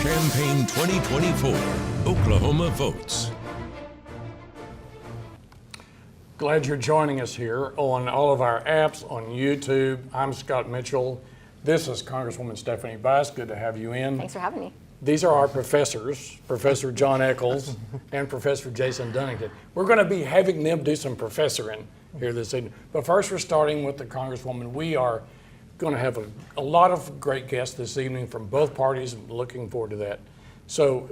Campaign 2024, Oklahoma Votes. Glad you're joining us here on all of our apps, on YouTube. I'm Scott Mitchell. This is Congresswoman Stephanie Bice. Good to have you in. Thanks for having me. These are our professors, Professor John Nichols and Professor Jason Dunnington. We're going to be having them do some professoring here this evening. But first, we're starting with the Congresswoman. We are going to have a lot of great guests this evening from both parties. I'm looking forward to that. So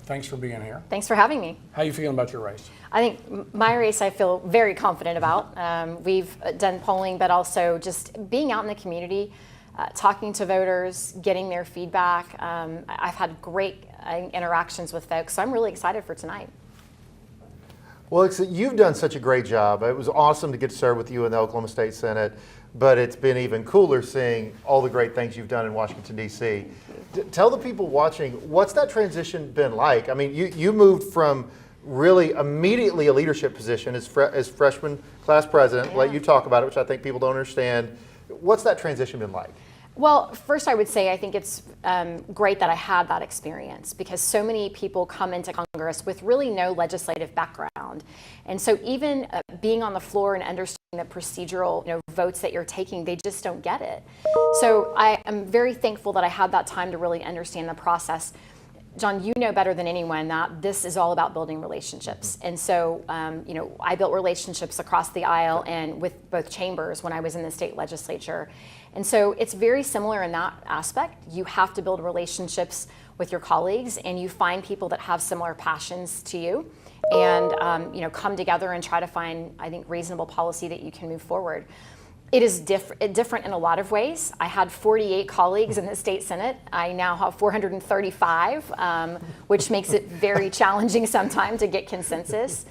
thanks for being here. Thanks for having me. How are you feeling about your race? I think my race I feel very confident about. We've done polling, but also just being out in the community, talking to voters, getting their feedback. I've had great interactions with folks, so I'm really excited for tonight. Well, you've done such a great job. It was awesome to get to serve with you in the Oklahoma State Senate, but it's been even cooler seeing all the great things you've done in Washington, D.C. Tell the people watching, what's that transition been like? I mean, you moved from really immediately a leadership position as freshman class president, let you talk about it, which I think people don't understand. What's that transition been like? Well, first I would say I think it's great that I had that experience because so many people come into Congress with really no legislative background. And so even being on the floor and understanding the procedural votes that you're taking, they just don't get it. So I am very thankful that I had that time to really understand the process. John, you know better than anyone that this is all about building relationships. And so, I built relationships across the aisle and with both chambers when I was in the state legislature. And so it's very similar in that aspect. You have to build relationships with your colleagues and you find people that have similar passions to you and, come together and try to find, I think, reasonable policy that you can move forward. It is different in a lot of ways. I had 48 colleagues in the state Senate. I now have 435, which makes it very challenging sometimes to get consensus.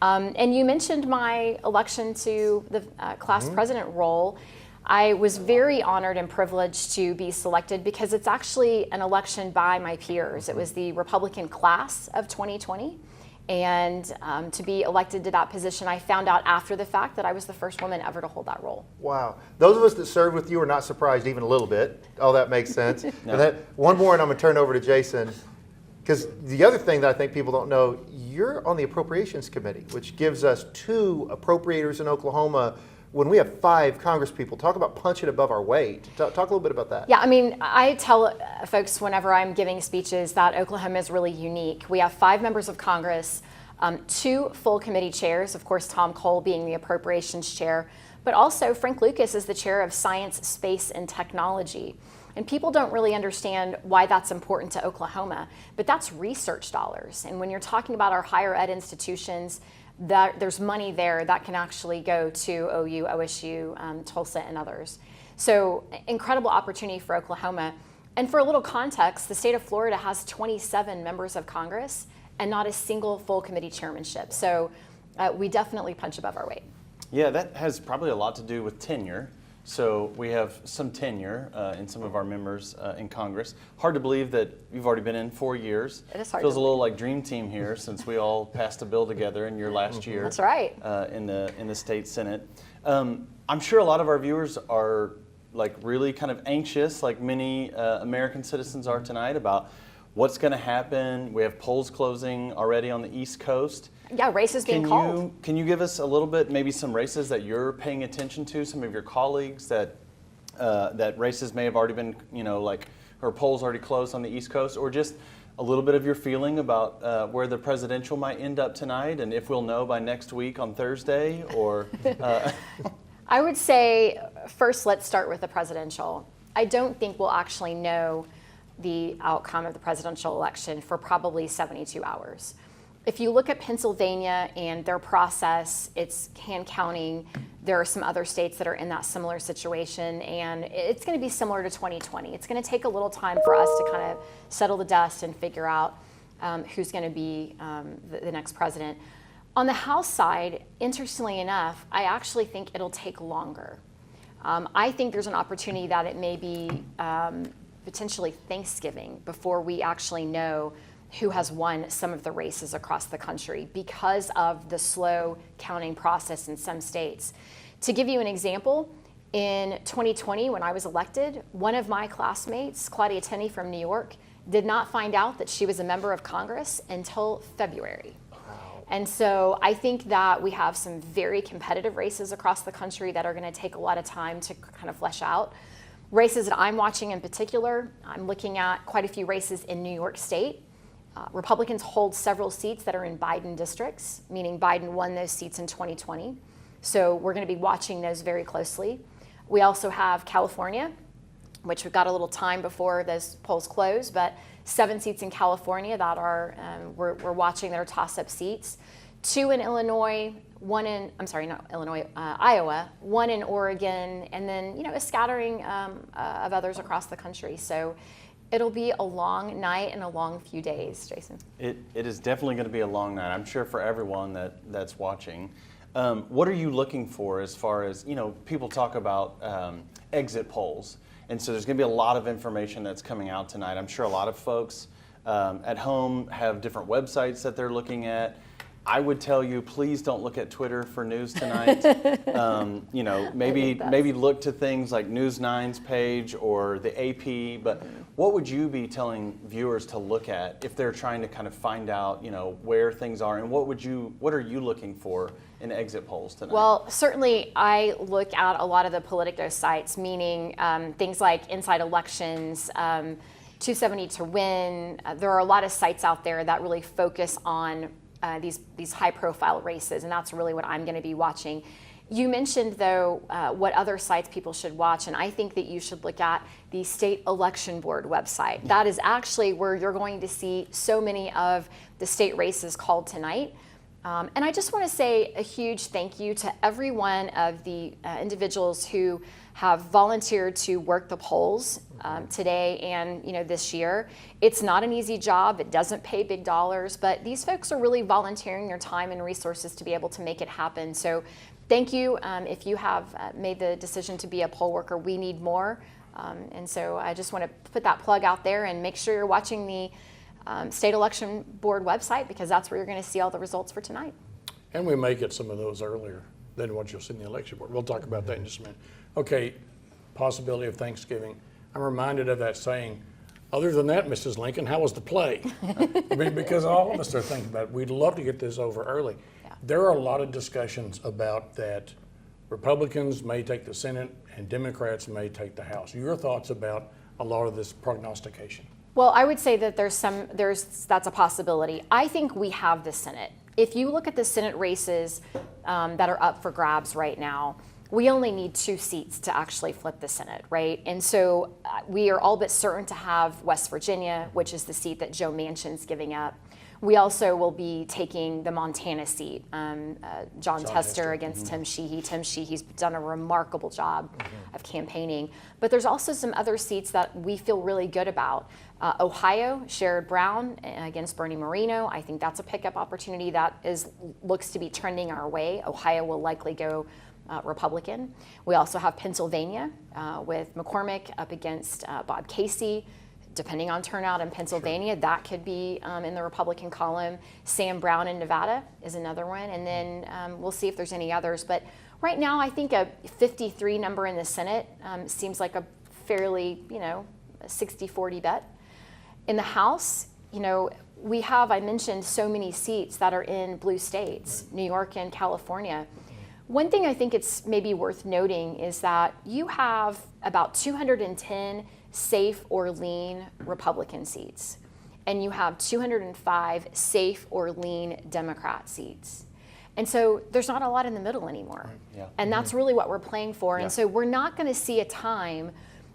And you mentioned my election to the class president role. I was very honored and privileged to be selected because it's actually an election by my peers. It was the Republican class of 2020. And to be elected to that position, I found out after the fact that I was the first woman ever to hold that role. Wow. Those of us that served with you are not surprised even a little bit. Oh, that makes sense. No. And then one more, and I'm going to turn over to Jason. Because the other thing that I think people don't know, you're on the Appropriations Committee, which gives us 2 appropriators in Oklahoma when we have 5 congresspeople. Talk about punching above our weight. Talk a little bit about that. Yeah, I mean, I tell folks whenever I'm giving speeches that Oklahoma is really unique. We have 5 members of Congress, 2 full committee chairs, of course, Tom Cole being the Appropriations chair, but also Frank Lucas is the chair of Science, Space, and Technology. And people don't really understand why that's important to Oklahoma, but that's research dollars. And when you're talking about our higher ed institutions, that there's money there that can actually go to OU, OSU, Tulsa, and others. So incredible opportunity for Oklahoma. And for a little context, the state of Florida has 27 members of Congress and not a single full committee chairmanship. So we definitely punch above our weight. Yeah, that has probably a lot to do with tenure. So we have some tenure in some of our members in Congress. Hard to believe that you've already been in 4 years. It is hard. Feels a little like dream team here since we all passed a bill together in your last year. That's right. In the state Senate. I'm sure a lot of our viewers are like really kind of anxious, like many American citizens are tonight, about what's going to happen. We have polls closing already on the East Coast. Yeah, races being called. Can you give us a little bit, maybe some races that you're paying attention to, some of your colleagues that races may have already been, or polls already closed on the East Coast, or just a little bit of your feeling about where the presidential might end up tonight, and if we'll know by next week on Thursday, or? I would say, first, let's start with the presidential. I don't think we'll actually know the outcome of the presidential election for probably 72 hours. If you look at Pennsylvania and their process, it's hand counting. There are some other states that are in that similar situation, and it's going to be similar to 2020. It's going to take a little time for us to kind of settle the dust and figure out who's going to be the next president. On the House side, interestingly enough, I actually think it'll take longer. I think there's an opportunity that it may be potentially Thanksgiving before we actually know who has won some of the races across the country because of the slow counting process in some states. To give you an example, in 2020, when I was elected, one of my classmates, Claudia Tenney from New York, did not find out that she was a member of Congress until February. And so I think that we have some very competitive races across the country that are going to take a lot of time to kind of flesh out. Races that I'm watching in particular, I'm looking at quite a few races in New York State. Republicans hold several seats that are in Biden districts, meaning Biden won those seats in 2020. So we're going to be watching those very closely. We also have California, which we've got a little time before those polls close, but 7 seats in California that are we're watching that are toss-up seats. 2 in Illinois, 1 in Iowa, 1 in Oregon, and then a scattering of others across the country. So it'll be a long night and a long few days, Jason. It is definitely going to be a long night, I'm sure, for everyone that's watching. What are you looking for as far as, people talk about exit polls, and so there's going to be a lot of information that's coming out tonight. I'm sure a lot of folks at home have different websites that they're looking at. I would tell you, please don't look at Twitter for news tonight. Maybe look to things like News 9's page or the AP. But what would you be telling viewers to look at if they're trying to kind of find out, where things are, and what are you looking for in exit polls tonight? Well, certainly I look at a lot of the Politico sites, meaning things like Inside Elections, 270 to Win. There are a lot of sites out there that really focus on these high-profile races, and that's really what I'm going to be watching. You mentioned, though, what other sites people should watch, and I think that you should look at the State Election Board website. That is actually where you're going to see so many of the state races called tonight. And I just want to say a huge thank you to every one of the individuals who have volunteered to work the polls today and this year. It's not an easy job. It doesn't pay big dollars, but these folks are really volunteering their time and resources to be able to make it happen. So thank you. If you have made the decision to be a poll worker, we need more. And so I just want to put that plug out there and make sure you're watching the State Election Board website, because that's where you're going to see all the results for tonight. And we may get some of those earlier than what you'll see in the election board. We'll talk about that in just a minute. Okay, possibility of Thanksgiving. I'm reminded of that saying, other than that, Mrs. Lincoln, how was the play? Because all of us are thinking about it. We'd love to get this over early. Yeah. There are a lot of discussions about that Republicans may take the Senate and Democrats may take the House. Your thoughts about a lot of this prognostication? Well, I would say that that's a possibility. I think we have the Senate. If you look at the Senate races that are up for grabs right now, we only need 2 seats to actually flip the Senate, right? And so we are all but certain to have West Virginia, which is the seat that Joe Manchin's giving up. We also will be taking the Montana seat, John Tester against Tim Sheehy. Tim Sheehy's done a remarkable job of campaigning. But there's also some other seats that we feel really good about. Ohio, Sherrod Brown against Bernie Moreno. I think that's a pickup opportunity that looks to be trending our way. Ohio will likely go Republican. We also have Pennsylvania with McCormick up against Bob Casey. Depending on turnout in Pennsylvania, that could be in the Republican column. Sam Brown in Nevada is another one. And then we'll see if there's any others. But right now, I think a 53 number in the Senate seems like a fairly, 60-40 bet. In the House, we have, I mentioned, so many seats that are in blue states, New York and California. One thing I think it's maybe worth noting is that you have about 210 safe or lean Republican seats, and you have 205 safe or lean Democrat seats. And so there's not a lot in the middle anymore. Yeah. And that's really what we're playing for. Yeah. And so we're not going to see a time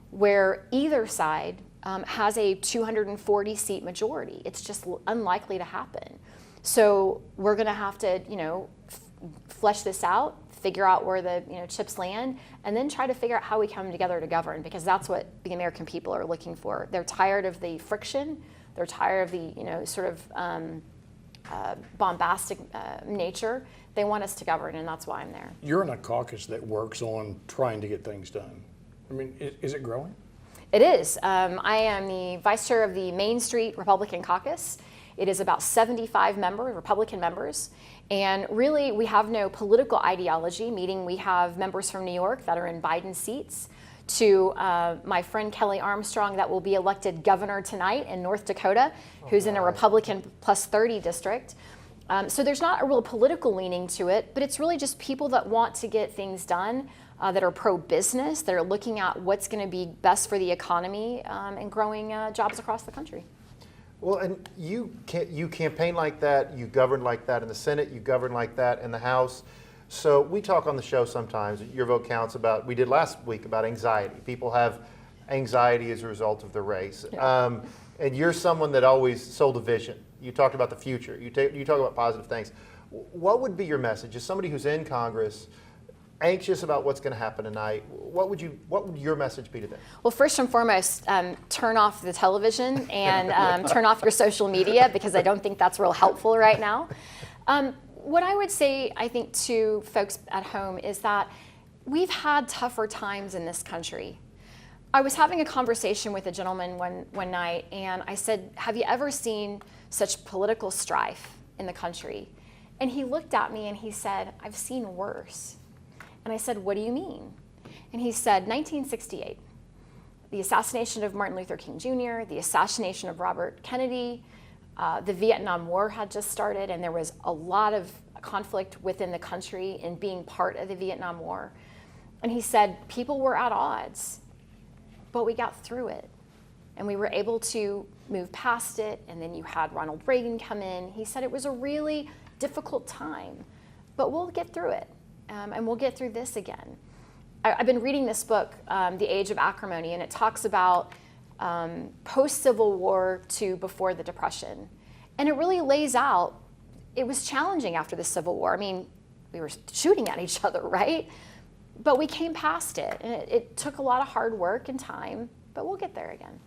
where either side has a 240 seat majority. It's just unlikely to happen. So we're going to have to, flesh this out, figure out where the chips land, and then try to figure out how we come together to govern, because that's what the American people are looking for. They're tired of the friction. They're tired of the sort of bombastic nature. They want us to govern, and that's why I'm there. You're in a caucus that works on trying to get things done. I mean, is it growing? It is. I am the vice chair of the Main Street Republican Caucus. It is about 75 Republican members. And really, we have no political ideology, meaning we have members from New York that are in Biden seats, to my friend Kelly Armstrong that will be elected governor tonight in North Dakota, who's in a Republican plus 30 district. So there's not a real political leaning to it, but it's really just people that want to get things done, that are pro-business, that are looking at what's going to be best for the economy and growing jobs across the country. Well, and you campaign like that, you govern like that in the Senate, you govern like that in the House. So we talk on the show sometimes, Your Vote Counts, about, we did last week about anxiety. People have anxiety as a result of the race. Yeah. And you're someone that always sold a vision. You talked about the future. You talk about positive things. What would be your message as somebody who's in Congress, anxious about what's going to happen tonight? What would your message be to them? Well, first and foremost, turn off the television and turn off your social media, because I don't think that's real helpful right now. What I would say, I think, to folks at home is that we've had tougher times in this country. I was having a conversation with a gentleman one night, and I said, have you ever seen such political strife in the country? And he looked at me and he said, I've seen worse. And I said, what do you mean? And he said, 1968, the assassination of Martin Luther King Jr., the assassination of Robert Kennedy, the Vietnam War had just started, and there was a lot of conflict within the country in being part of the Vietnam War. And he said, people were at odds, but we got through it. And we were able to move past it, and then you had Ronald Reagan come in. He said it was a really difficult time, but we'll get through it. And we'll get through this again. I've been reading this book, The Age of Acrimony, and it talks about post-Civil War to before the Depression. And it really lays out, it was challenging after the Civil War. I mean, we were shooting at each other, right? But we came past it, and it took a lot of hard work and time, but we'll get there again.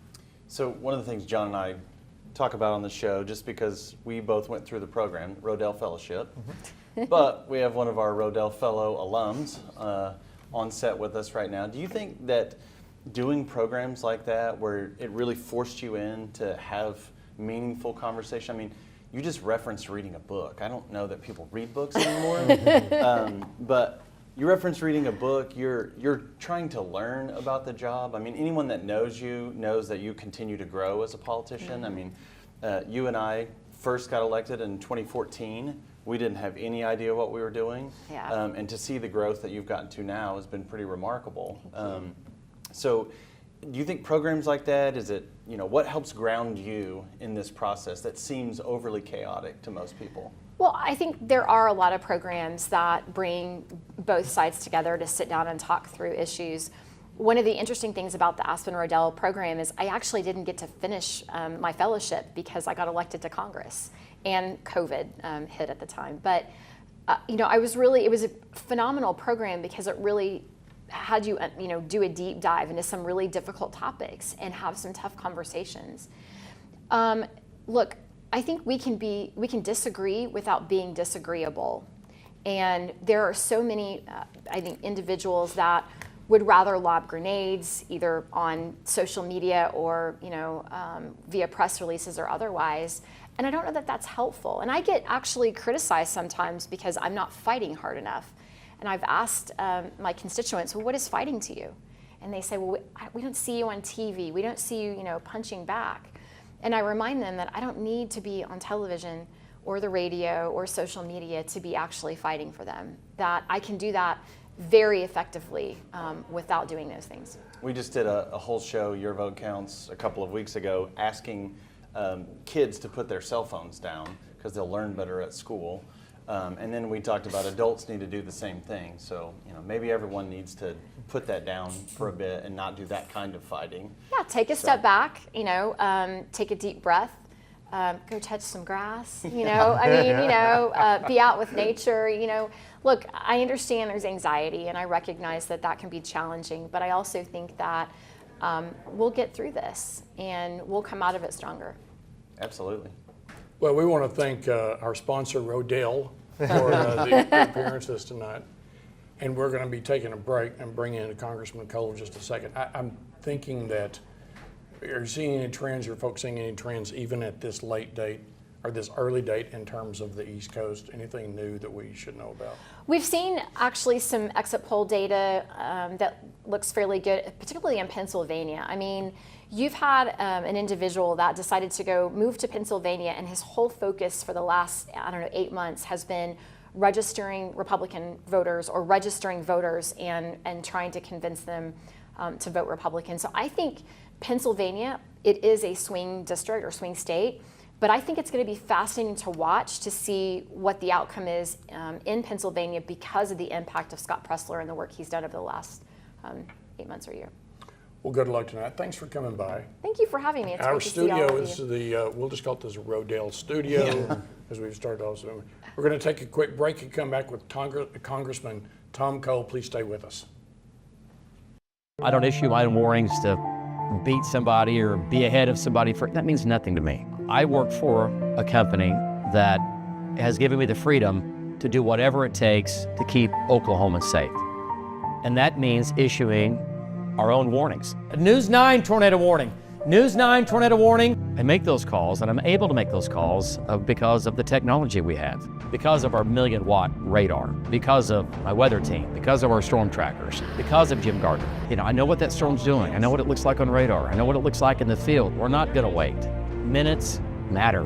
So one of the things John and I talk about on the show, just because we both went through the program, Rodell Fellowship, but we have one of our Rodell Fellow alums on set with us right now. Do you think that doing programs like that, where it really forced you in to have meaningful conversation? I mean, you just referenced reading a book. I don't know that people read books anymore, but you referenced reading a book. You're trying to learn about the job. I mean, anyone that knows you knows that you continue to grow as a politician. Mm-hmm. I mean, you and I first got elected in 2014. We didn't have any idea what we were doing. Yeah. And to see the growth that you've gotten to now has been pretty remarkable. So do you think programs like that, is it, what helps ground you in this process that seems overly chaotic to most people? Well, I think there are a lot of programs that bring both sides together to sit down and talk through issues. One of the interesting things about the Aspen Rodell program is I actually didn't get to finish my fellowship because I got elected to Congress and COVID hit at the time. But, it was a phenomenal program because it really had you, do a deep dive into some really difficult topics and have some tough conversations. Look, I think we can disagree without being disagreeable. And there are so many, I think, individuals that would rather lob grenades either on social media or, via press releases or otherwise. And I don't know that that's helpful. And I get actually criticized sometimes because I'm not fighting hard enough. And I've asked my constituents, well, what is fighting to you? And they say, well, we don't see you on TV. We don't see you, punching back. And I remind them that I don't need to be on television or the radio or social media to be actually fighting for them. That I can do that very effectively without doing those things. We just did a whole show, Your Vote Counts, a couple of weeks ago, asking kids to put their cell phones down because they'll learn better at school. And then we talked about adults need to do the same thing. So, maybe everyone needs to put that down for a bit and not do that kind of fighting. Yeah, take a step back, take a deep breath, go touch some grass, be out with nature, Look, I understand there's anxiety and I recognize that that can be challenging, but I also think that we'll get through this and we'll come out of it stronger. Absolutely. Well, we want to thank our sponsor, Rodale, for the appearances tonight. And we're going to be taking a break and bringing in Congressman Cole in just a second. I'm thinking that, are you seeing any trends, are folks seeing any trends even at this late date or this early date in terms of the East Coast? Anything new that we should know about? We've seen actually some exit poll data that looks fairly good, particularly in Pennsylvania. I mean, you've had an individual that decided to move to Pennsylvania, and his whole focus for the last, 8 months has been registering Republican voters or registering voters and trying to convince them to vote Republican. So I think Pennsylvania, it is a swing district or swing state, but I think it's going to be fascinating to watch to see what the outcome is in Pennsylvania because of the impact of Scott Pressler and the work he's done over the last 8 months or a year. Well, good luck tonight. Thanks for coming by. Thank you for having me. It's Our great to see all studio of is you. we'll just call it this Rodale studio as we've started also. We're going to take a quick break and come back with Congressman Tom Cole. Please stay with us. I don't issue my own warnings to beat somebody or be ahead of somebody. That means nothing to me. I work for a company that has given me the freedom to do whatever it takes to keep Oklahoma safe. And that means issuing our own warnings. News 9 tornado warning. News 9 tornado warning. I make those calls, and I'm able to make those calls because of the technology we have, because of our 1,000,000-watt radar, because of my weather team, because of our storm trackers, because of Jim Gardner. I know what that storm's doing. I know what it looks like on radar. I know what it looks like in the field. We're not going to wait. Minutes matter.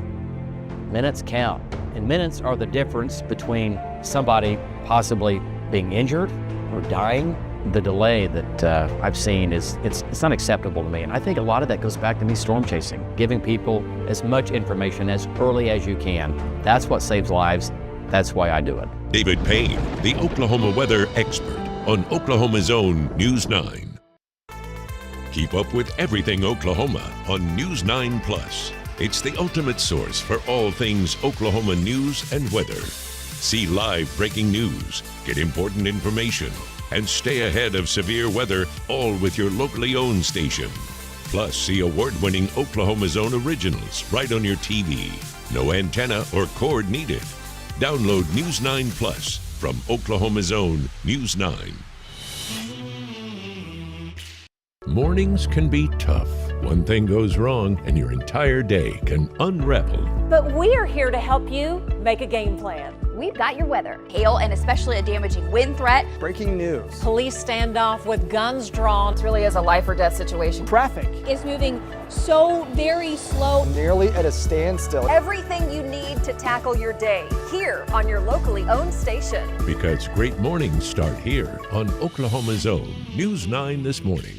Minutes count. And minutes are the difference between somebody possibly being injured or dying. The delay that I've seen it's unacceptable to me. And I think a lot of that goes back to me storm chasing, giving people as much information as early as you can. That's what saves lives. That's why I do it. David Payne, the Oklahoma weather expert on Oklahoma's own News 9. Keep up with everything Oklahoma on News 9 Plus. It's the ultimate source for all things Oklahoma news and weather. See live breaking news, get important information, and stay ahead of severe weather, all with your locally owned station. Plus, see award-winning Oklahoma's own originals right on your TV. No antenna or cord needed. Download News 9 Plus from Oklahoma's own News 9. Mornings can be tough. One thing goes wrong and your entire day can unravel. But we are here to help you make a game plan. We've got your weather. Hail and especially a damaging wind threat. Breaking news. Police standoff with guns drawn. It really is a life or death situation. Traffic. Is moving so very slow. Nearly at a standstill. Everything you need to tackle your day here on your locally owned station. Because great mornings start here on Oklahoma's own News 9 This Morning.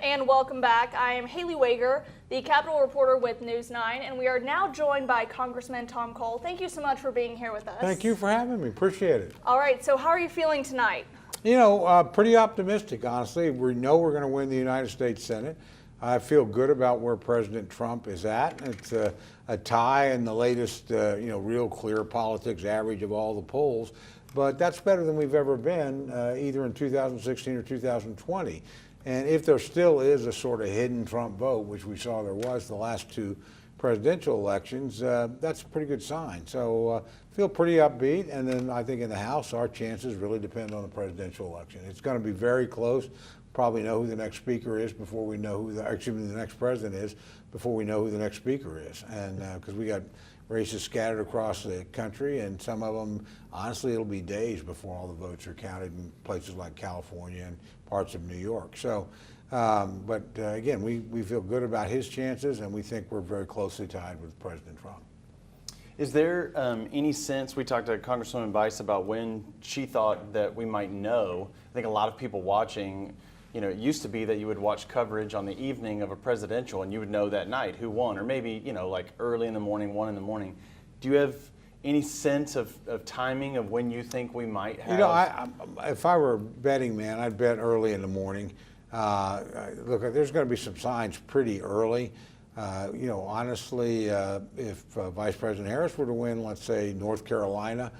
And welcome back. I am Haley Wager, the Capitol reporter with News 9, and we are now joined by Congressman Tom Cole. Thank you so much for being here with us. Thank you for having me. Appreciate it. All right, so how are you feeling tonight? Pretty optimistic, honestly. We know we're going to win the United States Senate. I feel good about where President Trump is at. It's a tie in the latest, real clear politics average of all the polls, but that's better than we've ever been, either in 2016 or 2020. And if there still is a sort of hidden Trump vote, which we saw there was the last two presidential elections, that's a pretty good sign. So feel pretty upbeat. And then I think in the House, our chances really depend on the presidential election. It's going to be very close. Probably know who the next speaker is before we know who the next president is before we know who the next speaker is. And because we got races scattered across the country, and some of them, honestly, it'll be days before all the votes are counted in places like California and parts of New York. So, again, we feel good about his chances, and we think we're very closely tied with President Trump. Is there any sense, we talked to Congresswoman Bice about when she thought that we might know. I think a lot of people watching, it used to be that you would watch coverage on the evening of a presidential and you would know that night who won, or maybe, like early in the morning, 1 in the morning. Do you have any sense of timing of when you think we might have? You know, if I were a betting man, I'd bet early in the morning. Look, there's going to be some signs pretty early. You know, honestly, if Vice President Harris were to win, let's say, North Carolina,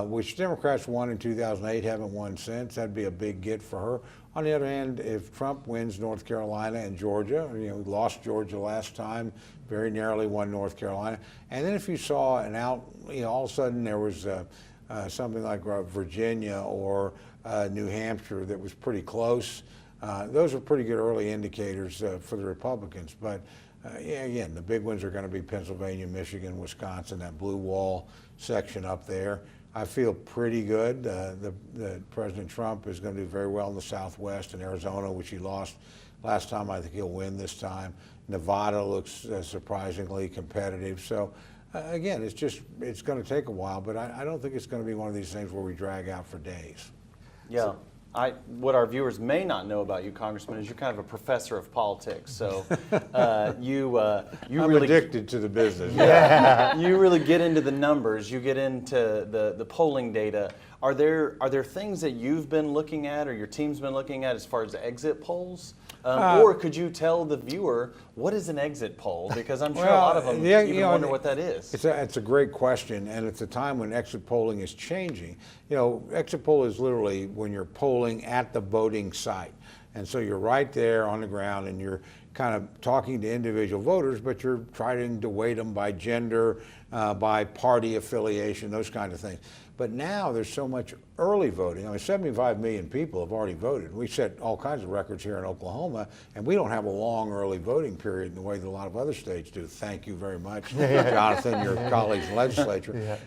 which Democrats won in 2008, haven't won since, that'd be a big get for her. On the other hand, if Trump wins North Carolina and Georgia, you know, we lost Georgia last time, very narrowly won North Carolina. And then if you saw you know, all of a sudden there was something like Virginia or New Hampshire that was pretty close, those are pretty good early indicators for the Republicans. But yeah, again, the big ones are going to be Pennsylvania, Michigan, Wisconsin, that blue wall section up there. I feel pretty good that President Trump is going to do very well in the Southwest and Arizona, which he lost last time. I think he'll win this time. Nevada looks surprisingly competitive. So again, it's going to take a while, but I don't think it's going to be one of these things where we drag out for days. Yeah. What our viewers may not know about you, Congressman, is you're kind of a professor of politics. So you I'm really addicted to the business. Yeah. You really get into the numbers. You get into the polling data. Are there things that you've been looking at or your team's been looking at as far as exit polls? Or could you tell the viewer what is an exit poll? Because I'm sure a lot of them wonder what that is. It's a great question, and it's a time when exit polling is changing. You know, exit poll is literally when you're polling at the voting site. And so you're right there on the ground and you're kind of talking to individual voters, but you're trying to weight them by gender, by party affiliation, those kind of things. But now there's so much early voting. I mean, 75 million people have already voted. We set all kinds of records here in Oklahoma, and we don't have a long early voting period in the way that a lot of other states do. Thank you very much, Jonathan, your colleagues in the legislature.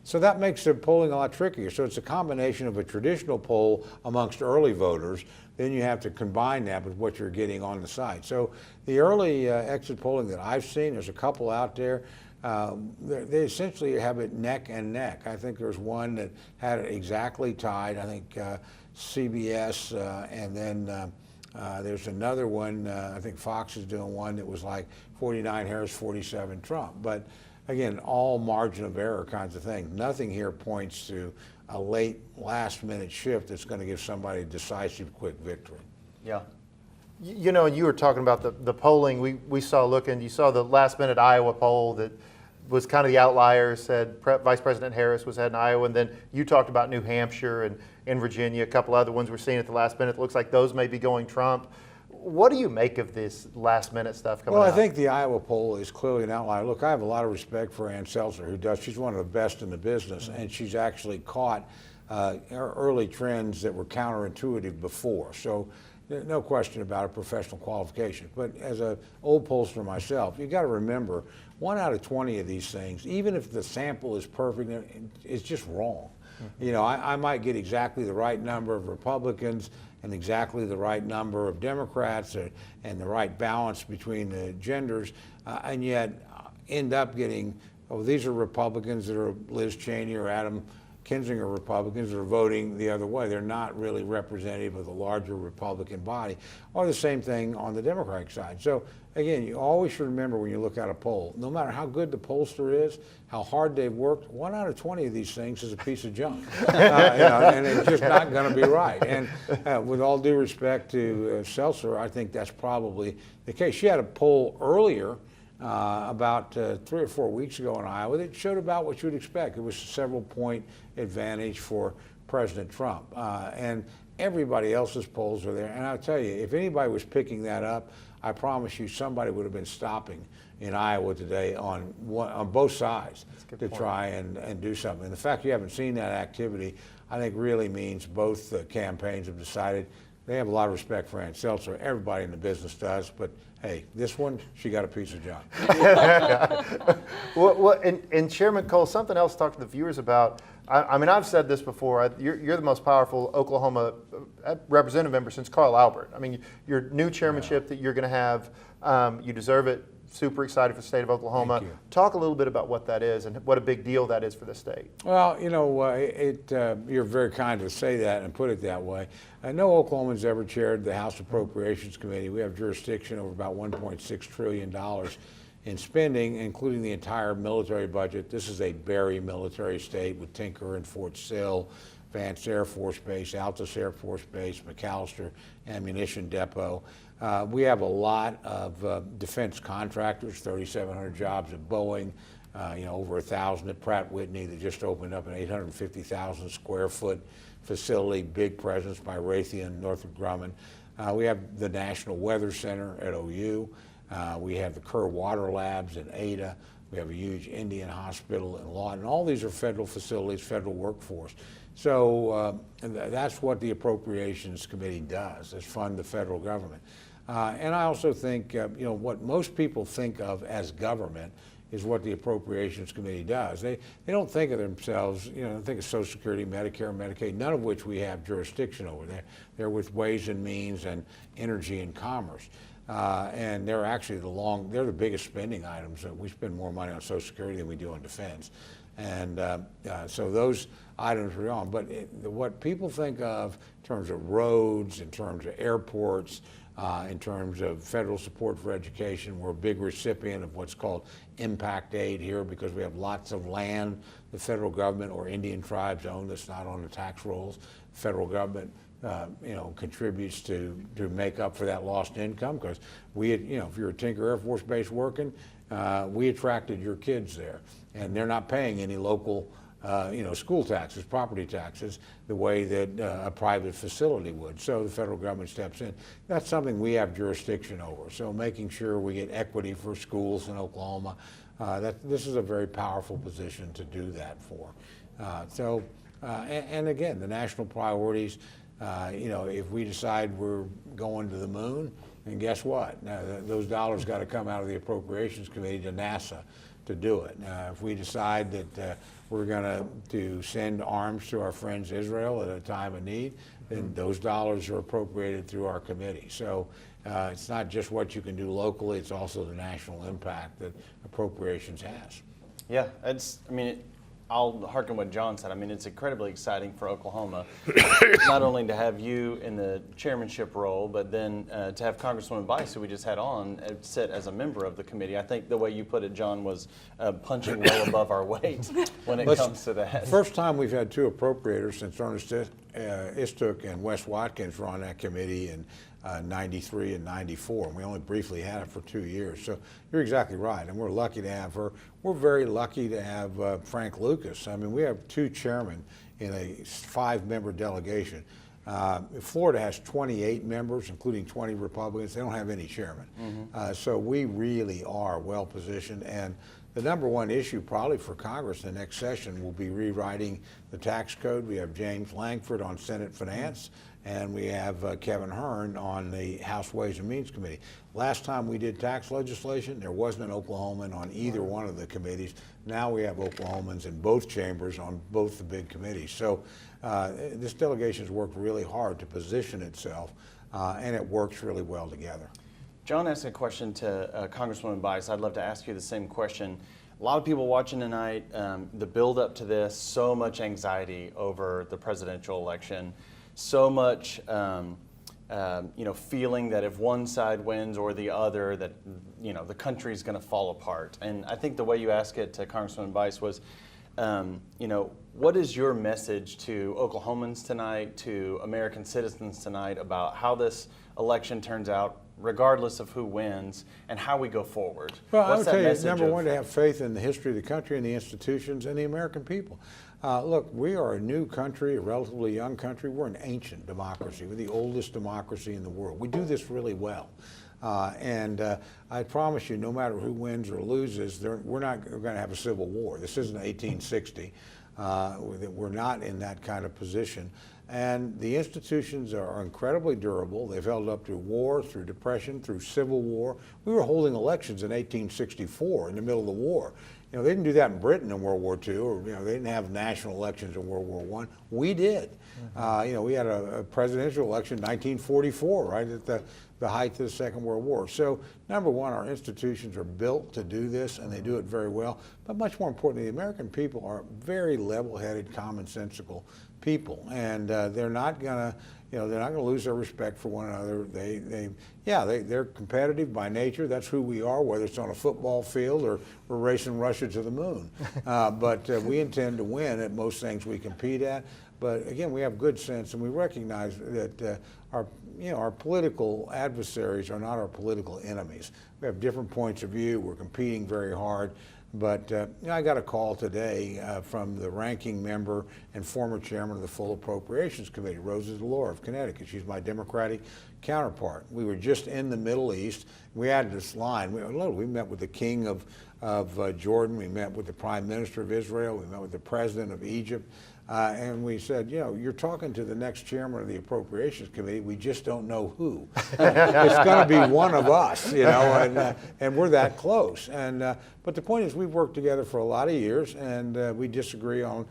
So that makes the polling a lot trickier. So it's a combination of a traditional poll amongst early voters. Then you have to combine that with what you're getting on the site. So the early exit polling that I've seen, there's a couple out there. They essentially have it neck and neck. I think there's one that had it exactly tied. I think CBS, and then there's another one. I think Fox is doing one that was like 49 Harris, 47 Trump. But again, all margin of error kinds of things. Nothing here points to a late, last-minute shift that's going to give somebody a decisive, quick victory. Yeah. You know, you were talking about the polling. We saw you saw the last-minute Iowa poll that was kind of the outlier, said Vice President Harris was ahead in Iowa, and then you talked about New Hampshire and in Virginia, a couple other ones we're seeing at the last minute. It looks like those may be going Trump. What do you make of this last-minute stuff coming out? Well, I think the Iowa poll is clearly an outlier. Look, I have a lot of respect for Ann Seltzer, she's one of the best in the business, and she's actually caught early trends that were counterintuitive before. So no question about a professional qualification. But as an old pollster myself, you got to remember, 1 out of 20 of these things, even if the sample is perfect, it's just wrong. You know, I might get exactly the right number of Republicans and exactly the right number of Democrats and the right balance between the genders, and yet end up getting, oh, these are Republicans that are Liz Cheney or Adam Kinzinger Republicans that are voting the other way. They're not really representative of the larger Republican body, or the same thing on the Democratic side. So again, you always should remember when you look at a poll, no matter how good the pollster is, how hard they've worked, 1 out of 20 of these things is a piece of junk. And it's just not going to be right. And with all due respect to Seltzer, I think that's probably the case. She had a poll earlier about 3 or 4 weeks ago in Iowa that showed about what you would expect. It was a several-point advantage for President Trump. And everybody else's polls are there. And I'll tell you, if anybody was picking that up, I promise you somebody would have been stopping in Iowa today on both sides to try and do something. And the fact you haven't seen that activity, I think really means both campaigns have decided they have a lot of respect for Ann Seltzer. Everybody in the business does, but hey, this one, she got a piece of junk. And Chairman Cole, something else to talk to the viewers about. I mean, I've said this before. You're the most powerful Oklahoma representative member since Carl Albert. I mean, your new chairmanship that you're going to have, you deserve it. Super excited for the state of Oklahoma. Thank you. Talk a little bit about what that is and what a big deal that is for the state. Well, you know, you're very kind to say that and put it that way. No Oklahomans ever chaired the House Appropriations Committee. We have jurisdiction over about $1.6 trillion in spending, including the entire military budget. This is a very military state with Tinker and Fort Sill, Vance Air Force Base, Altus Air Force Base, McAllister Ammunition Depot. We have a lot of defense contractors, 3,700 jobs at Boeing, over 1,000 at Pratt Whitney that just opened up an 850,000 square foot facility, big presence by Raytheon, Northrop Grumman. We have the National Weather Center at OU. We have the Kerr Water Labs in Ada. We have a huge Indian hospital in Lawton. All these are federal facilities, federal workforce. So that's what the Appropriations Committee does, is fund the federal government. And I also think, what most people think of as government is what the Appropriations Committee does. They don't think of themselves, they think of Social Security, Medicare, Medicaid, none of which we have jurisdiction over. They're with Ways and Means and Energy and Commerce. And they're actually they're the biggest spending items. We spend more money on Social Security than we do on defense. And so those items are on. But what people think of in terms of roads, in terms of airports, in terms of federal support for education, we're a big recipient of what's called impact aid here because we have lots of land the federal government or Indian tribes own that's not on the tax rolls. The federal government contributes to make up for that lost income because if you're at Tinker Air Force Base working, we attracted your kids there, and they're not paying any local, school taxes, property taxes, the way that a private facility would. So the federal government steps in. That's something we have jurisdiction over. So making sure we get equity for schools in Oklahoma, this is a very powerful position to do that for. And again, the national priorities. If we decide we're going to the moon, then guess what? Those dollars got to come out of the Appropriations Committee to NASA to do it. If we decide that we're going to send arms to our friends Israel at a time of need, then those dollars are appropriated through our committee. So it's not just what you can do locally, it's also the national impact that Appropriations has. Yeah, I'll hearken what John said. It's incredibly exciting for Oklahoma, not only to have you in the chairmanship role, but then to have Congresswoman Bice, who we just had on, sit as a member of the committee. I think the way you put it, John, was punching well above our weight when it comes to that. First time we've had two appropriators since Ernest Istook and Wes Watkins were on that committee in 93 and 94, and we only briefly had it for 2 years. So you're exactly right, and we're lucky to have her. We're very lucky to have Frank Lucas. We have two chairmen in a 5-member delegation. Florida has 28 members, including 20 Republicans. They don't have any chairman. So we really are well positioned, and the number one issue probably for Congress in the next session will be rewriting the tax code. We have James Langford on Senate Finance, and we have Kevin Hearn on the House Ways and Means Committee. Last time we did tax legislation, there wasn't an Oklahoman on either one of the committees. Now we have Oklahomans in both chambers on both the big committees. So this delegation has worked really hard to position itself, and it works really well together. John asked a question to Congresswoman Bice. I'd love to ask you the same question. A lot of people watching tonight, the build up to this, so much anxiety over the presidential election, so much feeling that if one side wins or the other, that the country's going to fall apart. And I think the way you asked it to Congresswoman Bice was, what is your message to Oklahomans tonight, to American citizens tonight about how this election turns out, regardless of who wins, and how we go forward? Well, I would tell you, number one, to have faith in the history of the country and the institutions and the American people. Look, we are a new country, a relatively young country. We're an ancient democracy. We're the oldest democracy in the world. We do this really well. And I promise you, no matter who wins or loses, we're not going to have a civil war. This isn't 1860. We're not in that kind of position. And the institutions are incredibly durable. They've held up through war, through depression, through civil war. We were holding elections in 1864 in the middle of the war. They didn't do that in Britain in World War II, or they didn't have national elections in World War I. We did. We had a presidential election in 1944, right at the height of the Second World War. So, number one, our institutions are built to do this, and they do it very well. But much more importantly, the American people are very level-headed, commonsensical people, and they're not gonna, they're not going to lose their respect for one another. They're competitive by nature. That's who we are, whether it's on a football field or we're racing Russia to the moon. But we intend to win at most things we compete at. But again, we have good sense, and we recognize that our political adversaries are not our political enemies. We have different points of view. We're competing very hard. But I got a call today from the ranking member and former chairman of the full Appropriations Committee, Rosa DeLore of Connecticut. She's my Democratic counterpart. We were just in the Middle East. We added this line. We met with the king of Jordan. We met with the prime minister of Israel. We met with the president of Egypt. And we said, you're talking to the next chairman of the Appropriations Committee. We just don't know who. It's going to be one of us, and we're that close. But the point is, we've worked together for a lot of years, and we disagree on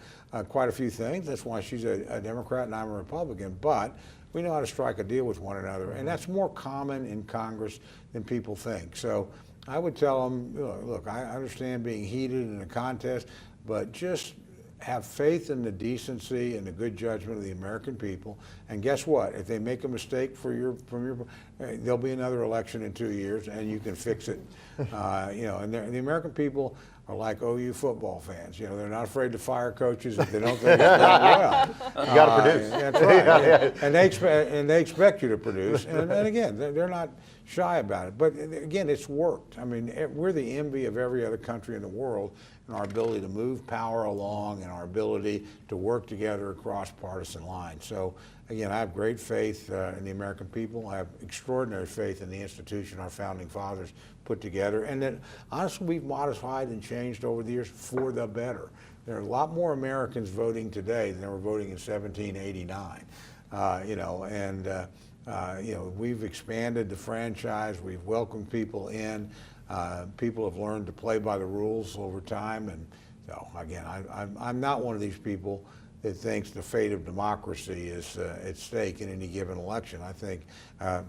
quite a few things. That's why she's a Democrat and I'm a Republican. But we know how to strike a deal with one another, and that's more common in Congress than people think. So I would tell them, look, I understand being heated in a contest, but just have faith in the decency and the good judgment of the American people. And guess what? If they make a mistake there'll be another election in 2 years, and you can fix it. And the American people are like OU football fans. They're not afraid to fire coaches if they don't think it's going well. You got to produce. That's right. And they expect you to produce. And again, they're not shy about it. But again, it's worked. I mean, we're the envy of every other country in the world in our ability to move power along and our ability to work together across partisan lines. So again, I have great faith in the American people. I have extraordinary faith in the institution our founding fathers put together, and that honestly we've modified and changed over the years for the better. There are a lot more Americans voting today than there were voting in 1789. We've expanded the franchise. We've welcomed people in. People have learned to play by the rules over time, and so again, I'm not one of these people that thinks the fate of democracy is at stake in any given election. I think,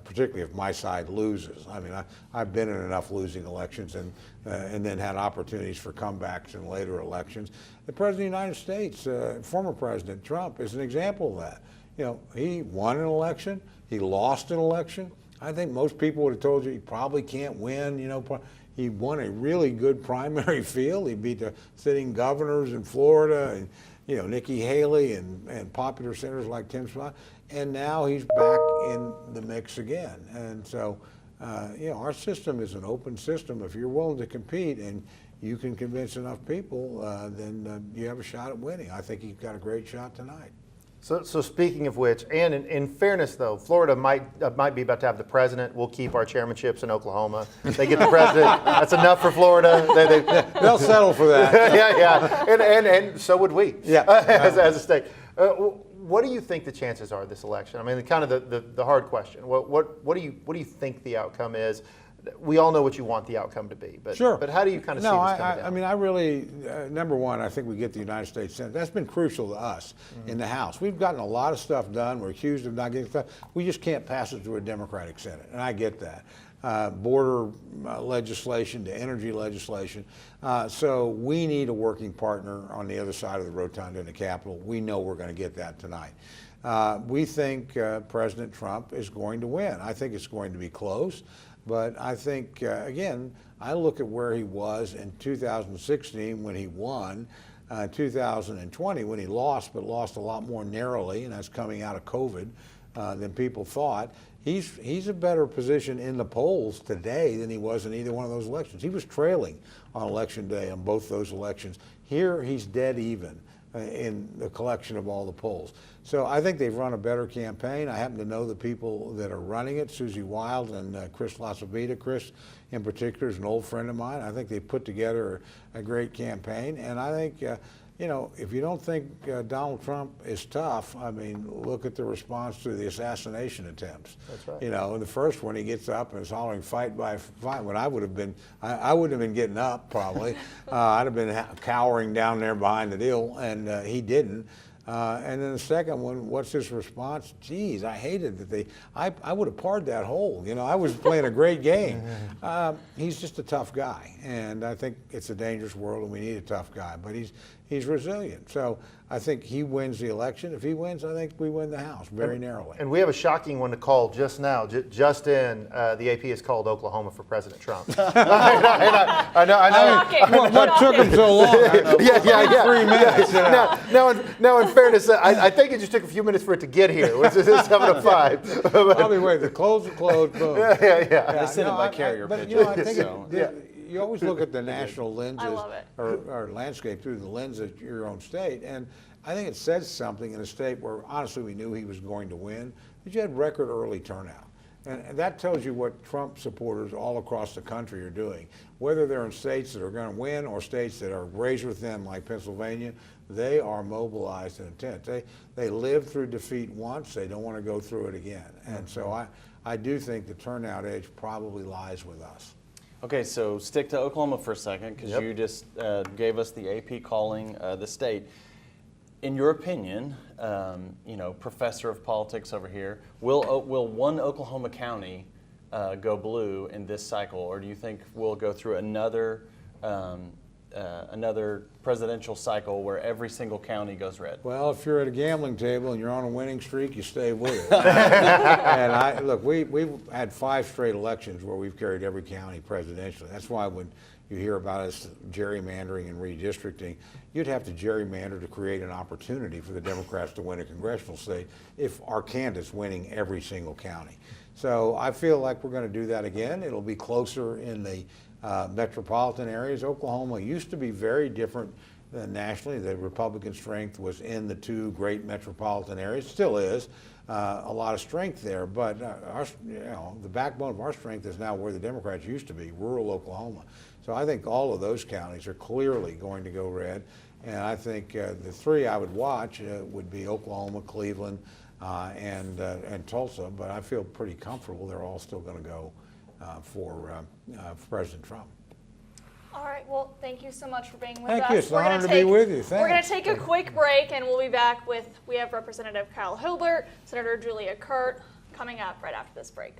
particularly if my side loses. I mean, I've been in enough losing elections and then had opportunities for comebacks in later elections. The President of the United States, former President Trump, is an example of that. He won an election, he lost an election. I think most people would have told you he probably can't win. He won a really good primary field. He beat the sitting governors in Florida and Nikki Haley and popular senators like Tim Scott, and now he's back in the mix again. And so, our system is an open system. If you're willing to compete and you can convince enough people, then you have a shot at winning. I think you've got a great shot tonight. So speaking of which, and in fairness though, Florida might be about to have the president. We'll keep our chairmanships in Oklahoma. They get the president. That's enough for Florida. They'll settle for that. yeah. And so would we. Yeah. as a state. What do you think the chances are of this election? I mean, kind of the hard question. What do you think the outcome is? We all know what you want the outcome to be, but sure. But how do you kind of see this coming down? I mean, I really, number one, I think we get the United States Senate. That's been crucial to us in the House. We've gotten a lot of stuff done. We're accused of not getting stuff. We just can't pass it through a Democratic Senate, and I get that. Border legislation to energy legislation. So we need a working partner on the other side of the rotunda in the Capitol. We know we're going to get that tonight. We think President Trump is going to win. I think it's going to be close. But I think, again, I look at where he was in 2016 when he won, 2020 when he lost, but lost a lot more narrowly, and that's coming out of COVID than people thought. He's a better position in the polls today than he was in either one of those elections. He was trailing on Election Day on both those elections. Here, he's dead even in the collection of all the polls. So I think they've run a better campaign. I happen to know the people that are running it, Susie Wild and Chris Lasavita. Chris, in particular, is an old friend of mine. I think they put together a great campaign. And I think, if you don't think Donald Trump is tough, I mean, look at the response to the assassination attempts. That's right. In the first one, he gets up and is hollering "fight by fight." When I wouldn't have been getting up probably. I'd have been cowering down there behind the deal, and he didn't. And then the second one, what's his response? Geez, I hated that I would have parred that hole. I was playing a great game. He's just a tough guy, and I think it's a dangerous world, and we need a tough guy. But he's he's resilient. So I think he wins the election. If he wins, I think we win the House very narrowly. And we have a shocking one to call just now. Just in, the AP has called Oklahoma for President Trump. I know. What took him so long? Yeah. 3 minutes. Now, in fairness, I think it just took a few minutes for it to get here, which is 7 to 5. I'll be waiting. The close, boom. Yeah. They send it by carrier But pigeon. I think so. you always look at the national lenses love it. or landscape through the lens of your own state, and I think it says something in a state where honestly we knew he was going to win, but you had record early turnout. And that tells you what Trump supporters all across the country are doing. Whether they're in states that are going to win or states that are razor thin like Pennsylvania, they are mobilized and intent. They lived through defeat once, they don't want to go through it again. And so I do think the turnout edge probably lies with us. Okay, so stick to Oklahoma for a second, because you just gave us the AP calling the state. In your opinion, professor of politics over here, will one Oklahoma county go blue in this cycle, or do you think we'll go through another presidential cycle where every single county goes red? Well, if you're at a gambling table and you're on a winning streak, you stay with it. And look, we've had 5 straight elections where we've carried every county presidentially. That's why when you hear about us gerrymandering and redistricting, you'd have to gerrymander to create an opportunity for the Democrats to win a congressional seat if our candidate's winning every single county. So I feel like we're going to do that again. It'll be closer in the metropolitan areas. Oklahoma used to be very different than nationally. The Republican strength was in the 2 great metropolitan areas, still is. A lot of strength there, but the backbone of our strength is now where the Democrats used to be, rural Oklahoma. So I think all of those counties are clearly going to go red, and I think the 3 I would watch would be Oklahoma, Cleveland, and Tulsa, but I feel pretty comfortable they're all still going to go for President Trump. All right, well, thank you so much for being with Thank us. you. It's an honor to be with you. We're going Thanks. to take a quick break, and we'll be back we have Representative Kyle Hilbert, Senator Julia Kurt, coming up right after this break.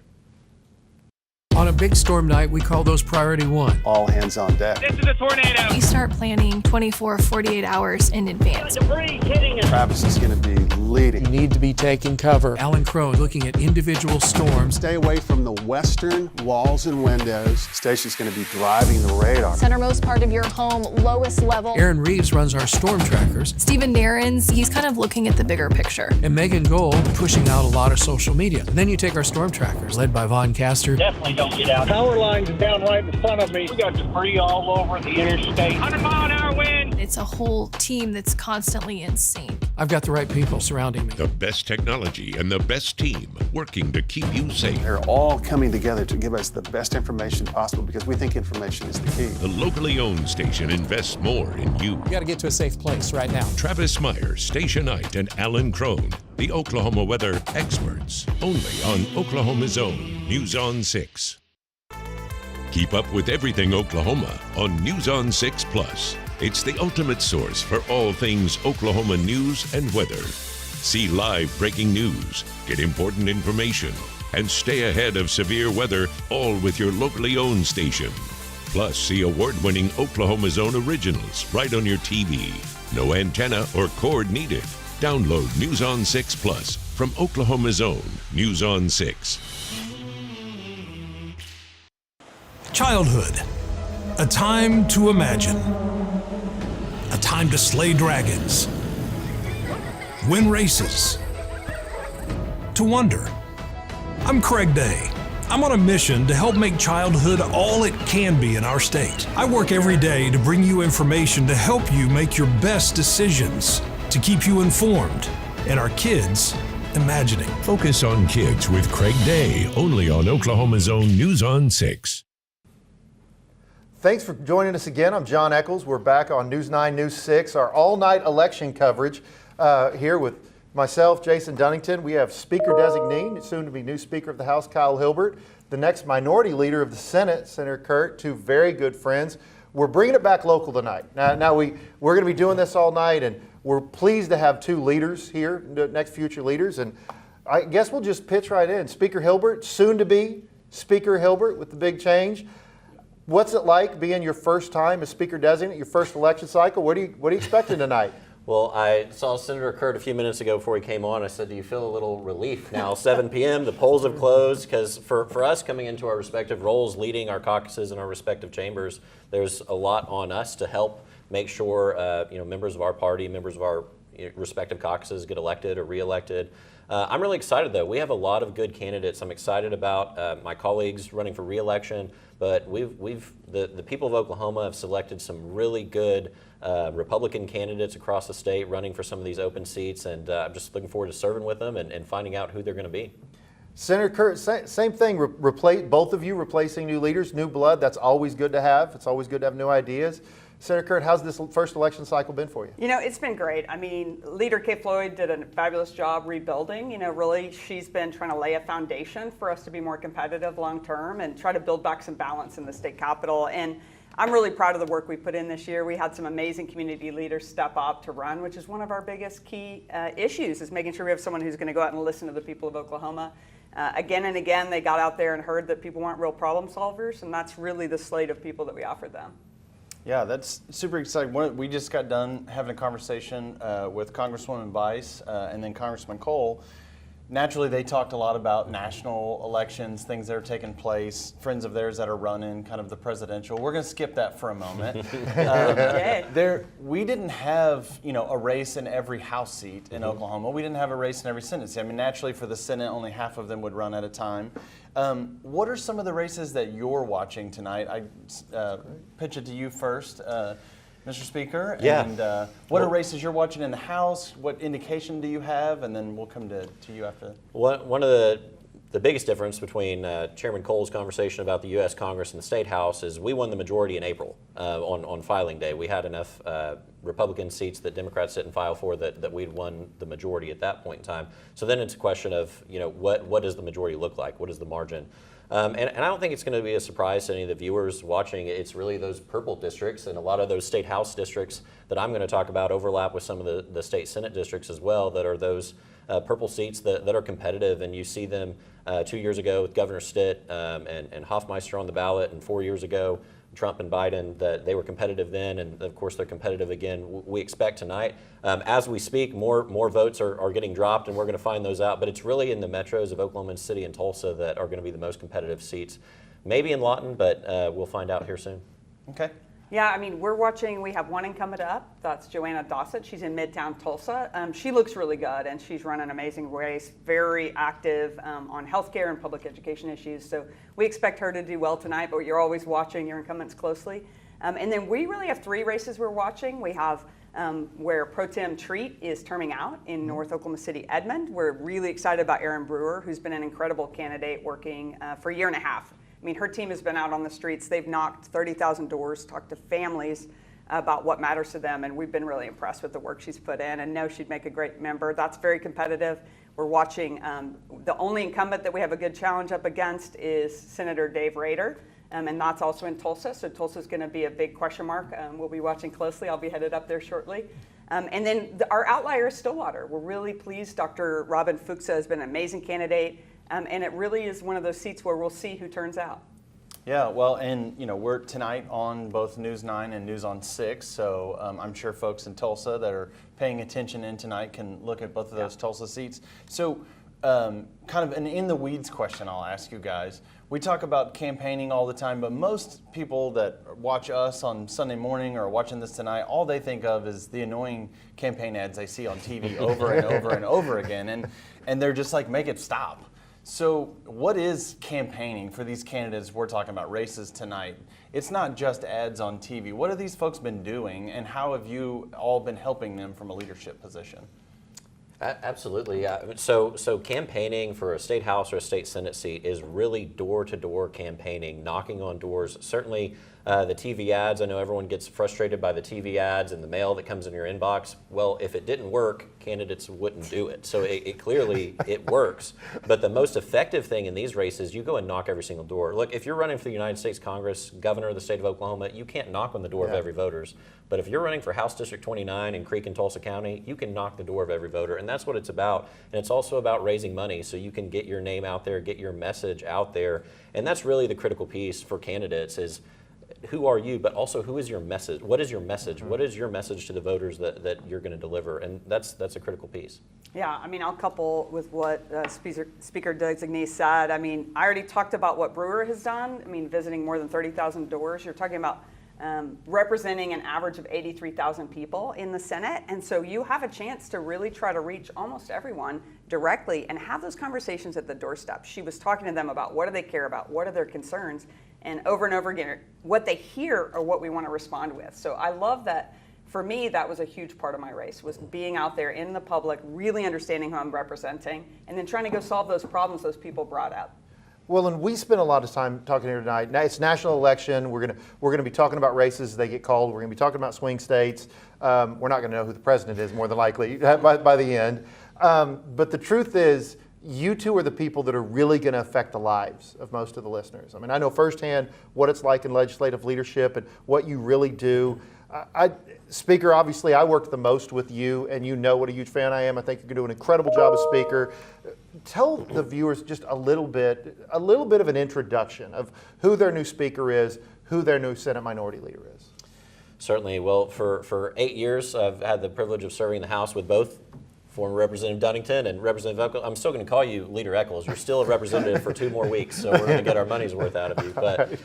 On a big storm night, we call those priority 1. All hands on deck. This is a tornado. We start planning 24, 48 hours in advance. Debris hitting us. Travis is going to be leading. You need to be taking cover. Alan Crone looking at individual storms. Stay away from the western walls and windows. Station's going to be driving the radar. Centermost part of your home, lowest level. Aaron Reeves runs our storm trackers. Stephen Darren's, he's kind of looking at the bigger picture. And Megan Gold pushing out a lot of social media. And then you take our storm trackers, led by Von Caster. Definitely don't get out. Power lines down right in front of me. We got debris all over the interstate. 100-mile-an-hour wind. It's a whole team that's constantly in sync. I've got the right people surrounding me. The best technology and the best team working to keep you safe. They're all coming together to give us the best information possible because we think information is the key. The locally owned station invests more in you. You got to get to a safe place right now. Travis Meyer, Station Knight, and Alan Crone, the Oklahoma weather experts. Only on Oklahoma's Own News on 6. Keep up with everything Oklahoma on News on 6 Plus. It's the ultimate source for all things Oklahoma news and weather. See live breaking news, get important information, and stay ahead of severe weather, all with your locally owned station. Plus, see award-winning Oklahoma's Own originals right on your TV. No antenna or cord needed. Download News on 6 Plus from Oklahoma's Own News on 6. Childhood, a time to imagine, a time to slay dragons, win races, to wonder. I'm Craig Day. I'm on a mission to help make childhood all it can be in our state. I work every day to bring you information to help you make your best decisions, to keep you informed, and our kids imagining. Focus on Kids with Craig Day, only on Oklahoma's Own News on 6. Thanks for joining us again. I'm John Eccles. We're back on News 9, News 6, our all-night election coverage here with myself, Jason Dunnington. We have Speaker Designee, soon-to-be new Speaker of the House, Kyle Hilbert. The next Minority Leader of the Senate, Senator Kurt, 2 very good friends. We're bringing it back local tonight. Now we're going to be doing this all night, and we're pleased to have 2 leaders here, the next future leaders. And I guess we'll just pitch right in. Speaker Hilbert, soon-to-be Speaker Hilbert with the big change. What's it like being your first time as Speaker Designate, your first election cycle? What are you expecting tonight? Well, I saw Senator Kurt a few minutes ago before he came on. I said, do you feel a little relief now? 7 p.m., the polls have closed, because for us coming into our respective roles, leading our caucuses in our respective chambers, there's a lot on us to help make sure members of our party, members of our respective caucuses get elected or reelected. I'm really excited, though. We have a lot of good candidates. I'm excited about my colleagues running for reelection, but the people of Oklahoma have selected some really good Republican candidates across the state running for some of these open seats, and I'm just looking forward to serving with them and finding out who they're going to be. Senator Kurt, same thing, both of you replacing new leaders, new blood. That's always good to have. It's always good to have new ideas. Senator Kurt, how's this first election cycle been for you? You know, it's been great. I mean, Leader Kay Floyd did a fabulous job rebuilding. You know, really, she's been trying to lay a foundation for us to be more competitive long term and try to build back some balance in the state capitol. And I'm really proud of the work we put in this year. We had some amazing community leaders step up to run, which is one of our biggest key issues, is making sure we have someone who's going to go out and listen to the people of Oklahoma. Again and again, they got out there and heard that people weren't real problem solvers, and that's really the slate of people that we offered them. Yeah, that's super exciting. We just got done having a conversation with Congresswoman Bice and then Congressman Cole. Naturally, they talked a lot about national elections, things that are taking place, friends of theirs that are running, kind of the presidential. We're going to skip that for a moment. We didn't have, a race in every House seat in Oklahoma. We didn't have a race in every Senate seat. I mean, naturally, for the Senate, only half of them would run at a time. What are some of the races that you're watching tonight? I pitch it to you first, Mr. Speaker. Yeah. And what are races you're watching in the House? What indication do you have? And then we'll come to you after. One of the biggest difference between Chairman Cole's conversation about the U.S. Congress and the State House is we won the majority in April on filing day. We had enough Republican seats that Democrats didn't file for that we'd won the majority at that point in time. So then it's a question of, what does the majority look like? What is the margin? And I don't think it's going to be a surprise to any of the viewers watching. It's really those purple districts, and a lot of those state house districts that I'm going to talk about overlap with some of the state senate districts as well, that are those purple seats that are competitive. And you see them 2 years ago with Governor Stitt and Hoffmeister on the ballot, and 4 years ago Trump and Biden, that they were competitive then, and of course they're competitive again. We expect tonight. As we speak, more votes are getting dropped, and we're going to find those out. But it's really in the metros of Oklahoma City and Tulsa that are going to be the most competitive seats. Maybe in Lawton, but we'll find out here soon. Okay. Yeah, I mean, we have one incumbent up. That's Joanna Dossett. She's in Midtown Tulsa. She looks really good, and she's run an amazing race, very active on healthcare and public education issues. So we expect her to do well tonight, but you're always watching your incumbents closely. And then we really have 3 races we're watching. We have where Pro Tem Treat is terming out in North Oklahoma City, Edmond. We're really excited about Erin Brewer, who's been an incredible candidate working for a year and a half. I mean, her team has been out on the streets. They've knocked 30,000 doors, talked to families about what matters to them, and we've been really impressed with the work she's put in and know she'd make a great member. That's very competitive. We're watching, the only incumbent that we have a good challenge up against is Senator Dave Rader, and that's also in Tulsa, so Tulsa's going to be a big question mark. We'll be watching closely. I'll be headed up there shortly. And then our outlier is Stillwater. We're really pleased. Dr. Robin Fuchsa has been an amazing candidate. And it really is one of those seats where we'll see who turns out. Yeah, well, and we're tonight on both News 9 and News on 6, so I'm sure folks in Tulsa that are paying attention in tonight can look at both of those Tulsa seats. So kind of an in-the-weeds question I'll ask you guys. We talk about campaigning all the time, but most people that watch us on Sunday morning or watching this tonight, all they think of is the annoying campaign ads they see on TV over and over and over again, and they're just like, make it stop. So what is campaigning for these candidates we're talking about, races tonight? It's not just ads on TV. What have these folks been doing, and how have you all been helping them from a leadership position? Absolutely, yeah. So campaigning for a state house or a state senate seat is really door-to-door campaigning, knocking on doors. Certainly the TV ads, I know everyone gets frustrated by the TV ads and the mail that comes in your inbox. Well, if it didn't work, candidates wouldn't do it. So it clearly works. But the most effective thing in these races, you go and knock every single door. Look, if you're running for the United States Congress, governor of the state of Oklahoma, you can't knock on the door of every voter. But if you're running for House District 29 in Creek and Tulsa County, you can knock the door of every voter. And that's what it's about. And it's also about raising money so you can get your name out there, get your message out there. And that's really the critical piece for candidates is who are you, but also who is your message? What is your message? What is your message to the voters that you're going to deliver? And that's a critical piece. Yeah, I mean, I'll couple with what Speaker Designee said. I mean, I already talked about what Brewer has done. I mean, visiting more than 30,000 doors. You're talking about representing an average of 83,000 people in the Senate. And so you have a chance to really try to reach almost everyone directly and have those conversations at the doorstep. She was talking to them about what do they care about, what are their concerns, and over again, what they hear or what we want to respond with. So I love that. For me, that was a huge part of my race, was being out there in the public, really understanding who I'm representing, and then trying to go solve those problems those people brought up. Well, and we spent a lot of time talking here tonight. Now, it's national election. We're gonna be talking about races as they get called. We're gonna be talking about swing states. We're not gonna know who the president is more than likely by the end. But the truth is, you two are the people that are really going to affect the lives of most of the listeners. I mean, I know firsthand what it's like in legislative leadership and what you really do. Speaker, obviously, I worked the most with you, and you know what a huge fan I am. I think you're going to do an incredible job as Speaker. Tell the viewers just a little bit of an introduction of who their new Speaker is, who their new Senate Minority Leader is. Certainly. Well, for 8 years, I've had the privilege of serving in the House with both former Representative Dunnington and Representative Eccles. I'm still going to call you Leader Eccles. You're still a representative for 2 more weeks, so we're going to get our money's worth out of you. But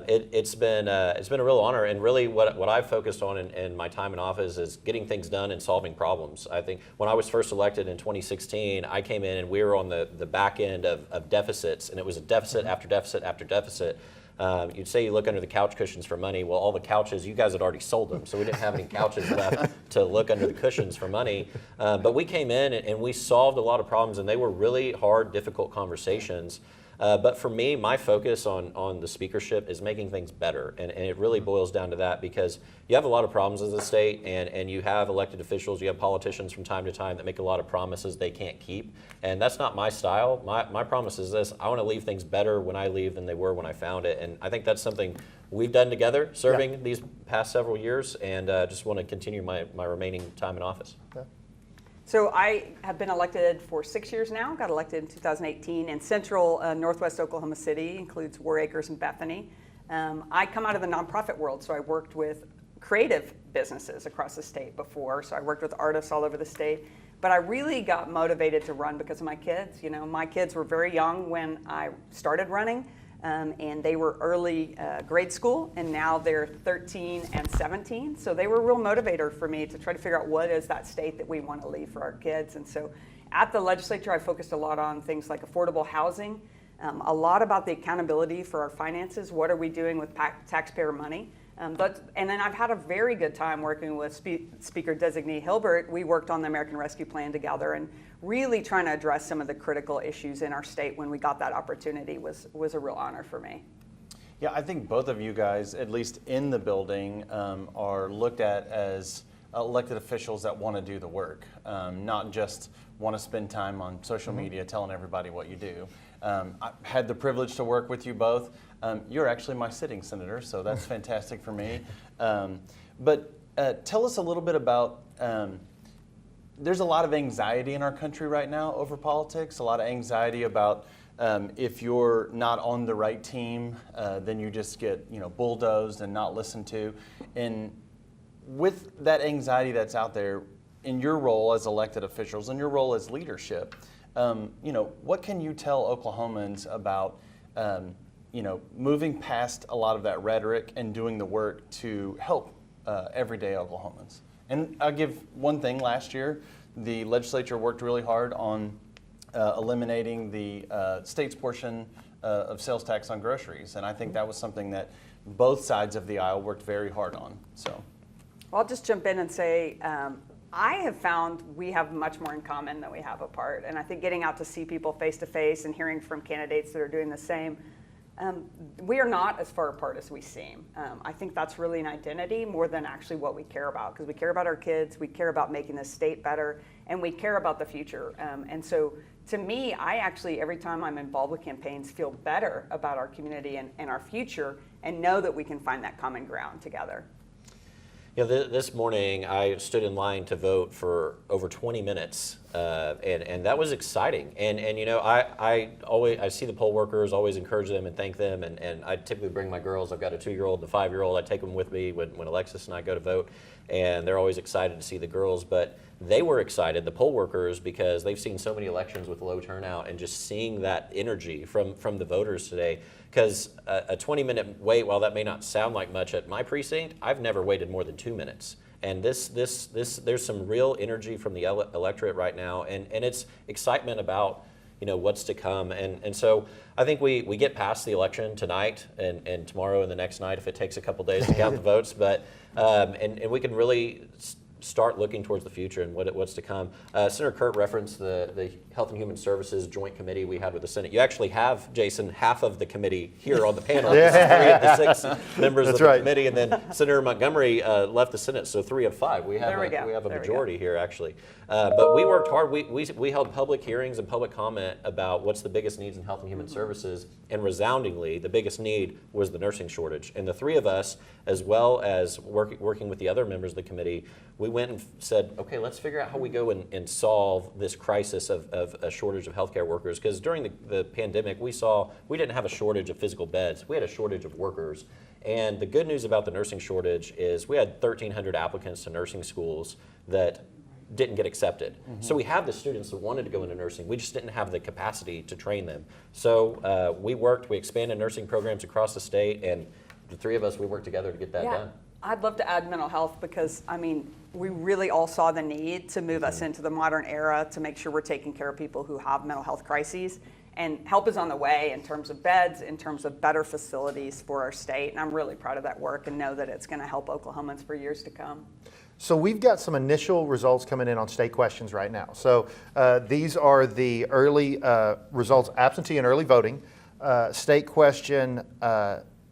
it's been a real honor, and really what I've focused on in my time in office is getting things done and solving problems. I think when I was first elected in 2016, I came in and we were on the back end of deficits, and it was a deficit after deficit after deficit. You'd say you look under the couch cushions for money. Well, all the couches, you guys had already sold them, so we didn't have any couches left to look under the cushions for money. But we came in and we solved a lot of problems, and they were really hard, difficult conversations. But for me, my focus on the speakership is making things better, and it really boils down to that, because you have a lot of problems as a state, and you have elected officials, you have politicians from time to time that make a lot of promises they can't keep, and that's not my style. My promise is this: I want to leave things better when I leave than they were when I found it, and I think that's something we've done together, serving these past several years, and just want to continue my remaining time in office. Yeah. So I have been elected for 6 years now, got elected in 2018, and central northwest Oklahoma City includes War Acres and Bethany. I come out of the nonprofit world, so I worked with creative businesses across the state before, so I worked with artists all over the state. But I really got motivated to run because of my kids. You know, my kids were very young when I started running. And they were early grade school, and now they're 13 and 17. So they were a real motivator for me to try to figure out what is that state that we want to leave for our kids. And so at the legislature, I focused a lot on things like affordable housing, a lot about the accountability for our finances. What are we doing with taxpayer money? And then I've had a very good time working with Speaker Designee Hilbert. We worked on the American Rescue Plan together, and really trying to address some of the critical issues in our state when we got that opportunity was a real honor for me. Yeah, I think both of you guys, at least in the building, are looked at as elected officials that want to do the work, not just want to spend time on social media telling everybody what you do. I had the privilege to work with you both. You're actually my sitting senator, so that's fantastic for me. But tell us a little bit about, there's a lot of anxiety in our country right now over politics, a lot of anxiety about if you're not on the right team, then you just get bulldozed and not listened to. And with that anxiety that's out there, in your role as elected officials, in your role as leadership, what can you tell Oklahomans about moving past a lot of that rhetoric and doing the work to help everyday Oklahomans? And I'll give one thing. Last year, the legislature worked really hard on eliminating the state's portion of sales tax on groceries. And I think that was something that both sides of the aisle worked very hard on. So, well, I'll just jump in and say, I have found we have much more in common than we have apart. And I think getting out to see people face to face and hearing from candidates that are doing the same, we are not as far apart as we seem. I think that's really an identity more than actually what we care about, because we care about our kids, we care about making this state better, and we care about the future. And so to me, I actually, every time I'm involved with campaigns, feel better about our community and our future, and know that we can find that common ground together. This morning I stood in line to vote for over 20 minutes and that was exciting. And you know, I see the poll workers, always encourage them and thank them, and I typically bring my girls. I've got a 2-year-old and a 5-year-old. I take them with me when Alexis and I go to vote, and they're always excited to see the girls. But they were excited, the poll workers, because they've seen so many elections with low turnout, and just seeing that energy from the voters today. Because a 20-minute wait, while that may not sound like much at my precinct, I've never waited more than 2 minutes. And there's some real energy from the electorate right now, and it's excitement about, you know, what's to come. And so I think we get past the election tonight and tomorrow and the next night if it takes a couple days to count the votes, but and we can really start looking towards the future and what's to come. Senator Kurt referenced the Health and Human Services Joint Committee we had with the Senate. You actually have, Jason, half of the committee here on the panel. 3 of the 6 members of the committee, and then Senator Montgomery left the Senate, so 3 of 5. We have a majority here, actually. But we worked hard. We held public hearings and public comment about what's the biggest needs in health and human services, and resoundingly, the biggest need was the nursing shortage. And the 3 of us, as well as working with the other members of the committee, we went and said, okay, let's figure out how we go and solve this crisis of a shortage of healthcare workers. Because during the pandemic, we didn't have a shortage of physical beds. We had a shortage of workers. And the good news about the nursing shortage is we had 1,300 applicants to nursing schools that didn't get accepted. So we have the students that wanted to go into nursing. We just didn't have the capacity to train them. So we expanded nursing programs across the state, and the 3 of us, we worked together to get that done. I'd love to add mental health because, I mean, we really all saw the need to move us into the modern era to make sure we're taking care of people who have mental health crises. And help is on the way in terms of beds, in terms of better facilities for our state. And I'm really proud of that work and know that it's going to help Oklahomans for years to come. So we've got some initial results coming in on state questions right now. So these are the early results, absentee and early voting. State question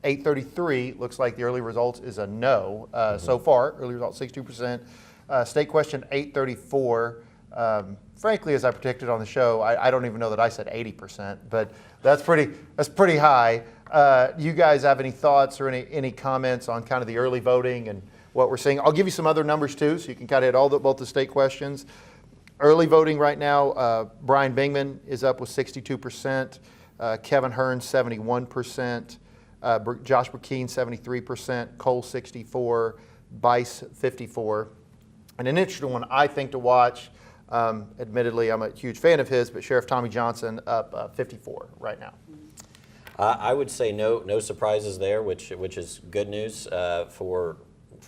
833 looks like the early results is a no so far. Early results 62%. State question 834. Frankly, as I predicted on the show, I don't even know that I said 80%, but that's pretty high. You guys have any thoughts or any comments on kind of the early voting and what we're seeing? I'll give you some other numbers too, so you can kind of hit both the state questions. Early voting right now, Brian Bingman is up with 62%, Kevin Hearn 71%, Josh Burkeen 73%, Cole 64%, Bice 54%. And an interesting one I think to watch, admittedly I'm a huge fan of his, but Sheriff Tommy Johnson up 54 right now. I would say no surprises there, which is good news for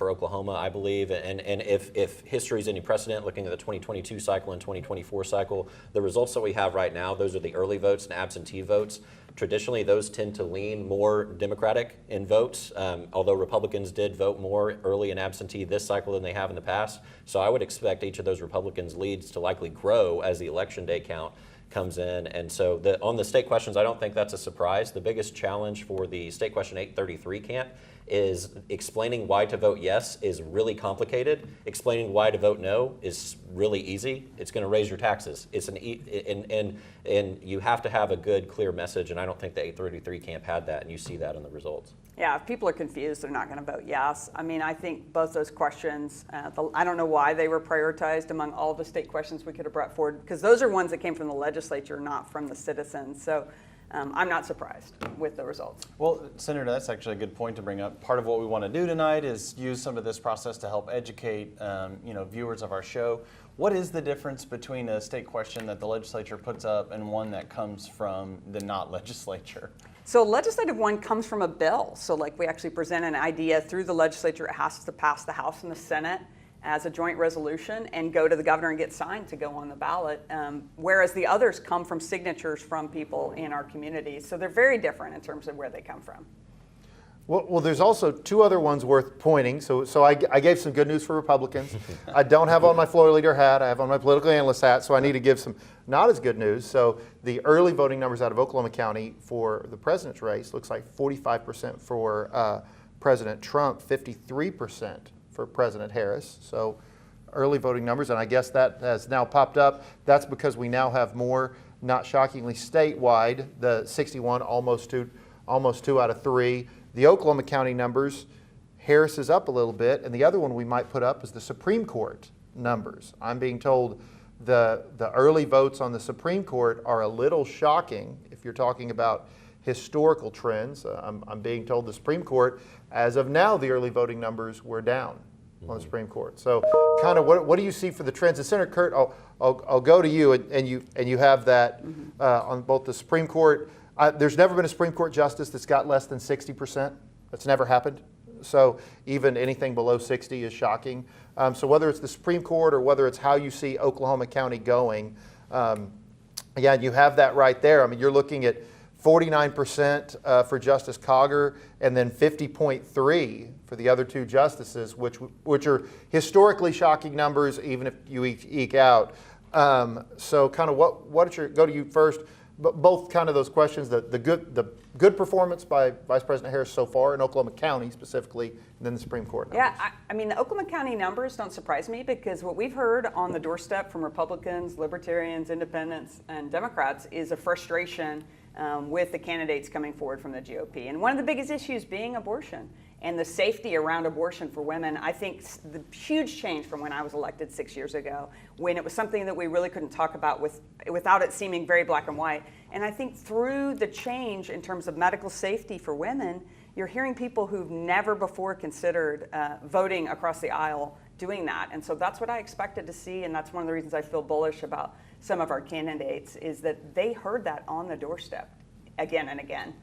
Oklahoma, I believe. And if history is any precedent, looking at the 2022 cycle and 2024 cycle, the results that we have right now, those are the early votes and absentee votes. Traditionally, those tend to lean more Democratic in votes, although Republicans did vote more early and absentee this cycle than they have in the past. So I would expect each of those Republicans' leads to likely grow as the election day count comes in. And so on the state questions, I don't think that's a surprise. The biggest challenge for the state question 833 camp is explaining why to vote yes is really complicated. Explaining why to vote no is really easy. It's going to raise your taxes. It's and you have to have a good, clear message, and I don't think the 833 camp had that, and you see that in the results. Yeah, if people are confused, they're not going to vote yes. I mean, I think both those questions, I don't know why they were prioritized among all the state questions we could have brought forward, because those are ones that came from the legislature, not from the citizens. So I'm not surprised with the results. Well, Senator, that's actually a good point to bring up. Part of what we want to do tonight is use some of this process to help educate viewers of our show. What is the difference between a state question that the legislature puts up and one that comes from the not legislature? So legislative one comes from a bill. So like we actually present an idea through the legislature. It has to pass the House and the Senate as a joint resolution and go to the governor and get signed to go on the ballot, whereas the others come from signatures from people in our community. So they're very different in terms of where they come from. Well, there's also 2 other ones worth pointing. So I gave some good news for Republicans. I don't have on my floor leader hat. I have on my political analyst hat, so I need to give some not as good news. So the early voting numbers out of Oklahoma County for the president's race looks like 45% for President Trump, 53% for President Harris. So early voting numbers, and I guess that has now popped up. That's because we now have more, not shockingly, statewide, the 61, almost two out of 3. The Oklahoma County numbers, Harris is up a little bit, and the other one we might put up is the Supreme Court numbers. I'm being told the early votes on the Supreme Court are a little shocking if you're talking about historical trends. I'm being told the Supreme Court, as of now, the early voting numbers were down on the Supreme Court. So kind of what do you see for the trends? And Senator Kurt, I'll go to you, and you have that on both the Supreme Court. There's never been a Supreme Court justice that's got less than 60%. That's never happened. So even anything below 60 is shocking. So whether it's the Supreme Court or whether it's how you see Oklahoma County going, yeah, you have that right there. I mean, you're looking at 49% for Justice Cogger, and then 50.3 for the other two justices, which are historically shocking numbers, even if you eke out. So, kind of what is your, go to you first. But both kind of those questions: the good performance by Vice President Harris so far in Oklahoma County specifically, and then the Supreme Court numbers. Yeah, I mean, the Oklahoma County numbers don't surprise me, because what we've heard on the doorstep from Republicans, Libertarians, Independents, and Democrats is a frustration with the candidates coming forward from the GOP. And one of the biggest issues being abortion and the safety around abortion for women. I think the huge change from when I was elected 6 years ago, when it was something that we really couldn't talk about without it seeming very black and white. And I think through the change in terms of medical safety for women, you're hearing people who've never before considered voting across the aisle doing that. And so that's what I expected to see, and that's one of the reasons I feel bullish about some of our candidates, is that they heard that on the doorstep again and again.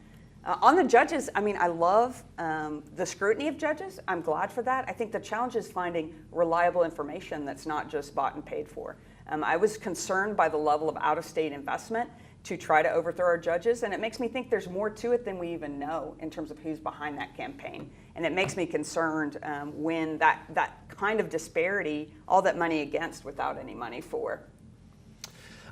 On the judges, I mean, I love the scrutiny of judges. I'm glad for that. I think the challenge is finding reliable information that's not just bought and paid for. I was concerned by the level of out-of-state investment to try to overthrow our judges, and it makes me think there's more to it than we even know in terms of who's behind that campaign. And it makes me concerned when that kind of disparity, all that money against without any money for.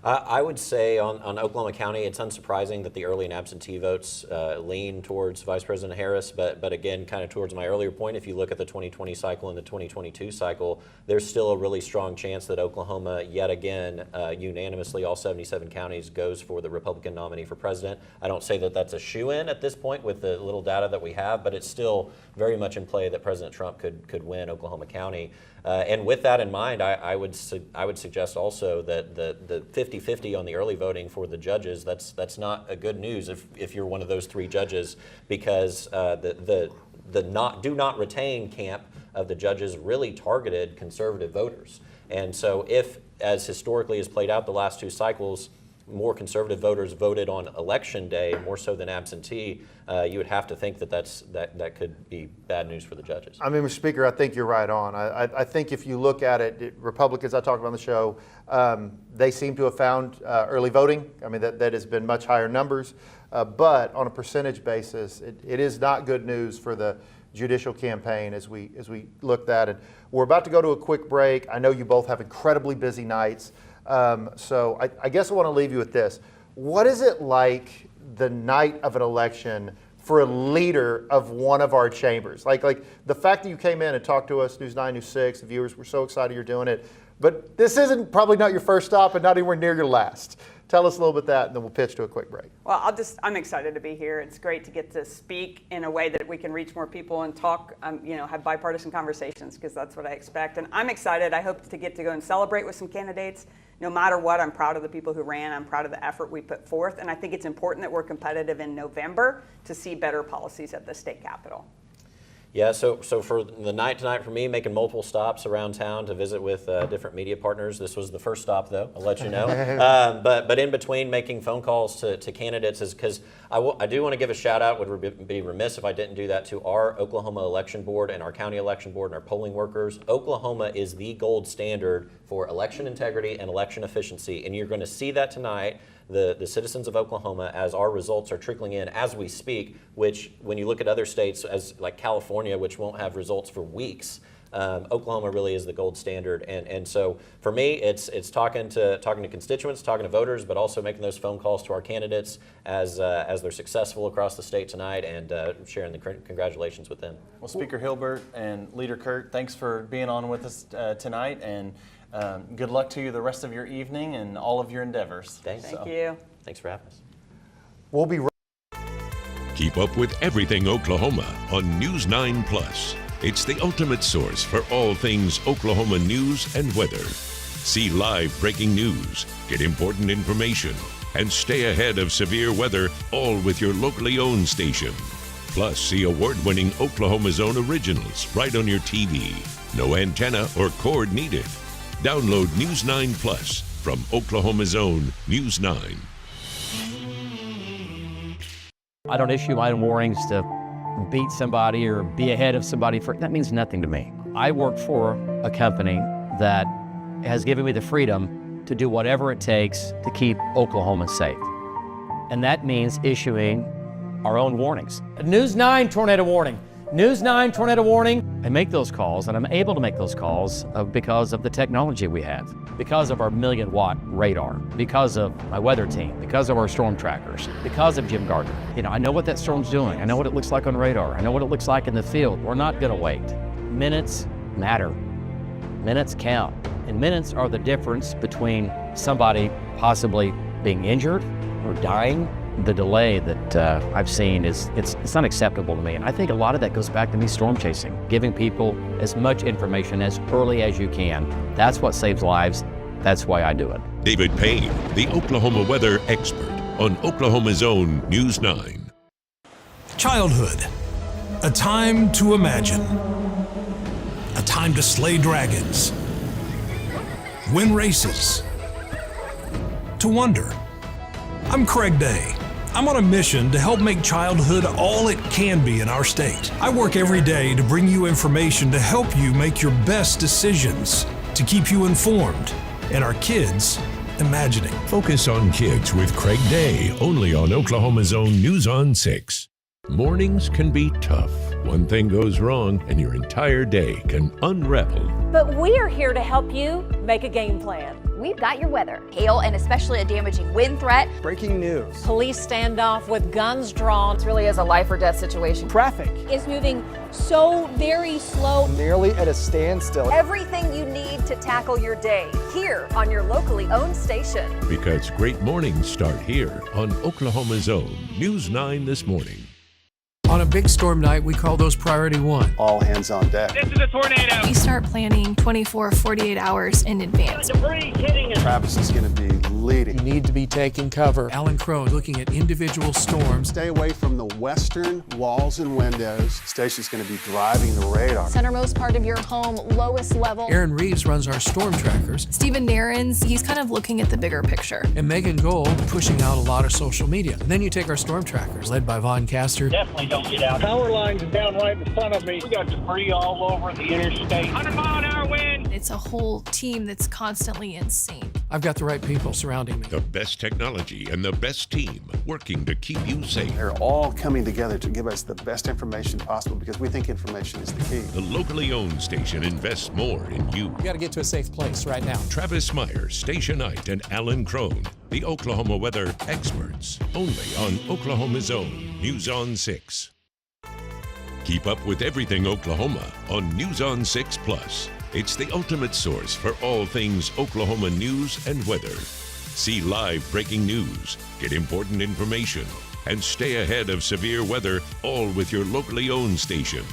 I would say on Oklahoma County, it's unsurprising that the early and absentee votes lean towards Vice President Harris. But again, kind of towards my earlier point, if you look at the 2020 cycle and the 2022 cycle, there's still a really strong chance that Oklahoma, yet again, unanimously, all 77 counties, goes for the Republican nominee for president. I don't say that that's a shoo-in at this point with the little data that we have, but it's still very much in play that President Trump could win Oklahoma County. And with that in mind, I would suggest also that the 50-50 on the early voting for the judges, that's not a good news if you're one of those three judges, because the do not retain camp of the judges really targeted conservative voters. And so if, as historically has played out the last two cycles, more conservative voters voted on election day more so than absentee, you would have to think that could be bad news for the judges. I mean, Mr. Speaker, I think you're right on. I think if you look at it, Republicans, I talked about on the show, they seem to have found early voting. I mean, that has been much higher numbers. But on a percentage basis, it is not good news for the judicial campaign as we looked at it. We're about to go to a quick break. I know you both have incredibly busy nights. So I guess I want to leave you with this. What is it like the night of an election for a leader of one of our chambers? Like the fact that you came in and talked to us, News 9, News 6, the viewers, we're so excited you're doing it. But this isn't probably not your first stop and not anywhere near your last. Tell us a little bit of that, and then we'll pitch to a quick break. Well, I'm excited to be here. It's great to get to speak in a way that we can reach more people and talk, have bipartisan conversations, because that's what I expect. And I'm excited. I hope to get to go and celebrate with some candidates. No matter what, I'm proud of the people who ran. I'm proud of the effort we put forth. And I think it's important that we're competitive in November to see better policies at the state capitol. Yeah, so for the night tonight for me, making multiple stops around town to visit with different media partners. This was the first stop, though, I'll let you know. But in between, making phone calls to candidates is because I do want to give a shout out, would be remiss if I didn't do that, to our Oklahoma Election Board and our county election board and our polling workers. Oklahoma is the gold standard for election integrity and election efficiency, and you're going to see that tonight. The citizens of Oklahoma, as our results are trickling in as we speak, which when you look at other states as like California, which won't have results for weeks, Oklahoma really is the gold standard. And so for me, it's talking to constituents, talking to voters, but also making those phone calls to our candidates as they're successful across the state tonight, and sharing the congratulations with them. Well, Speaker Hilbert and Leader Kurt, thanks for being on with us tonight, and good luck to you the rest of your evening and all of your endeavors. Thanks. Thank you. Thanks for having us. We'll be right. Keep up with everything Oklahoma on News 9 Plus. It's the ultimate source for all things Oklahoma news and weather. See live breaking news, get important information, and stay ahead of severe weather, all with your locally owned station. Plus, see award-winning Oklahoma's Own originals right on your TV. No antenna or cord needed. Download News 9 Plus from Oklahoma's Own News 9. I don't issue my own warnings to beat somebody or be ahead of somebody. That means nothing to me. I work for a company that has given me the freedom to do whatever it takes to keep Oklahoma safe. And that means issuing our own warnings. News 9 tornado warning. News 9 tornado warning. I make those calls, and I'm able to make those calls because of the technology we have, because of our 1,000,000-watt radar, because of my weather team, because of our storm trackers, because of Jim Gardner. I know what that storm's doing. I know what it looks like on radar. I know what it looks like in the field. We're not going to wait. Minutes matter. Minutes count. And minutes are the difference between somebody possibly being injured or dying. The delay that I've seen it's unacceptable to me. And I think a lot of that goes back to me storm chasing, giving people as much information as early as you can. That's what saves lives. That's why I do it. David Payne, the Oklahoma weather expert on Oklahoma's Own News 9. Childhood, a time to imagine, a time to slay dragons, win races, to wonder. I'm Craig Day. I'm on a mission to help make childhood all it can be in our state. I work every day to bring you information to help you make your best decisions, to keep you informed, and our kids imagining. Focus on Kids with Craig Day, only on Oklahoma's Own News on 6. Mornings can be tough. One thing goes wrong and your entire day can unravel. But we are here to help you make a game plan. We've got your weather, hail, and especially a damaging wind threat. Breaking news. Police standoff with guns drawn. It really is a life or death situation. Traffic is moving so very slow. Nearly at a standstill. Everything you need to tackle your day here on your locally owned station. Because great mornings start here on Oklahoma's Own News 9 this morning. On a big storm night, we call those priority 1. All hands on deck. This is a tornado. We start planning 24, 48 hours in advance. Debris hitting us. Travis is going to be leading. You need to be taking cover. Alan Crone looking at individual storms. Stay away from the western walls and windows. Station's going to be driving the radar. Centermost part of your home, lowest level. Aaron Reeves runs our storm trackers. Stephen Narrens, he's kind of looking at the bigger picture. And Megan Cole pushing out a lot of social media. And then you take our storm trackers, led by Vaughn Castor. Definitely don't get out. Power lines are down right in front of me. We got debris all over the interstate. 100-mile-an-hour wind. It's a whole team that's constantly in sync. I've got the right people surrounding me. The best technology and the best team working to keep you safe. They're all coming together to give us the best information possible because we think information is the key. The locally owned station invests more in you. We got to get to a safe place right now. Travis Meyer, Station Knight, and Alan Crone, the Oklahoma weather experts. Only on Oklahoma's Own News on 6. Keep up with everything Oklahoma on News on 6 Plus. It's the ultimate source for all things Oklahoma news and weather. See live breaking news, get important information, and stay ahead of severe weather, all with your locally owned station.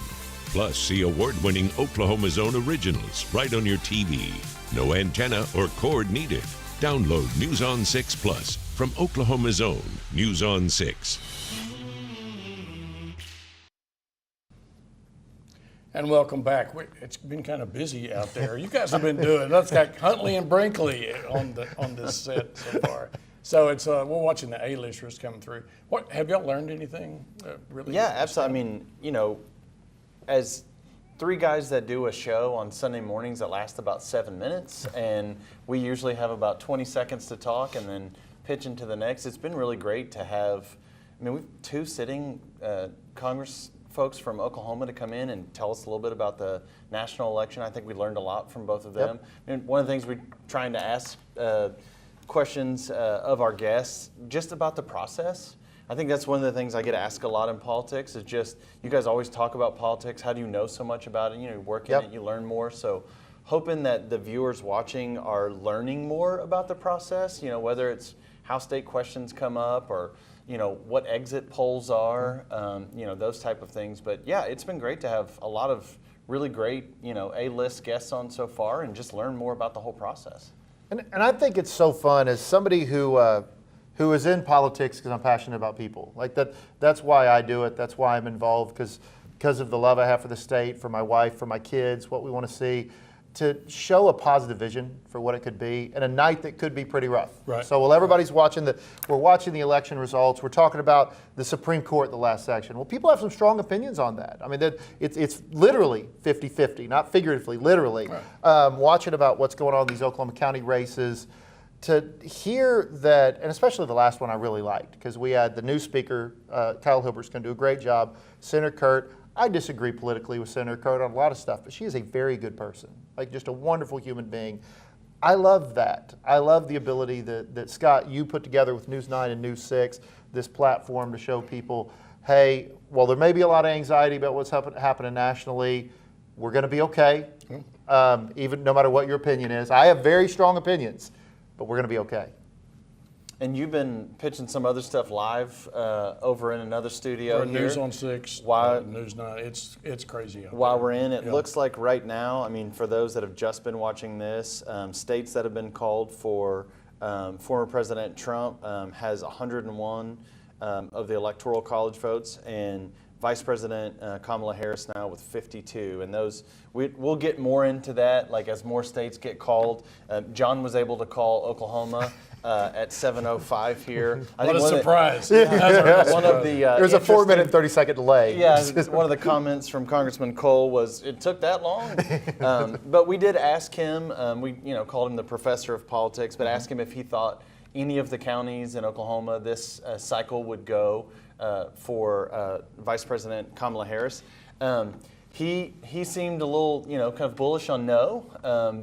Plus, see award-winning Oklahoma's Own originals right on your TV. No antenna or cord needed. Download News on 6 Plus from Oklahoma's Own News on 6. And welcome back. It's been kind of busy out there. You guys have been doing. That's got Huntley and Brinkley on this set so far. So it's we're watching the A-listers come through. What have y'all learned anything really? Yeah, absolutely. I mean, as three guys that do a show on Sunday mornings that last about 7 minutes, and we usually have about 20 seconds to talk and then pitch into the next. It's been really great to have. We've two sitting Congress folks from Oklahoma to come in and tell us a little bit about the national election. I think we learned a lot from both of them. Yep. One of the things we're trying to ask questions of our guests just about the process. I think that's one of the things I get asked a lot in politics is just, you guys always talk about politics. How do you know so much about it? You work in it, you learn more. So hoping that the viewers watching are learning more about the process, whether it's how state questions come up or what exit polls are, those type of things. But yeah, it's been great to have a lot of really great, A-list guests on so far and just learn more about the whole process. And I think it's so fun as somebody who is in politics because I'm passionate about people. Like that's why I do it. That's why I'm involved, because of the love I have for the state, for my wife, for my kids, what we want to see, to show a positive vision for what it could be in a night that could be pretty rough. Right. So while everybody's watching we're watching the election results, we're talking about the Supreme Court, the last section. Well, people have some strong opinions on that. I mean, it's literally 50-50, not figuratively, literally. Right. Watching about what's going on in these Oklahoma County races, to hear that, and especially the last one I really liked, because we had the new speaker, Kyle Hilbert's going to do a great job, Senator Kurt. I disagree politically with Senator Kurt on a lot of stuff, but she is a very good person, like just a wonderful human being. I love that. I love the ability that Scott, you put together with News 9 and News 6, this platform to show people, hey, well, there may be a lot of anxiety about what's happening nationally. We're going to be okay, even no matter what your opinion is. I have very strong opinions, but we're going to be okay. And you've been pitching some other stuff live over in another studio or here. News on 6, News 9. It's crazy. While we're in, it looks like right now, I mean, for those that have just been watching this, states that have been called for former President Trump has 101 of the Electoral College votes, and Vice President Kamala Harris now with 52. And those, we'll get more into that, like as more states get called. John was able to call Oklahoma at 7:05 here. What a surprise. One of the there's a 4-minute, 30-second delay. Yeah, one of the comments from Congressman Cole was, it took that long? But we did ask him, we called him the professor of politics, but asked him if he thought any of the counties in Oklahoma this cycle would go for Vice President Kamala Harris. He seemed a little, kind of bullish on no,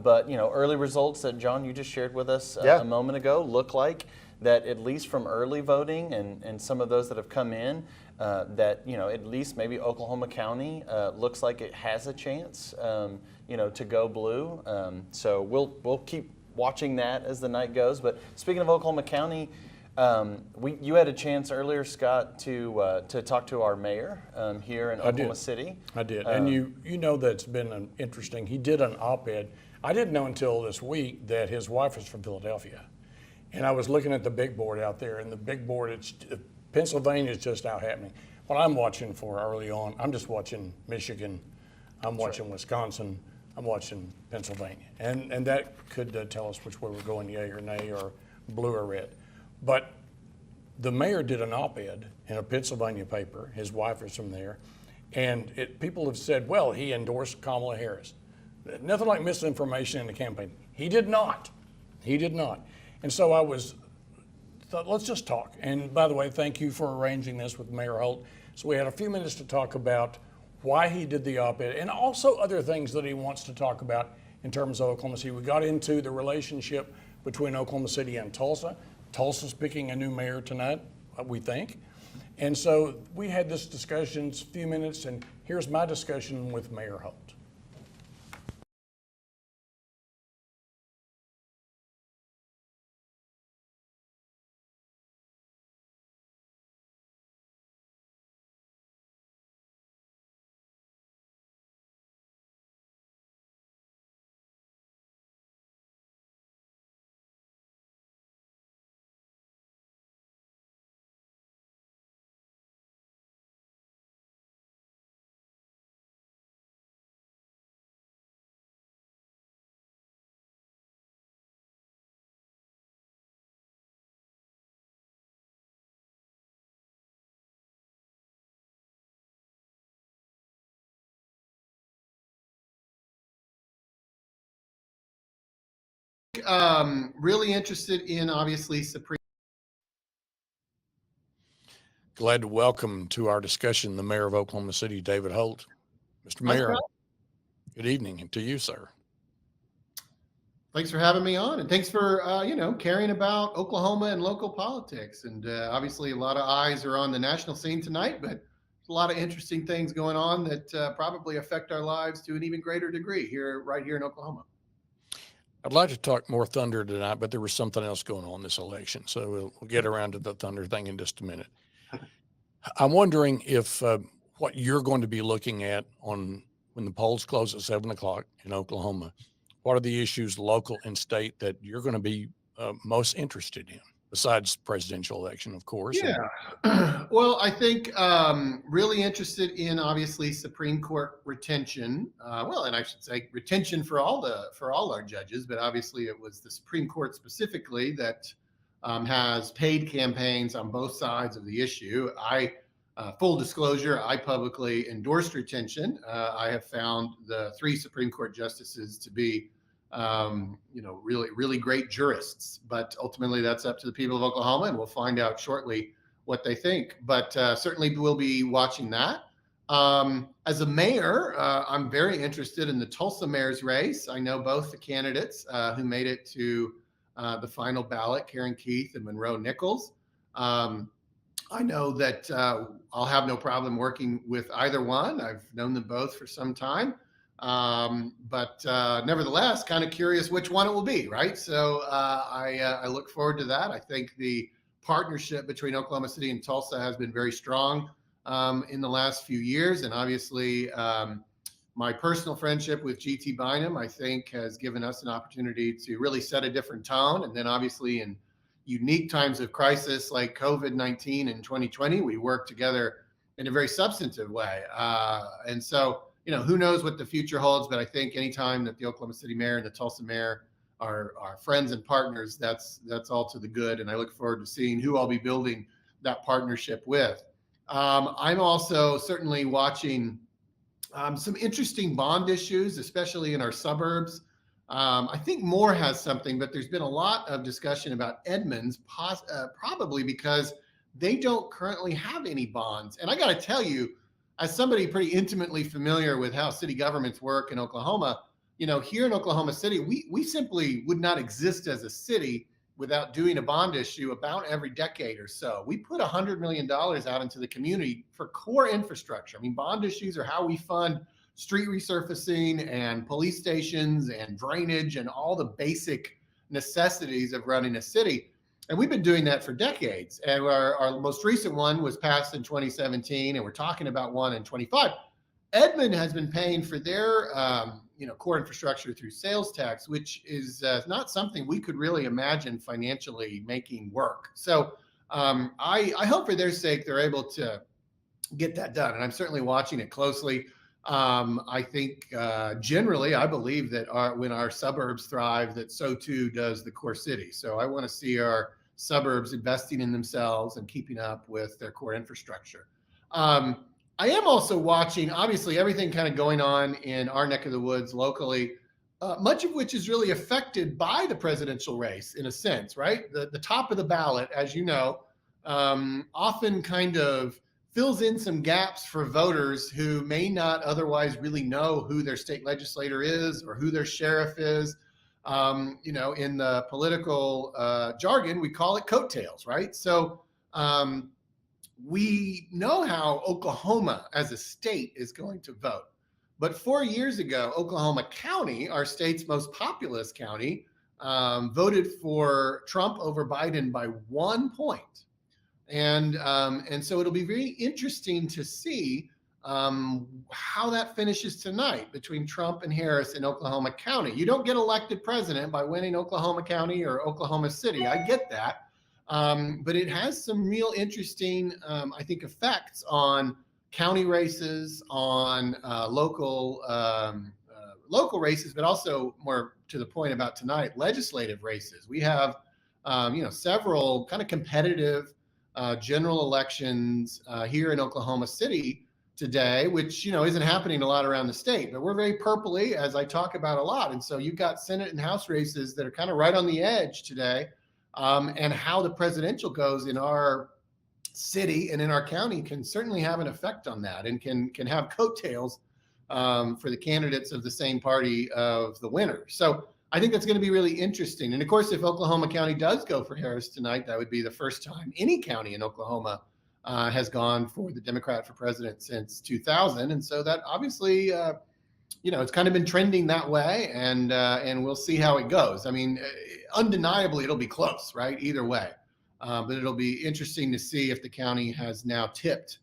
but, early results that, John, you just shared with us a moment ago look like that, at least from early voting and some of those that have come in, that, at least maybe Oklahoma County looks like it has a chance, to go blue. So we'll keep watching that as the night goes. But speaking of Oklahoma County, you had a chance earlier, Scott, to talk to our mayor here in Oklahoma City. I did, and you know that's been interesting. He did an op-ed. I didn't know until this week that his wife is from Philadelphia, and I was looking at the big board out there, and the big board, Pennsylvania is just out happening. What I'm watching for early on, I'm just watching Michigan, I'm watching Wisconsin, I'm watching Pennsylvania, and that could tell us which way we're going, yay or nay, or blue or red. But the mayor did an op-ed in a Pennsylvania paper. His wife is from there. And people have said, well, he endorsed Kamala Harris. Nothing like misinformation in the campaign. He did not. He did not. And so I thought, let's just talk. And by the way, thank you for arranging this with Mayor Holt. So we had a few minutes to talk about why he did the op-ed and also other things that he wants to talk about in terms of Oklahoma City. We got into the relationship between Oklahoma City and Tulsa. Tulsa's picking a new mayor tonight, we think. And so we had this discussion, a few minutes, and here's my discussion with Mayor Holt. Really interested in, obviously, Supreme. Glad to welcome to our discussion the mayor of Oklahoma City, David Holt. Mr. Mayor, good evening to you, sir. Thanks for having me on, and thanks for caring about Oklahoma and local politics. And obviously, a lot of eyes are on the national scene tonight, but there's a lot of interesting things going on that probably affect our lives to an even greater degree right here in Oklahoma. I'd like to talk more thunder tonight, but there was something else going on this election, so we'll get around to the thunder thing in just a minute. I'm wondering if what you're going to be looking at when the polls close at 7 o'clock in Oklahoma, what are the issues, local and state, that you're going to be most interested in, besides presidential election, of course? Yeah. Well, I think really interested in obviously Supreme Court retention. Well, and I should say retention for all our judges, but obviously it was the Supreme Court specifically that has paid campaigns on both sides of the issue. Full disclosure, I publicly endorsed retention. I have found the 3 Supreme Court justices to be, really, really great jurists. But ultimately, that's up to the people of Oklahoma, and we'll find out shortly what they think. But certainly, we'll be watching that. As a mayor, I'm very interested in the Tulsa mayor's race. I know both the candidates who made it to the final ballot, Karen Keith and Monroe Nichols. I know that I'll have no problem working with either one. I've known them both for some time. But nevertheless, kind of curious which one it will be, right? So I look forward to that. I think the partnership between Oklahoma City and Tulsa has been very strong in the last few years. And obviously, my personal friendship with G.T. Bynum, I think, has given us an opportunity to really set a different tone. And then obviously in unique times of crisis like COVID-19 in 2020, we worked together in a very substantive way. And so, who knows what the future holds, but I think anytime that the Oklahoma City mayor and the Tulsa mayor are friends and partners, that's all to the good. And I look forward to seeing who I'll be building that partnership with. I'm also certainly watching some interesting bond issues, especially in our suburbs. I think Moore has something, but there's been a lot of discussion about Edmonds, probably because they don't currently have any bonds. And I got to tell you, as somebody pretty intimately familiar with how city governments work in Oklahoma, here in Oklahoma City, we simply would not exist as a city without doing a bond issue about every decade or so. We put $100 million out into the community for core infrastructure. I mean, bond issues are how we fund street resurfacing and police stations and drainage and all the basic necessities of running a city. And we've been doing that for decades. And our most recent one was passed in 2017, and we're talking about one in 25. Edmond has been paying for their core infrastructure through sales tax, which is not something we could really imagine financially making work. So I hope for their sake they're able to get that done. And I'm certainly watching it closely. I think generally, I believe that when our suburbs thrive, that so too does the core city. So I want to see our suburbs investing in themselves and keeping up with their core infrastructure. I am also watching, obviously, everything kind of going on in our neck of the woods locally, much of which is really affected by the presidential race in a sense, right? The top of the ballot, as you know, often kind of fills in some gaps for voters who may not otherwise really know who their state legislator is or who their sheriff is. In the political jargon, we call it coattails, right? So we know how Oklahoma as a state is going to vote. But 4 years ago, Oklahoma County, our state's most populous county, voted for Trump over Biden by 1 point. And so it'll be very interesting to see how that finishes tonight between Trump and Harris in Oklahoma County. You don't get elected president by winning Oklahoma County or Oklahoma City. I get that. But it has some real interesting, I think, effects on county races, on local races, but also more to the point about tonight, legislative races. We have, several kind of competitive general elections here in Oklahoma City today, which, isn't happening a lot around the state, but we're very purpley, as I talk about a lot. And so you've got Senate and House races that are kind of right on the edge today. And how the presidential goes in our city and in our county can certainly have an effect on that, and can have coattails for the candidates of the same party of the winner. So I think that's going to be really interesting. And of course, if Oklahoma County does go for Harris tonight, that would be the first time any county in Oklahoma has gone for the Democrat for president since 2000. And so that obviously, it's kind of been trending that way, and we'll see how it goes. I mean, undeniably, it'll be close, right? Either way. But it'll be interesting to see if the county has now tipped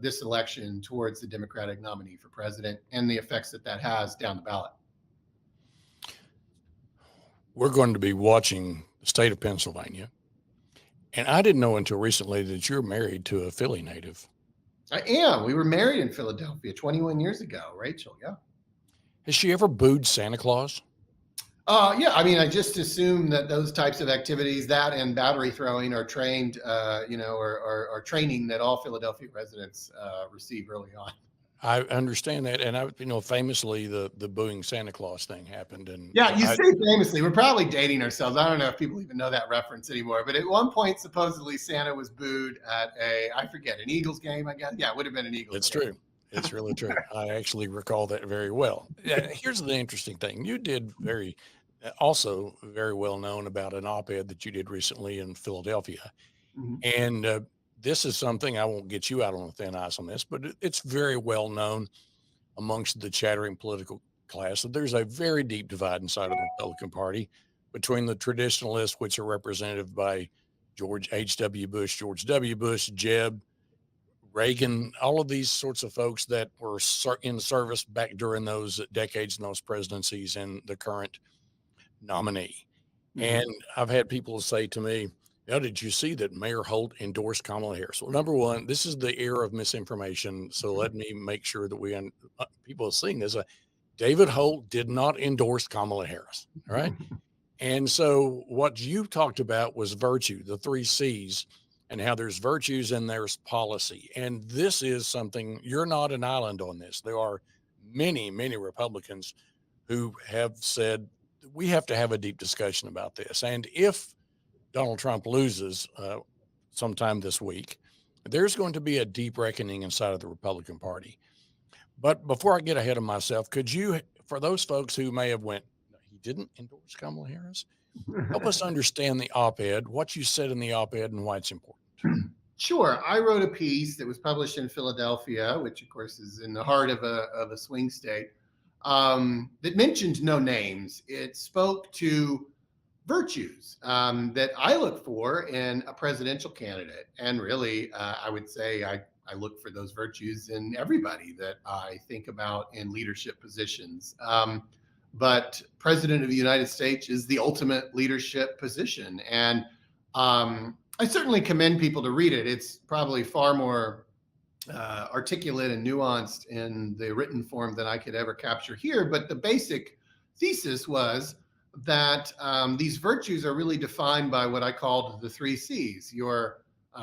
this election towards the Democratic nominee for president and the effects that has down the ballot. we're going to be watching the state of Pennsylvania. And I didn't know until recently that you're married to a Philly native. I am. We were married in Philadelphia 21 years ago, Rachel. Yeah. Has she ever booed Santa Claus? Yeah, I mean, I just assume that those types of activities, that and battery throwing, are trained, or training that all Philadelphia residents receive early on. I understand that, and famously, the booing Santa Claus thing happened. And yeah, you say famously. We're probably dating ourselves. I don't know if people even know that reference anymore. But at one point, supposedly, Santa was booed at an Eagles game, I guess. Yeah, it would have been an Eagles game. It's true. It's really true. I actually recall that very well. Here's the interesting thing. You did also very well known about an op-ed that you did recently in Philadelphia. Mm-hmm. And this is something, I won't get you out on thin ice on this, but it's very well known amongst the chattering political class that there's a very deep divide inside of the Republican Party between the traditionalists, which are represented by George H.W. Bush, George W. Bush, Jeb, Reagan, all of these sorts of folks that were in service back during those decades and those presidencies, and the current nominee. Mm-hmm. And I've had people say to me, did you see that Mayor Holt endorsed Kamala Harris? Well, number one, this is the era of misinformation. So let me make sure that people are seeing this. David Holt did not endorse Kamala Harris. All right. And so what you talked about was virtue, the 3 C's, and how there's virtues and there's policy. And this is something, you're not an island on this. There are many, many Republicans who have said, we have to have a deep discussion about this. And if Donald Trump loses sometime this week, there's going to be a deep reckoning inside of the Republican Party. But before I get ahead of myself, could you, for those folks who may have went, he didn't endorse Kamala Harris, help us understand the op-ed, what you said in the op-ed and why it's important. Sure. I wrote a piece that was published in Philadelphia, which of course is in the heart of a swing state, that mentioned no names. It spoke to virtues that I look for in a presidential candidate. And really, I would say I look for those virtues in everybody that I think about in leadership positions. But President of the United States is the ultimate leadership position. And I certainly commend people to read it. It's probably far more articulate and nuanced in the written form than I could ever capture here. But the basic thesis was that these virtues are really defined by what I called the 3 C's: your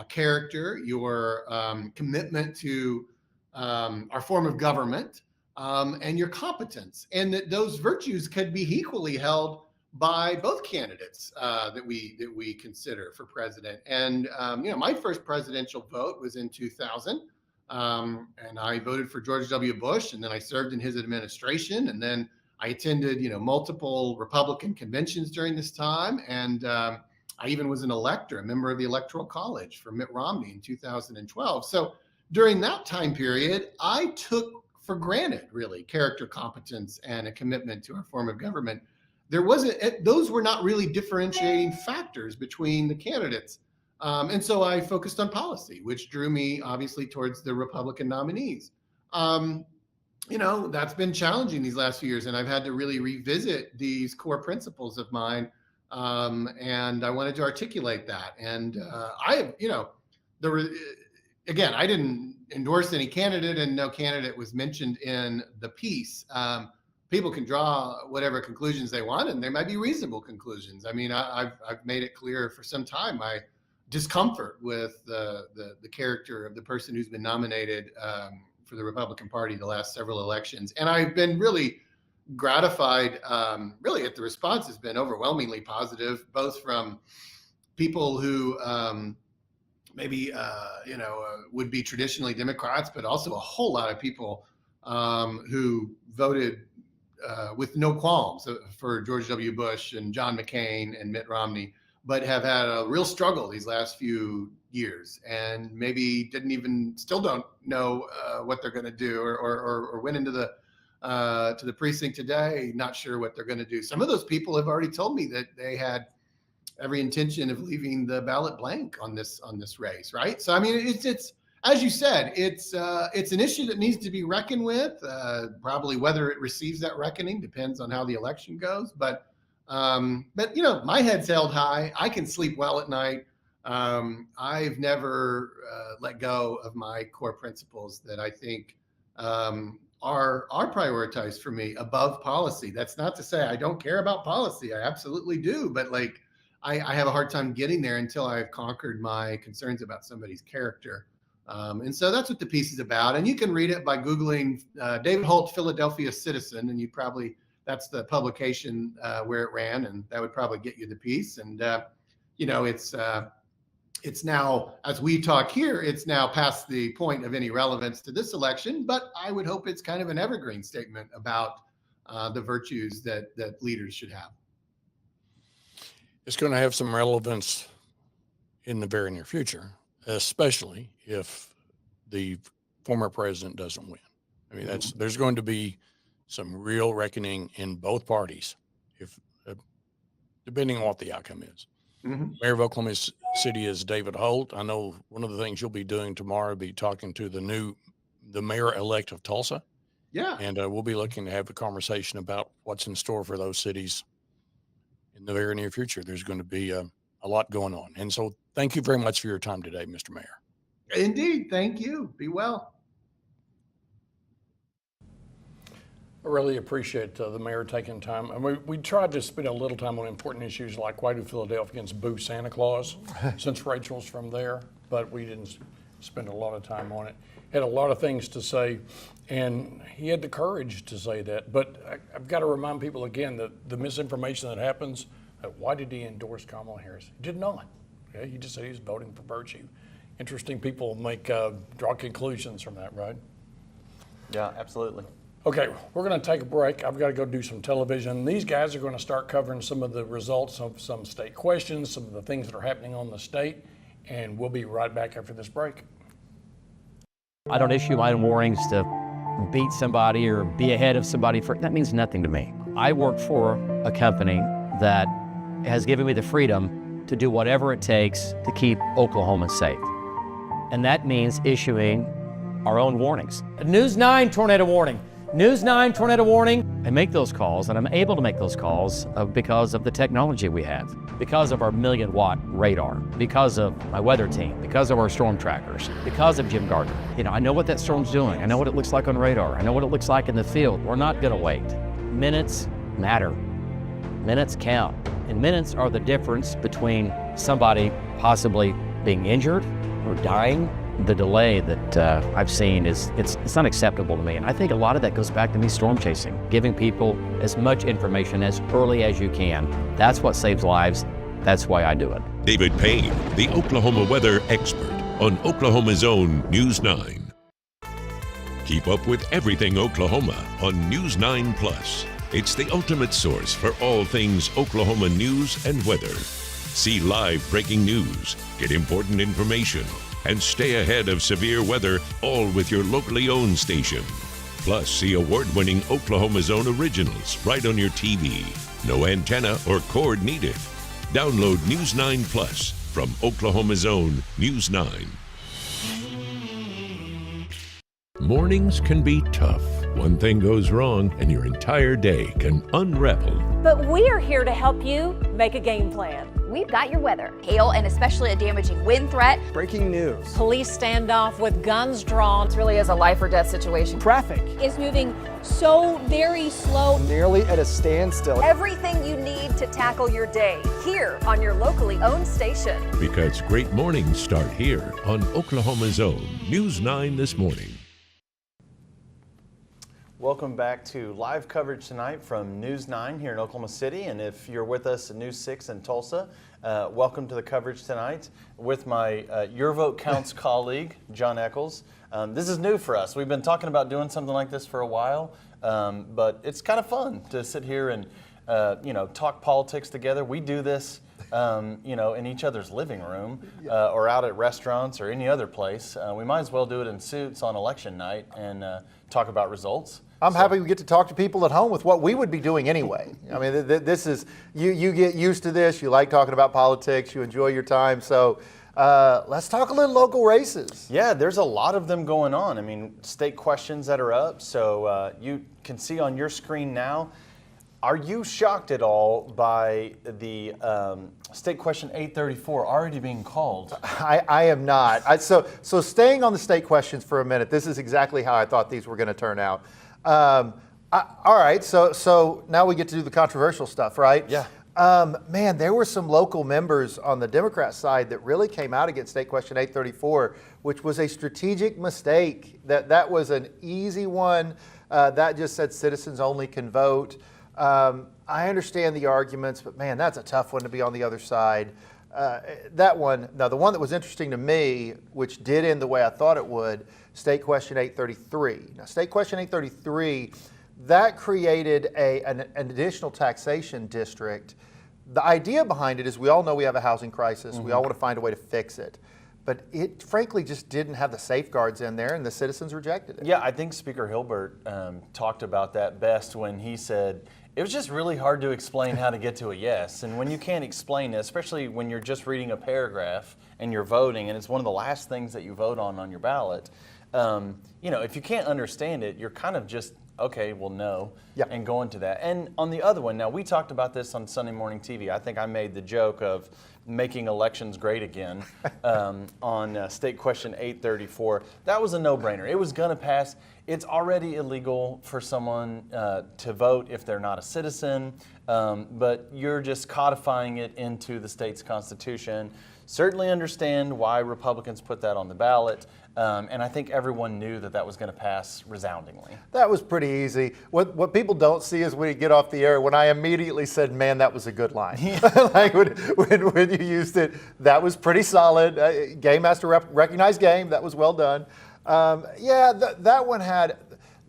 character, your commitment to our form of government, and your competence. And that those virtues could be equally held by both candidates that we consider for president. And my first presidential vote was in 2000, and I voted for George W. Bush, and then I served in his administration, and then I attended multiple Republican conventions during this time, and I even was an elector, a member of the Electoral College for Mitt Romney in 2012. So during that time period, I took for granted really character, competence, and a commitment to our form of government. Those were not really differentiating factors between the candidates. And so I focused on policy, which drew me obviously towards the Republican nominees. That's been challenging these last few years, and I've had to really revisit these core principles of mine. And I wanted to articulate that. And I didn't endorse any candidate, and no candidate was mentioned in the piece. People can draw whatever conclusions they want, and there might be reasonable conclusions. I mean, I've made it clear for some time my discomfort with the character of the person who's been nominated for the Republican Party the last several elections. And I've been really gratified, really, at the response has been overwhelmingly positive, both from people who would be traditionally Democrats, but also a whole lot of people who voted with no qualms for George W. Bush and John McCain and Mitt Romney, but have had a real struggle these last few years, and maybe still don't know what they're going to do, or went into to the precinct today not sure what they're going to do. Some of those people have already told me that they had every intention of leaving the ballot blank on this race, right? So I mean, it's as you said, it's an issue that needs to be reckoned with. Probably whether it receives that reckoning depends on how the election goes, but But my head's held high. I can sleep well at night. I've never let go of my core principles that I think are prioritized for me above policy. That's not to say I don't care about policy. I absolutely do. But I have a hard time getting there until I've conquered my concerns about somebody's character. And so that's what the piece is about. And you can read it by Googling David Holt, Philadelphia Citizen, and that's the publication where it ran, and that would probably get you the piece. And, it's now, as we talk here, it's now past the point of any relevance to this election, but I would hope it's kind of an evergreen statement about the virtues that leaders should have. It's going to have some relevance in the very near future, especially if the former president doesn't win. I mean, there's going to be some real reckoning in both parties, depending on what the outcome is. Mayor of Oklahoma City is David Holt. I know one of the things you'll be doing tomorrow will be talking to the mayor-elect of Tulsa. Yeah. And we'll be looking to have a conversation about what's in store for those cities in the very near future. There's going to be a lot going on. And so thank you very much for your time today, Mr. Mayor. Indeed. Thank you. Be well. I really appreciate the mayor taking time. And we tried to spend a little time on important issues like why do Philadelphians boo Santa Claus, since Rachel's from there, but we didn't spend a lot of time on it. Had a lot of things to say, and he had the courage to say that. But I've got to remind people again that the misinformation that happens, why did he endorse Kamala Harris? He did not. Okay? He just said he was voting for virtue. Interesting people draw conclusions from that, right? Yeah, absolutely. Okay, we're going to take a break. I've got to go do some television. These guys are going to start covering some of the results of some state questions, some of the things that are happening on the state, and we'll be right back after this break. I don't issue my own warnings to beat somebody or be ahead of somebody. That means nothing to me. I work for a company that has given me the freedom to do whatever it takes to keep Oklahoma safe. And that means issuing our own warnings. News 9 tornado warning. News 9 tornado warning. I make those calls, and I'm able to make those calls because of the technology we have, because of our 1,000,000-watt radar, because of my weather team, because of our storm trackers, because of Jim Gardner. I know what that storm's doing. I know what it looks like on radar. I know what it looks like in the field. We're not going to wait. Minutes matter. Minutes count. And minutes are the difference between somebody possibly being injured or dying. The delay that I've seen it's unacceptable to me. And I think a lot of that goes back to me storm chasing, giving people as much information as early as you can. That's what saves lives. That's why I do it. David Payne, the Oklahoma weather expert on Oklahoma's own News 9. Keep up with everything Oklahoma on News 9 Plus. It's the ultimate source for all things Oklahoma news and weather. See live breaking news, get important information, and stay ahead of severe weather, all with your locally owned station. Plus, see award-winning Oklahoma's own originals right on your TV. No antenna or cord needed. Download News 9 Plus from Oklahoma's own News 9. Mornings can be tough. One thing goes wrong and your entire day can unravel. But we are here to help you make a game plan. We've got your weather, hail, and especially a damaging wind threat. Breaking news. Police standoff with guns drawn. It really is a life or death situation. Traffic is moving so very slow. Nearly at a standstill. Everything you need to tackle your day here on your locally owned station. Because great mornings start here on Oklahoma's own News 9 This Morning. Welcome back to live coverage tonight from News 9 here in Oklahoma City. And if you're with us at News 6 in Tulsa, welcome to the coverage tonight with my Your Vote Counts colleague, John Nichols. This is new for us. We've been talking about doing something like this for a while, but it's kind of fun to sit here and talk politics together. We do this in each other's living room or out at restaurants or any other place. We might as well do it in suits on election night and talk about results. I'm happy we get to talk to people at home with what we would be doing anyway. I mean, this is, you get used to this. You like talking about politics. You enjoy your time. So let's talk a little local races. Yeah, there's a lot of them going on. I mean, state questions that are up. So you can see on your screen now. Are you shocked at all by the state question 834 already being called? I am not. So staying on the state questions for a minute, this is exactly how I thought these were going to turn out. All right, so now we get to do the controversial stuff, right? Yeah. Man, there were some local members on the Democrat side that really came out against state question 834, which was a strategic mistake. That was an easy one. That just said citizens only can vote. I understand the arguments, but man, that's a tough one to be on the other side. That one, now the one that was interesting to me, which did end the way I thought it would, state question 833. Now, state question 833, that created an additional taxation district. The idea behind it is we all know we have a housing crisis. We all want to find a way to fix it. But it frankly just didn't have the safeguards in there, and the citizens rejected it. Yeah, I think Speaker Hilbert talked about that best when he said, it was just really hard to explain how to get to a yes. And when you can't explain it, especially when you're just reading a paragraph and you're voting, and it's one of the last things that you vote on your ballot, if you can't understand it, you're kind of just, okay, well, no, and go into that. And on the other one, now we talked about this on Sunday morning TV. I think I made the joke of making elections great again on state question 834. That was a no-brainer. It was going to pass. It's already illegal for someone to vote if they're not a citizen, but you're just codifying it into the state's constitution. Certainly understand why Republicans put that on the ballot. And I think everyone knew that was going to pass resoundingly. That was pretty easy. What people don't see is when you get off the air, when I immediately said, man, that was a good line. Like when you used it, that was pretty solid. Game has to recognize game. That was well done.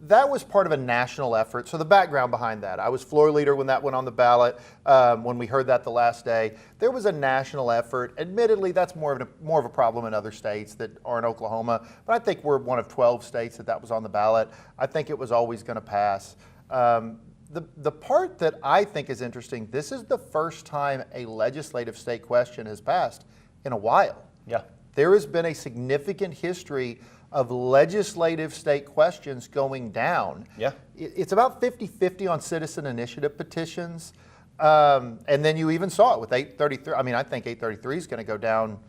That was part of a national effort. So the background behind that, I was floor leader when that went on the ballot. When we heard that the last day, there was a national effort. Admittedly, that's more of a problem in other states that aren't Oklahoma. But I think we're one of 12 states that was on the ballot. I think it was always going to pass. The part that I think is interesting, this is the first time a legislative state question has passed in a while. Yeah. There has been a significant history of legislative state questions going down. Yeah. It's about 50-50 on citizen initiative petitions. And then you even saw it with 833. I mean, I think 833 is going to go down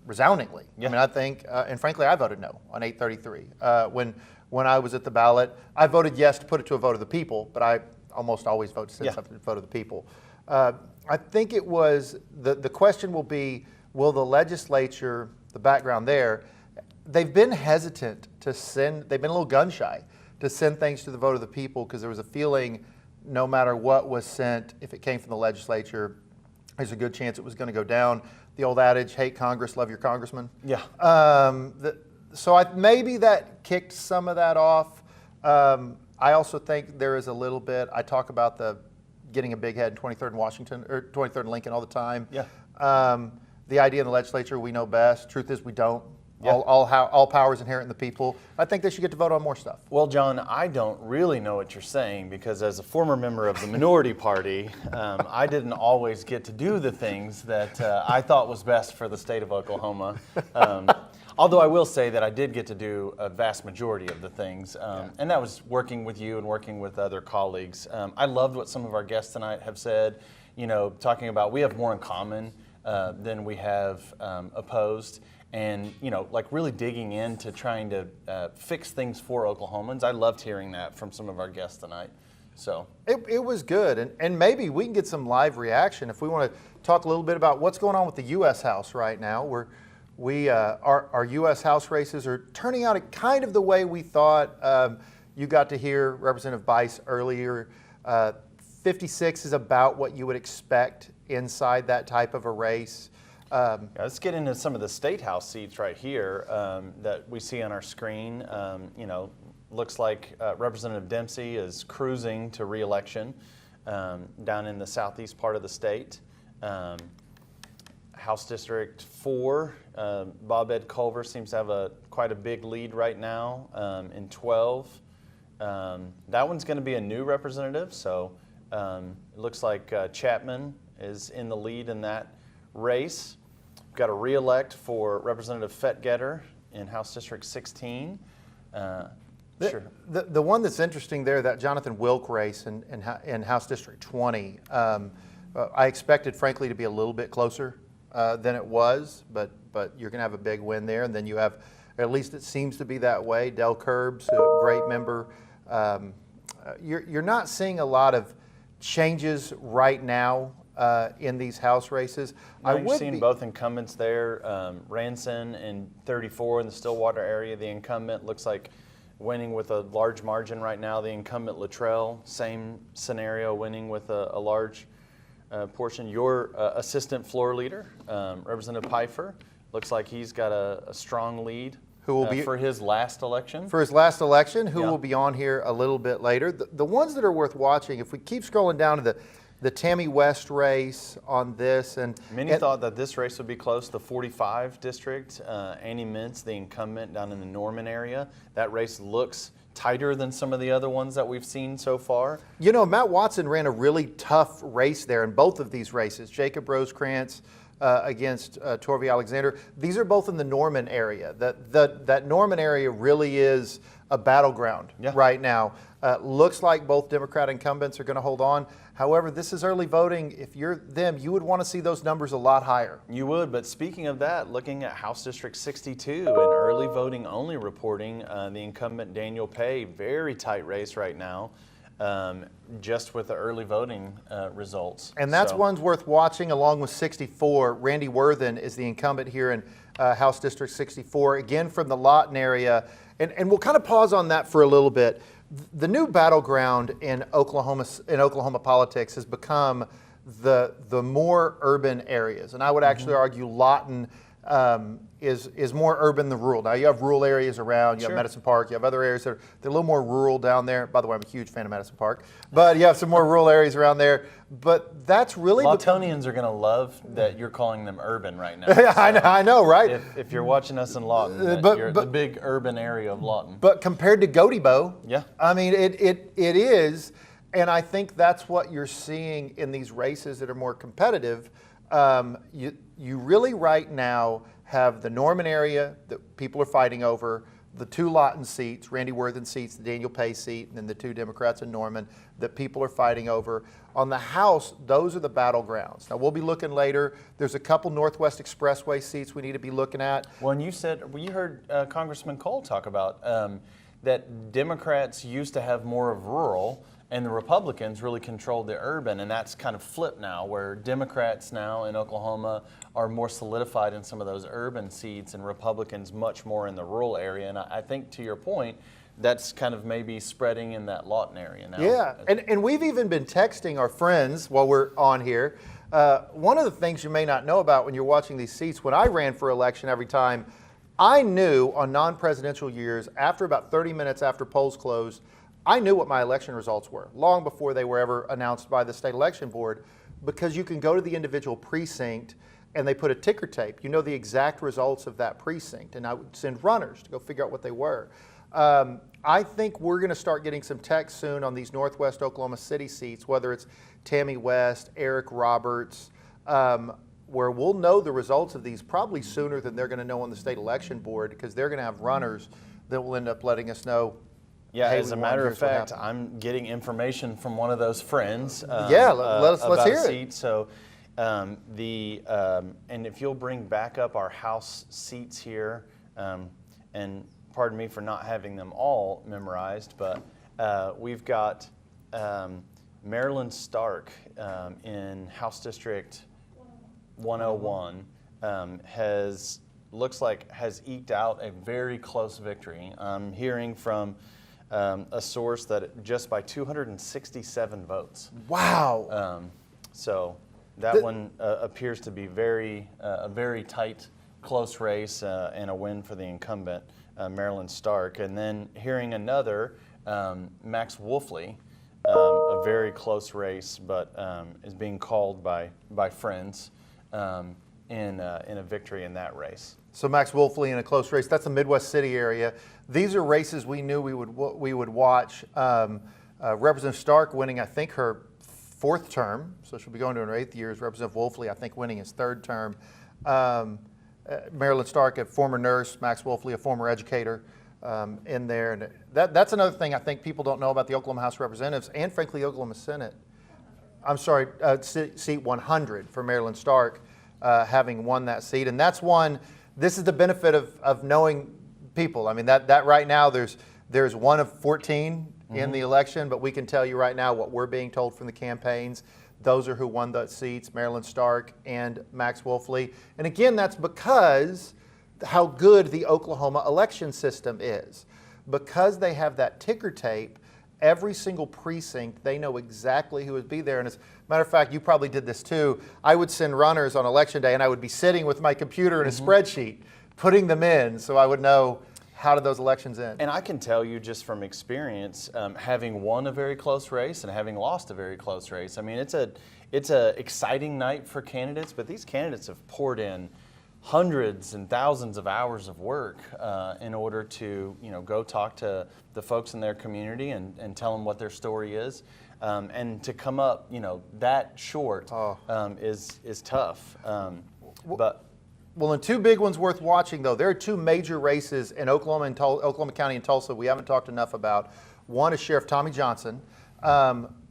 resoundingly. Yeah. I mean, I think, and frankly, I voted no on 833. When I was at the ballot, I voted yes to put it to a vote of the people, but I almost always vote to send something to a vote of the people. I think it was, the question will be, will the legislature, the background there, they've been hesitant to send, they've been a little gun shy to send things to the vote of the people because there was a feeling no matter what was sent, if it came from the legislature, there's a good chance it was going to go down. The old adage, hate Congress, love your congressman. Yeah. So maybe that kicked some of that off. I also think there is a little bit, I talk about the getting a big head in 23rd and Washington, or 23rd and Lincoln all the time. Yeah. The idea in the legislature, we know best. Truth is we don't. Yeah. All power is inherent in the people. I think they should get to vote on more stuff. Well, John, I don't really know what you're saying because as a former member of the minority party, I didn't always get to do the things that I thought was best for the state of Oklahoma. Although I will say that I did get to do a vast majority of the things, and that was working with you and working with other colleagues. I loved what some of our guests tonight have said, talking about we have more in common than we have opposed. And, really digging into trying to fix things for Oklahomans. I loved hearing that from some of our guests tonight. So it was good. And maybe we can get some live reaction if we want to talk a little bit about what's going on with the U.S. House right now. Our U.S. House races are turning out kind of the way we thought. You got to hear Representative Bice earlier. 56 is about what you would expect inside that type of a race. Let's get into some of the state house seats right here that we see on our screen. Looks like Representative Dempsey is cruising to re-election down in the southeast part of the state. House District 4, Bob Ed Culver seems to have quite a big lead right now in 12. That one's going to be a new representative, so it looks like Chapman is in the lead in that race. We've got a re-elect for Representative Fettgetter in House District 16. The one that's interesting there, that Jonathan Wilk race in House District 20, I expected, frankly, to be a little bit closer than it was, but you're going to have a big win there. And then you have, at least it seems to be that way, Del Curbs, a great member. You're not seeing a lot of changes right now in these House races. No, you've seen both incumbents there. Ranson in 34 in the Stillwater area, the incumbent looks like winning with a large margin right now. The incumbent Luttrell, same scenario, winning with a large portion. Your assistant floor leader, Representative Pfeiffer, looks like he's got a strong lead. Who will be for his last election? For his last election, who will be on here a little bit later. The ones that are worth watching, if we keep scrolling down to the Tammy West race on this, and many thought that this race would be close. The 45 district, Annie Mintz, the incumbent down in the Norman area, that race looks tighter than some of the other ones that we've seen so far. You know, Matt Watson ran a really tough race there in both of these races. Jacob Rosecrans against Torvey Alexander. These are both in the Norman area. That Norman area really is a battleground right now. Looks like both Democrat incumbents are going to hold on. However, this is early voting. If you're them, you would want to see those numbers a lot higher. You would, but speaking of that, looking at House District 62 and early voting only reporting, the incumbent Daniel Pay, very tight race right now. Just with the early voting results. And that's one's worth watching along with 64. Randy Worthen is the incumbent here in House District 64, again from the Lawton area. And we'll kind of pause on that for a little bit. The new battleground in Oklahoma politics has become the more urban areas. And I would actually argue Lawton is more urban than rural. Now you have rural areas around, you have Medicine Park, you have other areas that are they're a little more rural down there. By the way, I'm a huge fan of Medicine Park, but you have some more rural areas around there. But that's really Lawtonians are going to love that you're calling them urban right now. So I know, right? If you're watching us in Lawton, you're the big urban area of Lawton. But compared to Gotebo, I mean it is, and I think that's what you're seeing in these races that are more competitive. You really right now have the Norman area that people are fighting over, the two Lawton seats, Randy Worthen seats, the Daniel Pay seat, and then the two Democrats in Norman that people are fighting over. On the House, those are the battlegrounds. Now we'll be looking later. There's a couple Northwest Expressway seats we need to be looking at. Well, and you heard Congressman Cole talk about that Democrats used to have more of rural, and the Republicans really controlled the urban, and that's kind of flipped now, where Democrats now in Oklahoma are more solidified in some of those urban seats and Republicans much more in the rural area. And I think, to your point, that's kind of maybe spreading in that Lawton area now. Yeah, and we've even been texting our friends while we're on here. One of the things you may not know about when you're watching these seats, when I ran for election every time, I knew on non-presidential years, after about 30 minutes after polls closed, I knew what my election results were long before they were ever announced by the state election board, because you can go to the individual precinct and they put a ticker tape. You know the exact results of that precinct, and I would send runners to go figure out what they were. I think we're going to start getting some text soon on these Northwest Oklahoma City seats, whether it's Tammy West, Eric Roberts, where we'll know the results of these probably sooner than they're going to know on the state election board, because they're going to have runners that will end up letting us know. Yeah, hey, as a matter of fact, I'm getting information from one of those friends. Let's hear it. So, and if you'll bring back up our House seats here, and pardon me for not having them all memorized, but we've got Marilyn Stark in House District 101 looks like has eked out a very close victory. I'm hearing from a source that just by 267 votes. Wow. So that one appears to be a very tight, close race and a win for the incumbent, Marilyn Stark. And then hearing another, Max Wolfley, a very close race, but is being called by friends in a victory in that race. So Max Wolfley in a close race. That's a Midwest City area. These are races we knew we would watch. Representative Stark winning, I think, her 4th term, so she'll be going to her 8th year. Representative Wolfley, I think, winning his 3rd term. Marilyn Stark, a former nurse. Max Wolfley, a former educator. in there. And that's another thing I think people don't know about the Oklahoma House of Representatives and frankly Oklahoma Senate. I'm sorry, seat 100 for Marilyn Stark, having won that seat. And that's one, this is the benefit of knowing people. I mean, that right now there's one of 14 in the election, but we can tell you right now what we're being told from the campaigns. Those are who won the seats, Marilyn Stark and Max Wolfley. And again, that's because how good the Oklahoma election system is. Because they have that ticker tape, every single precinct, they know exactly who would be there. And as a matter of fact, you probably did this too. I would send runners on election day and I would be sitting with my computer in a spreadsheet, putting them in so I would know how did those elections end. And I can tell you just from experience, having won a very close race and having lost a very close race, I mean, it's a exciting night for candidates, but these candidates have poured in hundreds and thousands of hours of work in order to, go talk to the folks in their community and tell them what their story is. And to come up, that short is tough. Well, and two big ones worth watching, though. There are two major races in Oklahoma County and Tulsa we haven't talked enough about. One is Sheriff Tommy Johnson.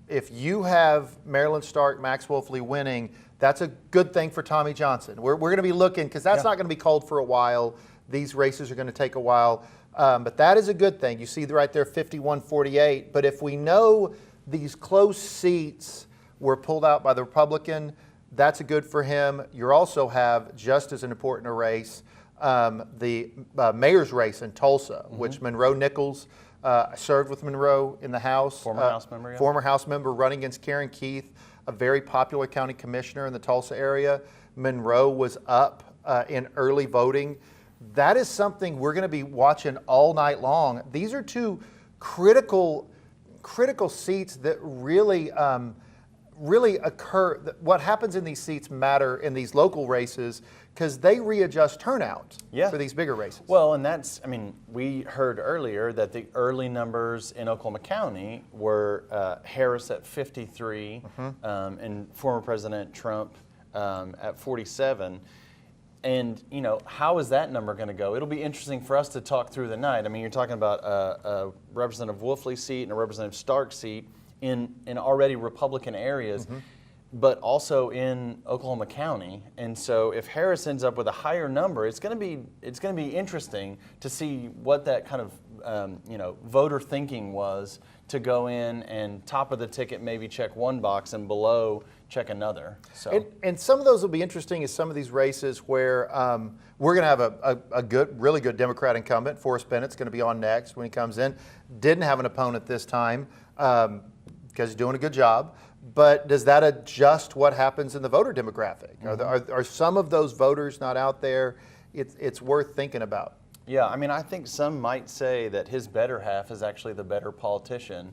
If you have Marilyn Stark, Max Wolfley winning, that's a good thing for Tommy Johnson. We're going to be looking, because that's not going to be called for a while. These races are going to take a while. But that is a good thing. You see right there, 51-48. But if we know these close seats were pulled out by the Republican, that's a good for him. You also have, just as an important a race, the mayor's race in Tulsa, which Monroe Nichols served with Monroe in the House. Former House member. Yeah. Former House member running against Karen Keith, a very popular county commissioner in the Tulsa area. Monroe was up in early voting. That is something we're going to be watching all night long. These are two critical seats that really occur. What happens in these seats matter in these local races because they readjust turnout for these bigger races. Well, and we heard earlier that the early numbers in Oklahoma County were Harris at 53 and former President Trump at 47. And, how is that number going to go? It'll be interesting for us to talk through the night. I mean, you're talking about a Representative Wolfley seat and a Representative Stark seat in already Republican areas, but also in Oklahoma County. And so if Harris ends up with a higher number, it's going to be interesting to see what that kind of voter thinking was to go in and top of the ticket maybe check one box and below check another. So and some of those will be interesting is some of these races where we're going to have a really good Democrat incumbent. Forrest Bennett's going to be on next when he comes in. Didn't have an opponent this time because he's doing a good job. But does that adjust what happens in the voter demographic? Are some of those voters not out there? It's worth thinking about. Yeah, I think some might say that his better half is actually the better politician,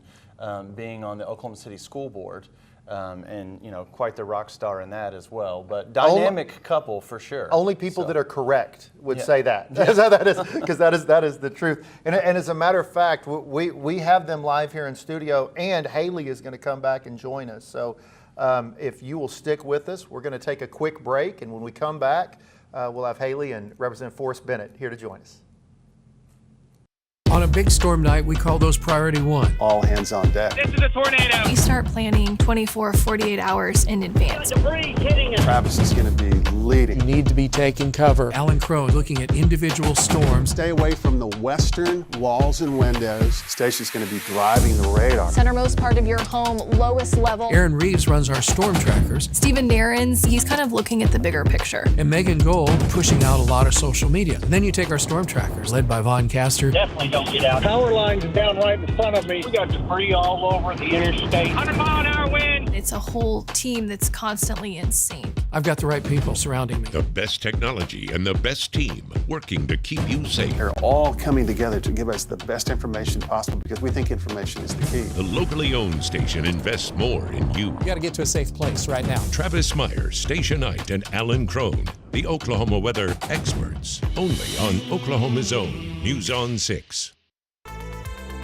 being on the Oklahoma City School Board, and quite the rock star in that as well. But dynamic couple for sure. Only people that are correct would say that, because that is the truth. And as a matter of fact, we have them live here in studio, and Haley is going to come back and join us. So if you will stick with us, we're going to take a quick break, and when we come back, we'll have Haley and Representative Forrest Bennett here to join us. On a big storm night, we call those priority one. All hands on deck. This is a tornado. You start planning 24, 48 hours in advance. Debris hitting us. Travis is going to be leading. You need to be taking cover. Alan Crow looking at individual storms. Stay away from the western walls and windows. Stacy's going to be driving the radar. Centermost part of your home, lowest level. Aaron Reeves runs our storm trackers. Stephen Darren's, he's kind of looking at the bigger picture. And Megan Gold pushing out a lot of social media. And then you take our storm trackers, led by Vaughn Castor. Definitely don't get out. Power lines down right in front of me. We got debris all over the interstate. 100-mile-an-hour wind. It's a whole team that's constantly in sync. I've got the right people surrounding me. The best technology and the best team working to keep you safe. They're all coming together to give us the best information possible because we think information is the key. The locally owned station invests more in you. You got to get to a safe place right now. Travis Meyer, Stationite, and Alan Crone, the Oklahoma weather experts, only on Oklahoma's own News on 6.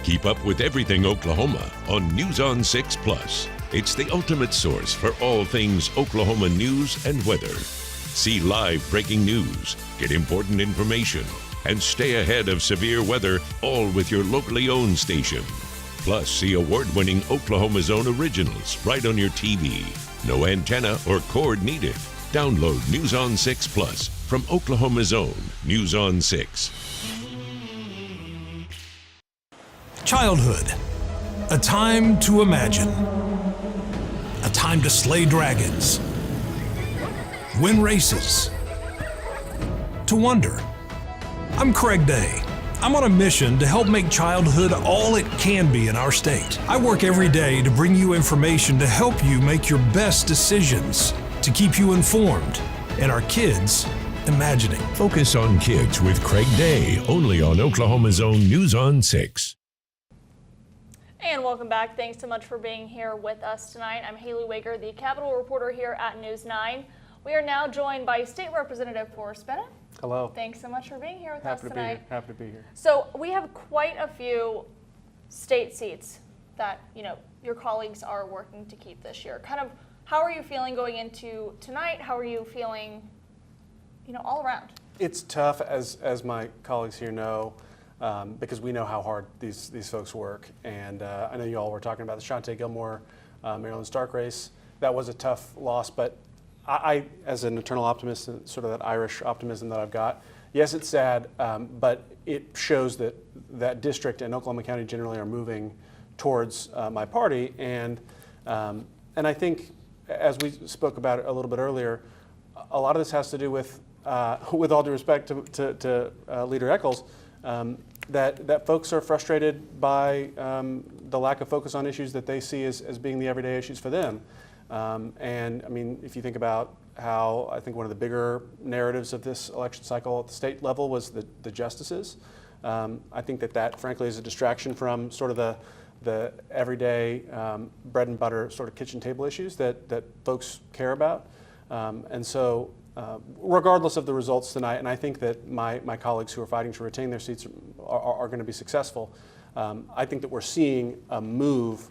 Keep up with everything Oklahoma on News on 6 Plus. It's the ultimate source for all things Oklahoma news and weather. See live breaking news, get important information, And stay ahead of severe weather, all with your locally owned station. Plus, see award-winning Oklahoma's Own originals right on your TV. No antenna or cord needed. Download News on 6 Plus from Oklahoma's Own News on 6. Childhood. A time to imagine. A time to slay dragons. Win races. To wonder. I'm Craig Day. I'm on a mission to help make childhood all it can be in our state. I work every day to bring you information to help you make your best decisions, to keep you informed, and our kids imagining. Focus on Kids with Craig Day, only on Oklahoma's Own News on 6. And welcome back. Thanks so much for being here with us tonight. I'm Haley Wager, the Capitol reporter here at News 9. We are now joined by State Representative Forrest Bennett. Hello. Thanks so much for being here with us tonight. Happy to be here. So we have quite a few state seats that, your colleagues are working to keep this year. Kind of, how are you feeling going into tonight? How are you feeling, all around? It's tough, as my colleagues here know, because we know how hard these folks work. And I know you all were talking about the Shante Gilmore, Maryland Stark race. That was a tough loss, but I, as an eternal optimist, sort of that Irish optimism that I've got, yes, it's sad, but it shows that that district and Oklahoma County generally are moving towards my party. And I think, as we spoke about it a little bit earlier, a lot of this has to do with all due respect to Leader Nichols, that folks are frustrated by the lack of focus on issues that they see as being the everyday issues for them. And I mean, if you think about how I think one of the bigger narratives of this election cycle at the state level was the justices, I think that frankly is a distraction from sort of the everyday bread and butter sort of kitchen table issues that folks care about. And so regardless of the results tonight, and I think that my colleagues who are fighting to retain their seats are going to be successful, I think that we're seeing a move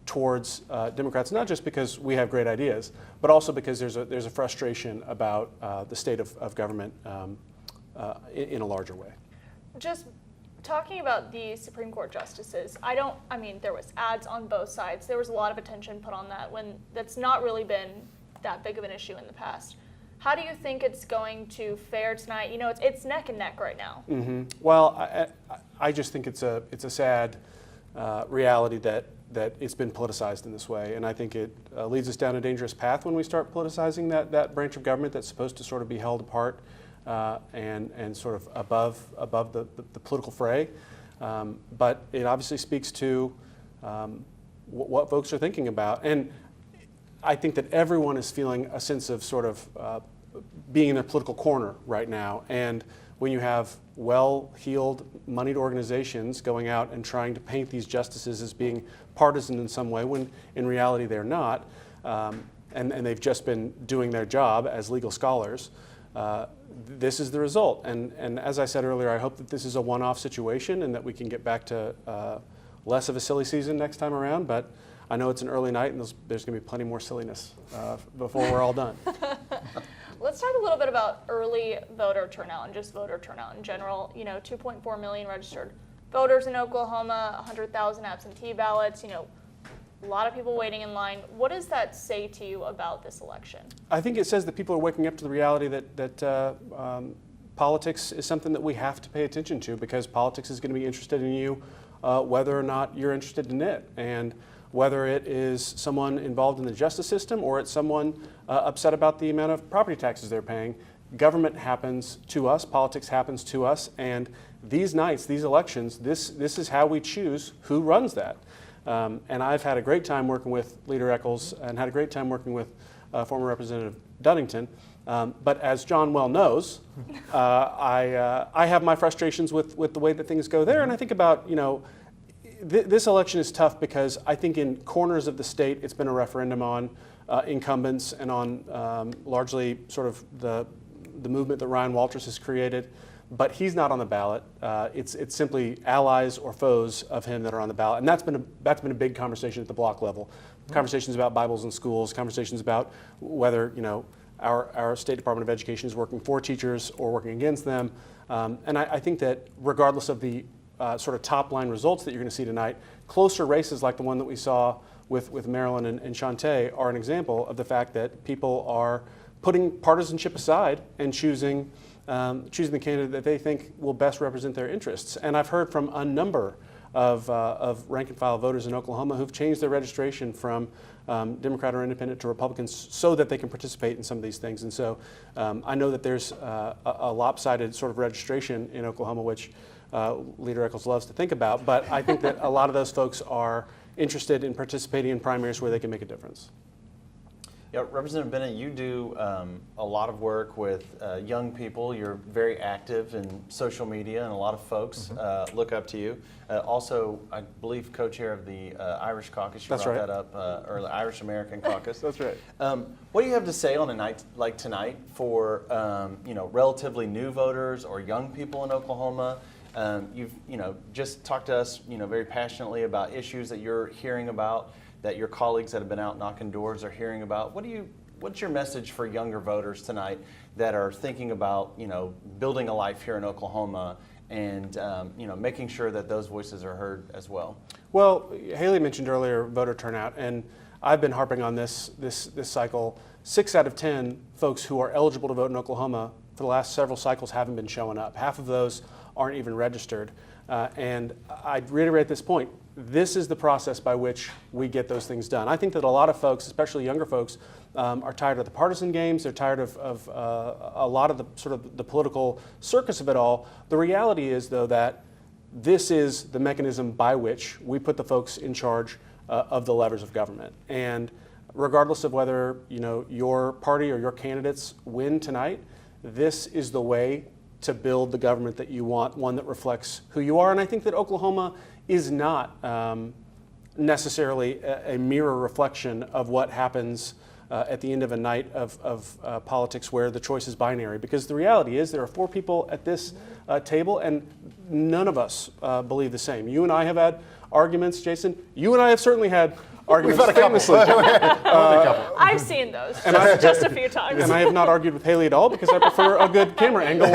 towards Democrats, not just because we have great ideas, but also because there's a frustration about the state of government in a larger way. Just talking about the Supreme Court justices, there was ads on both sides. There was a lot of attention put on that when that's not really been that big of an issue in the past. How do you think it's going to fare tonight? It's neck and neck right now. Mm-hmm. Well, I just think it's a sad reality that it's been politicized in this way, and I think it leads us down a dangerous path when we start politicizing that branch of government that's supposed to sort of be held apart and sort of above the political fray. But it obviously speaks to what folks are thinking about, and I think that everyone is feeling a sense of sort of being in their political corner right now. And when you have well-heeled, moneyed organizations going out and trying to paint these justices as being partisan in some way, when in reality they're not, and they've just been doing their job as legal scholars, this is the result. And as I said earlier, I hope that this is a one-off situation and that we can get back to less of a silly season next time around. But I know it's an early night, and there's going to be plenty more silliness before we're all done. Let's talk a little bit about early voter turnout and just voter turnout in general. 2.4 million registered voters in Oklahoma, 100,000 absentee ballots, a lot of people waiting in line. What does that say to you about this election? I think it says that people are waking up to the reality that politics is something that we have to pay attention to, because politics is going to be interested in you whether or not you're interested in it. And whether it is someone involved in the justice system or it's someone upset about the amount of property taxes they're paying, government happens to us, politics happens to us, and these nights, these elections, this is how we choose who runs that. And I've had a great time working with Leader Nichols and had a great time working with former Representative Dunnington. But as John well knows, I have my frustrations with the way that things go there, and I think about, this election is tough because I think in corners of the state it's been a referendum on incumbents and on largely sort of the movement that Ryan Walters has created, but he's not on the ballot. It's simply allies or foes of him that are on the ballot, and that's been a big conversation at the block level. Conversations about Bibles in schools, conversations about whether our State Department of Education is working for teachers or working against them. And I think that regardless of the sort of top line results that you're going to see tonight, closer races like the one that we saw with Marilyn and Shantae are an example of the fact that people are putting partisanship aside and choosing the candidate that they think will best represent their interests. And I've heard from a number of rank and file voters in Oklahoma who've changed their registration from Democrat or Independent to Republicans so that they can participate in some of these things. And so I know that there's a lopsided sort of registration in Oklahoma, which Leader Eccles loves to think about, but I think that a lot of those folks are interested in participating in primaries where they can make a difference. Yeah, Representative Bennett, you do a lot of work with young people. You're very active in social media, and a lot of folks look up to you. Also, I believe co-chair of the Irish Caucus. You brought that up, or the Irish American Caucus. That's right. What do you have to say on a night like tonight for relatively new voters or young people in Oklahoma? You've just talked to us very passionately about issues that you're hearing about, that your colleagues that have been out knocking doors are hearing about. What's your message for younger voters tonight that are thinking about building a life here in Oklahoma and making sure that those voices are heard as well? Well, Haley mentioned earlier voter turnout, and I've been harping on this cycle. 6 out of 10 folks who are eligible to vote in Oklahoma for the last several cycles haven't been showing up. Half of those aren't even registered. And I'd reiterate this point. This is the process by which we get those things done. I think that a lot of folks, especially younger folks, are tired of the partisan games. They're tired of a lot of the sort of the political circus of it all. The reality is, though, that this is the mechanism by which we put the folks in charge of the levers of government. And regardless of whether your party or your candidates win tonight, this is the way to build the government that you want, one that reflects who you are. And I think that Oklahoma is not necessarily a mirror reflection of what happens at the end of a night of politics where the choice is binary. Because the reality is there are 4 people at this table, and none of us believe the same. You and I have had arguments, Jason. You and I have certainly had arguments famously. I've seen those just a few times. And I have not argued with Haley at all because I prefer a good camera angle.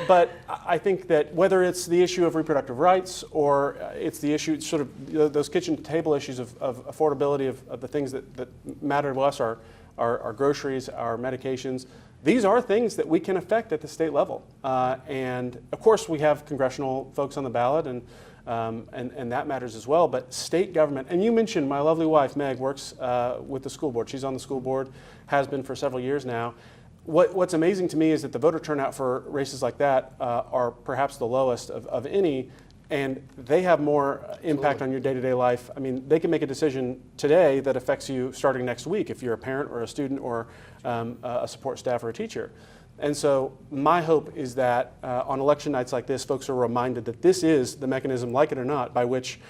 But I think that whether it's the issue of reproductive rights or it's the issue, sort of those kitchen table issues of affordability of the things that matter to us, our groceries, our medications, these are things that we can affect at the state level. And of course we have congressional folks on the ballot, and that matters as well. But state government, and you mentioned my lovely wife, Meg, works with the school board. She's on the school board, has been for several years now. What's amazing to me is that the voter turnout for races like that are perhaps the lowest of any, and they have more impact on your day-to-day life. I mean, they can make a decision today that affects you starting next week if you're a parent or a student or a support staff or a teacher. And so my hope is that on election nights like this, folks are reminded that this is the mechanism, like it or not, by which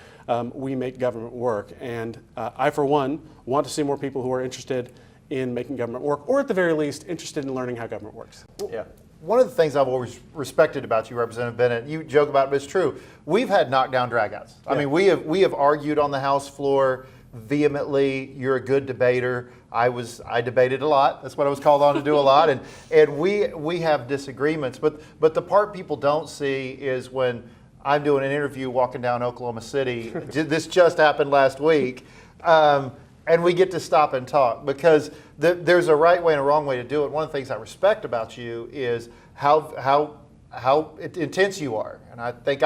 we make government work. And I, for one, want to see more people who are interested in making government work, or at the very least, interested in learning how government works. Yeah. One of the things I've always respected about you, Representative Bennett, you joke about it, but it's true. We've had knockdown dragouts. I mean, we have argued on the House floor vehemently. You're a good debater. I debated a lot. That's what I was called on to do a lot. And we have disagreements. But the part people don't see is when I'm doing an interview walking down Oklahoma City. This just happened last week. And we get to stop and talk because there's a right way and a wrong way to do it. One of the things I respect about you is how intense you are. And I think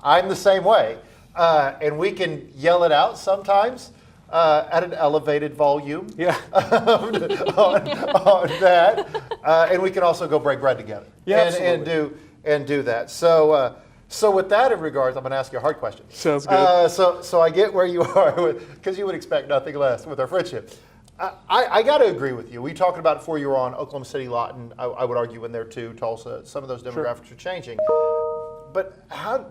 I'm the same way. And we can yell it out sometimes. At an elevated volume on that. And we can also go break bread together and do that. So with that in regards, I'm going to ask you a hard question. Sounds good. So I get where you are, because you would expect nothing less with our friendship. I got to agree with you. We talked about it before you were on Oklahoma City, Lawton. I would argue in there too, Tulsa. Some of those demographics are changing. But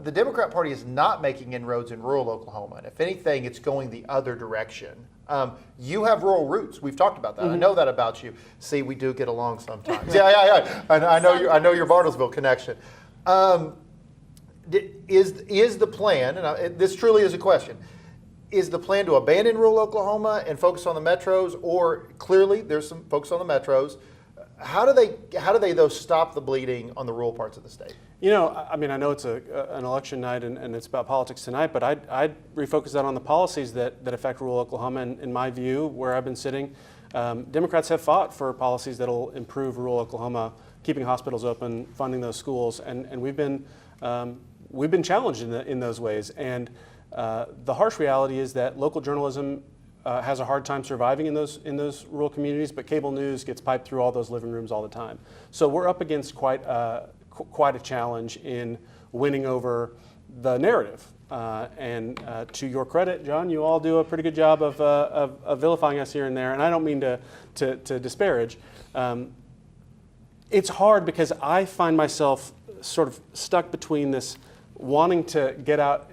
the Democrat Party is not making inroads in rural Oklahoma. And if anything, it's going the other direction. You have rural roots. We've talked about that. I know that about you. See, we do get along sometimes. Yeah. I know your Bartlesville connection. Is the plan, and this truly is a question, is the plan to abandon rural Oklahoma and focus on the metros, or clearly there's some focus on the metros? How do they though stop the bleeding on the rural parts of the state? You know, I mean, I know it's an election night and it's about politics tonight, but I'd refocus that on the policies that affect rural Oklahoma. And in my view, where I've been sitting, Democrats have fought for policies that'll improve rural Oklahoma, keeping hospitals open, funding those schools, and we've been challenged in those ways. And the harsh reality is that local journalism has a hard time surviving in those rural communities, but cable news gets piped through all those living rooms all the time. So we're up against quite a challenge in winning over the narrative. And to your credit, John, you all do a pretty good job of vilifying us here and there, and I don't mean to disparage. It's hard because I find myself sort of stuck between this wanting to get out,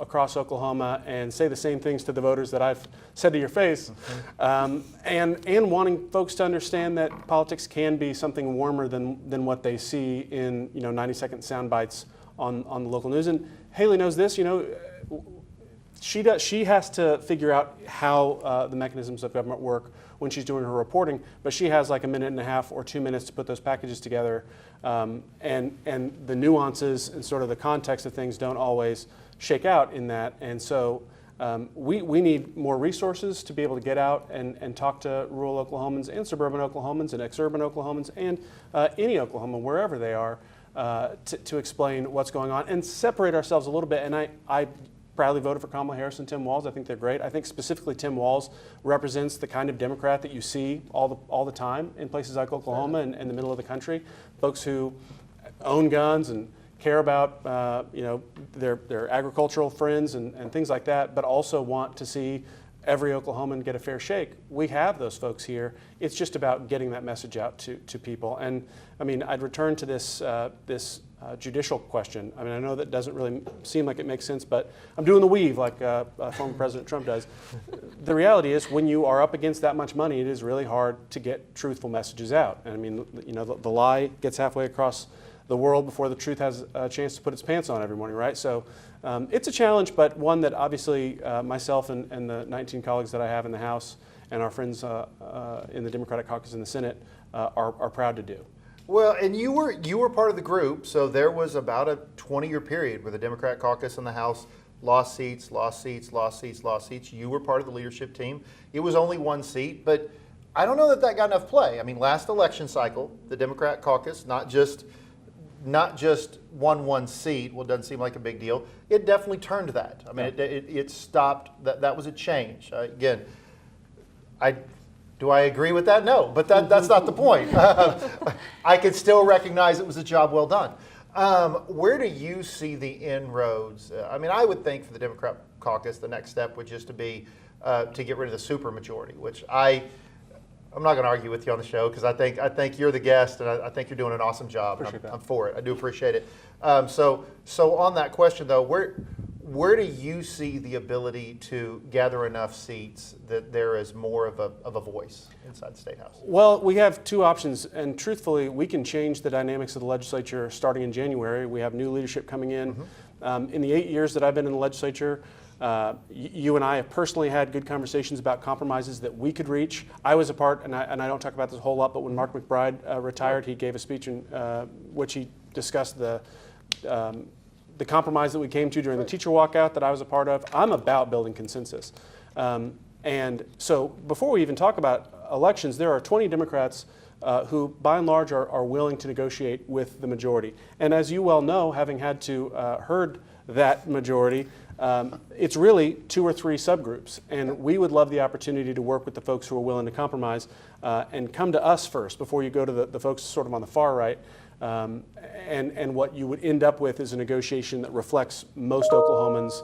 across Oklahoma and say the same things to the voters that I've said to your face, and wanting folks to understand that politics can be something warmer than what they see in 90-second sound bites on the local news. And Haley knows this. She has to figure out how the mechanisms of government work when she's doing her reporting, but she has like a minute and a half or 2 minutes to put those packages together, and the nuances and sort of the context of things don't always shake out in that. And so we need more resources to be able to get out and talk to rural Oklahomans and suburban Oklahomans and ex-urban Oklahomans and any Oklahoma, wherever they are, to explain what's going on and separate ourselves a little bit. And I proudly voted for Kamala Harris and Tim Walz. I think they're great. I think specifically Tim Walz represents the kind of Democrat that you see all the time in places like Oklahoma and the middle of the country. Folks who own guns and care about their agricultural friends and things like that, but also want to see every Oklahoman get a fair shake. We have those folks here. It's just about getting that message out to people. And I mean, I'd return to this judicial question. I mean, I know that doesn't really seem like it makes sense, but I'm doing the weave like former President Trump does. The reality is, when you are up against that much money, it is really hard to get truthful messages out. And I mean, the lie gets halfway across the world before the truth has a chance to put its pants on every morning, right? So it's a challenge, but one that obviously myself and the 19 colleagues that I have in the House and our friends in the Democratic caucus in the Senate are proud to do. Well, and you were part of the group, so there was about a 20-year period where the Democrat caucus in the House lost seats. You were part of the leadership team. It was only one seat, but I don't know that got enough play. I mean, last election cycle, the Democrat caucus not just won one seat. Well, it doesn't seem like a big deal. It definitely turned that. I mean, it stopped. That was a change. Again, do I agree with that? No, but that's not the point. I could still recognize it was a job well done. Where do you see the inroads? I mean, I would think for the Democrat caucus, the next step would just to be to get rid of the supermajority, which I'm not going to argue with you on the show because I think you're the guest and I think you're doing an awesome job. I'm for it. I do appreciate it. So on that question though, where do you see the ability to gather enough seats that there is more of a voice inside the State House? Well, we have two options, and truthfully, we can change the dynamics of the legislature starting in January. We have new leadership coming in. In the 8 years that I've been in the legislature, you and I have personally had good conversations about compromises that we could reach. I was a part, and I don't talk about this a whole lot, but when Mark McBride retired, he gave a speech in which he discussed the compromise that we came to during the teacher walkout that I was a part of. I'm about building consensus. And so before we even talk about elections, there are 20 Democrats who, by and large, are willing to negotiate with the majority. And as you well know, having had to herd that majority, it's really 2 or 3 subgroups. And we would love the opportunity to work with the folks who are willing to compromise and come to us first before you go to the folks sort of on the far right. And what you would end up with is a negotiation that reflects most Oklahomans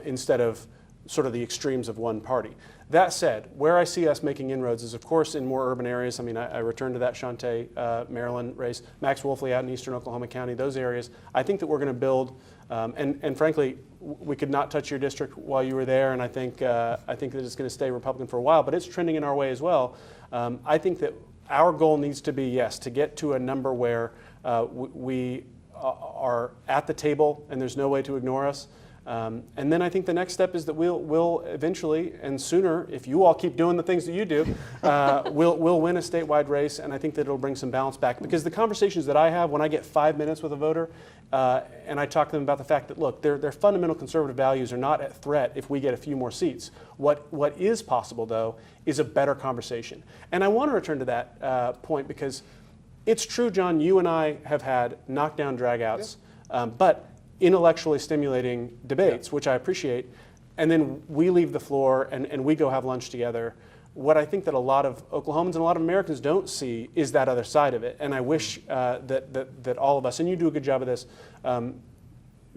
instead of sort of the extremes of one party. That said, where I see us making inroads is, of course, in more urban areas. I mean, I returned to that Shante, Maryland race, Max Wolfley out in eastern Oklahoma County, those areas. I think that we're going to build, and frankly, we could not touch your district while you were there, and I think that it's going to stay Republican for a while, but it's trending in our way as well. I think that our goal needs to be, yes, to get to a number where we are at the table and there's no way to ignore us. And then I think the next step is that we'll eventually, and sooner, if you all keep doing the things that you do, we'll win a statewide race, and I think that it'll bring some balance back. Because the conversations that I have when I get 5 minutes with a voter, and I talk to them about the fact that, look, their fundamental conservative values are not at threat if we get a few more seats. What is possible, though, is a better conversation. And I want to return to that point because it's true, John, you and I have had knockdown dragouts, but intellectually stimulating debates, which I appreciate, and then we leave the floor and we go have lunch together. What I think that a lot of Oklahomans and a lot of Americans don't see is that other side of it, and I wish that all of us, and you do a good job of this,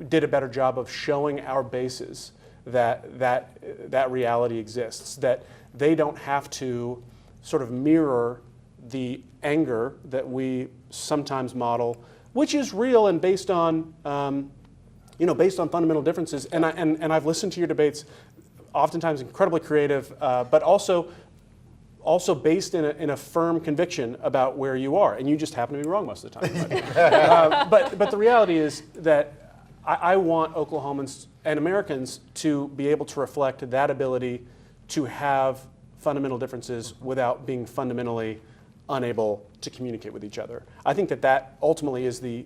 did a better job of showing our bases that reality exists, that they don't have to sort of mirror the anger that we sometimes model, which is real and based on based on fundamental differences. And I've listened to your debates, oftentimes incredibly creative, but also based in a firm conviction about where you are, and you just happen to be wrong most of the time. But the reality is that I want Oklahomans and Americans to be able to reflect that ability to have fundamental differences without being fundamentally unable to communicate with each other. I think that ultimately is the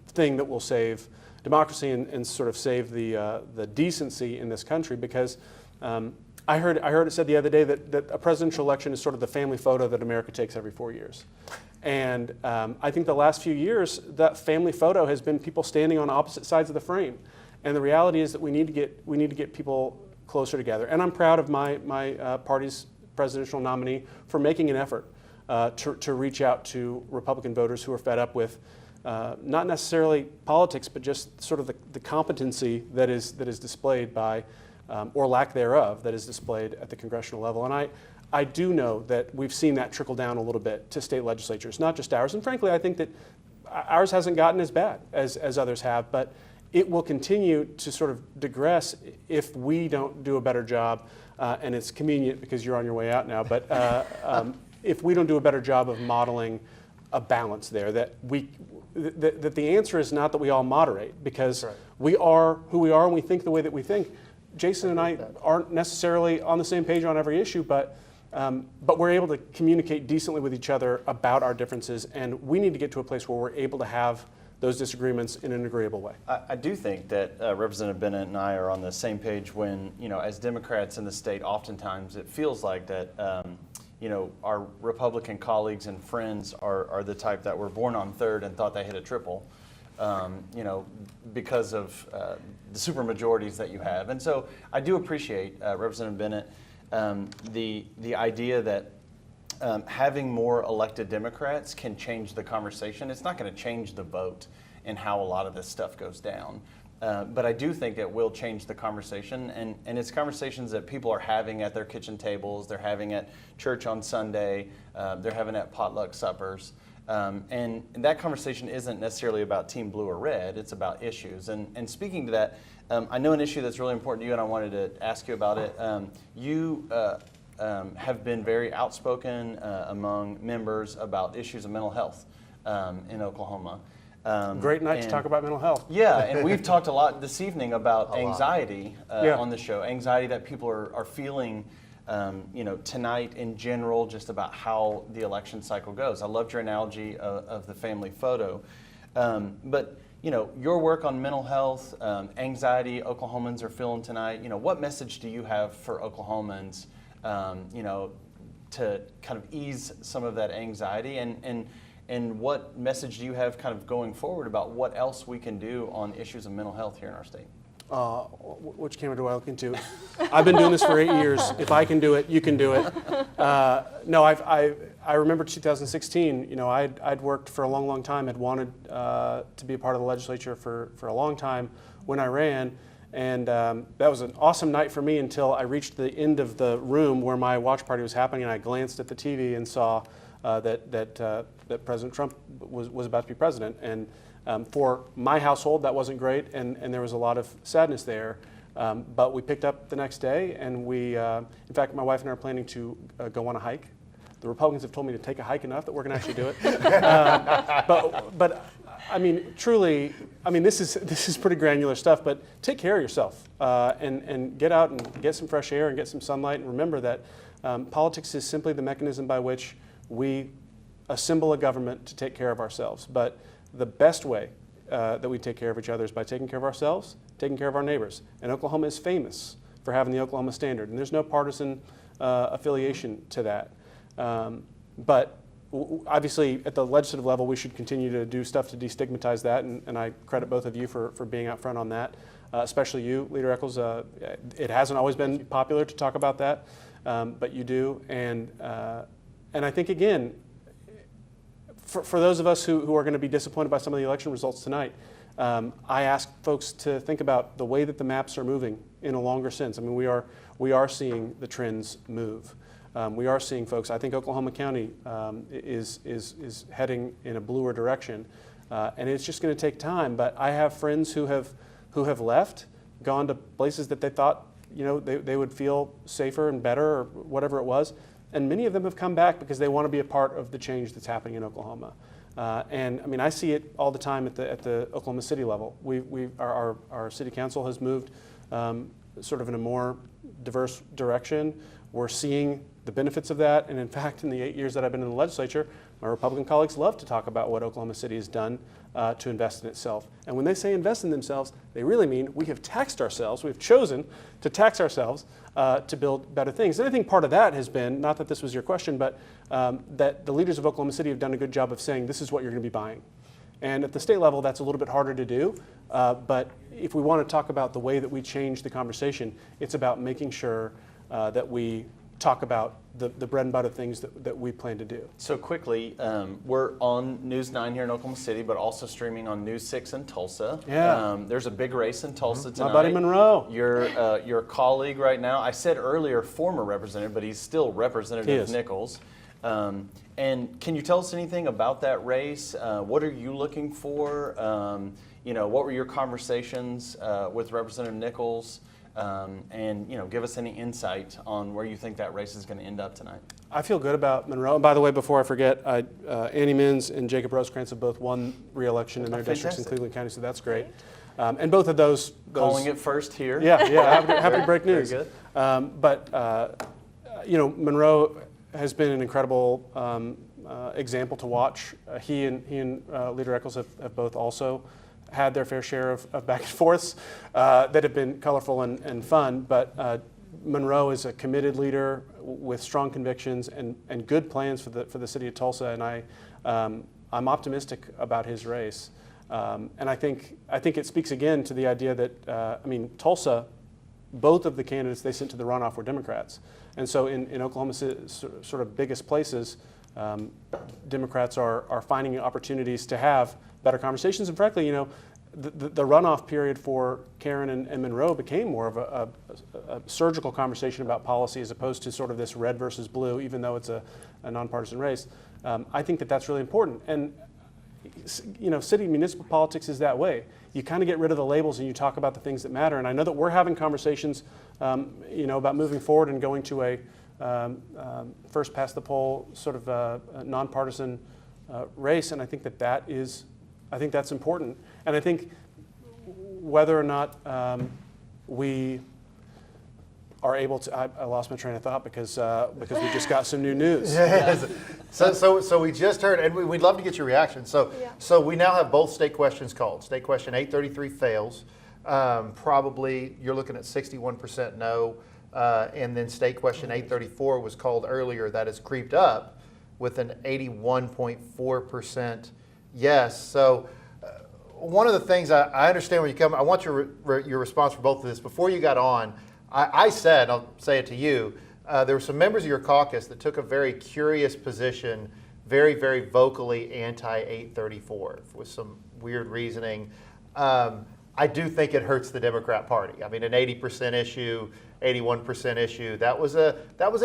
thing that will save democracy and sort of save the decency in this country, because I heard it said the other day that a presidential election is sort of the family photo that America takes every 4 years. And I think the last few years, that family photo has been people standing on opposite sides of the frame. And the reality is that we need to get people closer together. And I'm proud of my party's presidential nominee for making an effort to reach out to Republican voters who are fed up with not necessarily politics, but just sort of the competency that is displayed by, or lack thereof, that is displayed at the congressional level. And I do know that we've seen that trickle down a little bit to state legislatures, not just ours. And frankly, I think that ours hasn't gotten as bad as others have, but it will continue to sort of digress if we don't do a better job. And it's convenient because you're on your way out now, but if we don't do a better job of modeling a balance there, that the answer is not that we all moderate, because we are who we are and we think the way that we think. Jason and I aren't necessarily on the same page on every issue, but we're able to communicate decently with each other about our differences, and we need to get to a place where we're able to have those disagreements in an agreeable way. I do think that Representative Bennett and I are on the same page when, as Democrats in the state, oftentimes it feels like that, our Republican colleagues and friends are the type that were born on third and thought they hit a triple, because of the supermajorities that you have. And so I do appreciate, Representative Bennett, the idea that having more elected Democrats can change the conversation. It's not going to change the vote and how a lot of this stuff goes down. But I do think it will change the conversation, and it's conversations that people are having at their kitchen tables, they're having at church on Sunday, they're having at potluck suppers. And that conversation isn't necessarily about team blue or red, it's about issues. And speaking to that, I know an issue that's really important to you, and I wanted to ask you about it. You have been very outspoken among members about issues of mental health in Oklahoma. Great night to talk about mental health. Yeah, and we've talked a lot this evening about anxiety on the show, anxiety that people are feeling tonight in general, just about how the election cycle goes. I loved your analogy of the family photo. But your work on mental health, anxiety Oklahomans are feeling tonight, what message do you have for Oklahomans, to kind of ease some of that anxiety, and what message do you have kind of going forward about what else we can do on issues of mental health here in our state? Which camera do I look into? I've been doing this for 8 years. If I can do it, you can do it. No, I remember 2016. I'd worked for a long time, had wanted to be a part of the legislature for a long time when I ran. And that was an awesome night for me until I reached the end of the room where my watch party was happening, and I glanced at the TV and saw that President Trump was about to be president. And for my household, that wasn't great, and there was a lot of sadness there. But we picked up the next day, and in fact, my wife and I are planning to go on a hike. The Republicans have told me to take a hike enough that we're going to actually do it. But I mean, truly, I mean, this is pretty granular stuff, but take care of yourself and get out and get some fresh air and get some sunlight. And remember that politics is simply the mechanism by which we assemble a government to take care of ourselves. But the best way that we take care of each other is by taking care of ourselves, taking care of our neighbors. And Oklahoma is famous for having the Oklahoma Standard, and there's no partisan affiliation to that. But obviously, at the legislative level, we should continue to do stuff to destigmatize that, and I credit both of you for being out front on that, especially you, Leader Eccles. It hasn't always been popular to talk about that, but you do. And I think, again, for those of us who are going to be disappointed by some of the election results tonight, I ask folks to think about the way that the maps are moving in a longer sense. I mean, we are seeing the trends move. We are seeing folks. I think Oklahoma County is heading in a bluer direction, and it's just going to take time. But I have friends who have left, gone to places that they thought they would feel safer and better, or whatever it was, and many of them have come back because they want to be a part of the change that's happening in Oklahoma. And I mean, I see it all the time at the Oklahoma City level. Our city council has moved sort of in a more diverse direction. We're seeing the benefits of that, and in fact, in the 8 years that I've been in the legislature, my Republican colleagues love to talk about what Oklahoma City has done to invest in itself. And when they say invest in themselves, they really mean we have taxed ourselves, we've chosen to tax ourselves to build better things. And I think part of that has been, not that this was your question, but that the leaders of Oklahoma City have done a good job of saying this is what you're going to be buying. And at the state level, that's a little bit harder to do, but if we want to talk about the way that we change the conversation, it's about making sure that we talk about the bread and butter things that we plan to do. So quickly, we're on News 9 here in Oklahoma City, but also streaming on News 6 in Tulsa. Yeah. There's a big race in Tulsa tonight. My buddy Monroe. Your colleague right now. I said earlier former representative, but he's still Representative Nichols. And can you tell us anything about that race? What are you looking for? What were your conversations with Representative Nichols? And give us any insight on where you think that race is going to end up tonight. I feel good about Monroe. And by the way, before I forget, Annie Mins and Jacob Rosecrantz have both won re-election in their districts in Cleveland County, so that's great. And both of those calling it first here. Yeah, happy to break news. Very good. But Monroe has been an incredible example to watch. He and Leader Eccles have both also had their fair share of back and forths that have been colorful and fun, but Monroe is a committed leader with strong convictions and good plans for the city of Tulsa, and I'm optimistic about his race. And I think it speaks again to the idea that Tulsa, both of the candidates they sent to the runoff were Democrats, and so in Oklahoma City's sort of biggest places, Democrats are finding opportunities to have better conversations. And frankly, the runoff period for Karen and Monroe became more of a surgical conversation about policy as opposed to sort of this red versus blue, even though it's a nonpartisan race. I think that's really important. And city municipal politics is that way. You kind of get rid of the labels and you talk about the things that matter. And I know that we're having conversations, about moving forward and going to a first past the poll sort of a nonpartisan race, and I think that's important. And I think whether or not we are able to, I lost my train of thought because we just got some new news. Yes. So we just heard, and we'd love to get your reaction. So we now have both state questions called. State question 833 fails. Probably you're looking at 61% no. And then state question 834 was called earlier. That has creeped up with an 81.4% yes. So one of the things I understand when you come, I want your response for both of this. Before you got on, I said, I'll say it to you, there were some members of your caucus that took a very curious position, very, very vocally anti-834 with some weird reasoning. I do think it hurts the Democrat Party. I mean, an 80% issue, 81% issue, that was a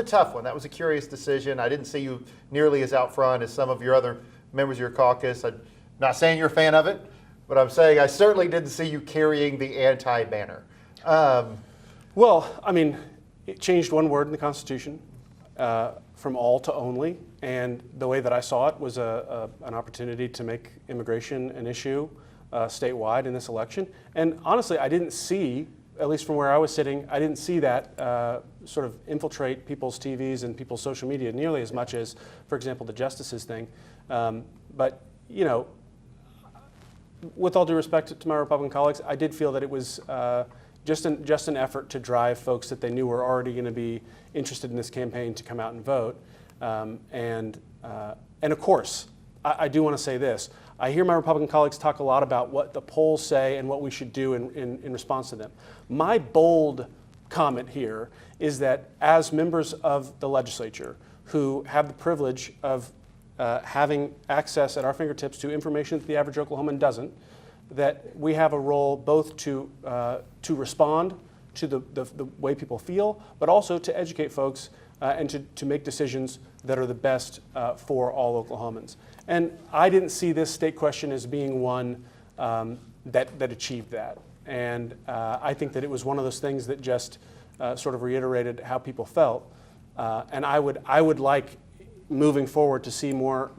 tough one. That was a curious decision. I didn't see you nearly as out front as some of your other members of your caucus. I'm not saying you're a fan of it, but I'm saying I certainly didn't see you carrying the anti-banner. Well, I mean, it changed one word in the Constitution. from all to only, and the way that I saw it was an opportunity to make immigration an issue statewide in this election. And honestly, I didn't see, at least from where I was sitting, I didn't see that sort of infiltrate people's TVs and people's social media nearly as much as, for example, the justices thing. But, you know, with all due respect to my Republican colleagues, I did feel that it was just an effort to drive folks that they knew were already going to be interested in this campaign to come out and vote. And of course, I do want to say this. I hear my Republican colleagues talk a lot about what the polls say and what we should do in response to them. My bold comment here is that as members of the legislature who have the privilege of having access at our fingertips to information that the average Oklahoman doesn't, that we have a role both to respond to the way people feel, but also to educate folks and to make decisions that are the best for all Oklahomans. And I didn't see this state question as being one that achieved that. And I think that it was one of those things that just sort of reiterated how people felt. And I would like, moving forward, to see more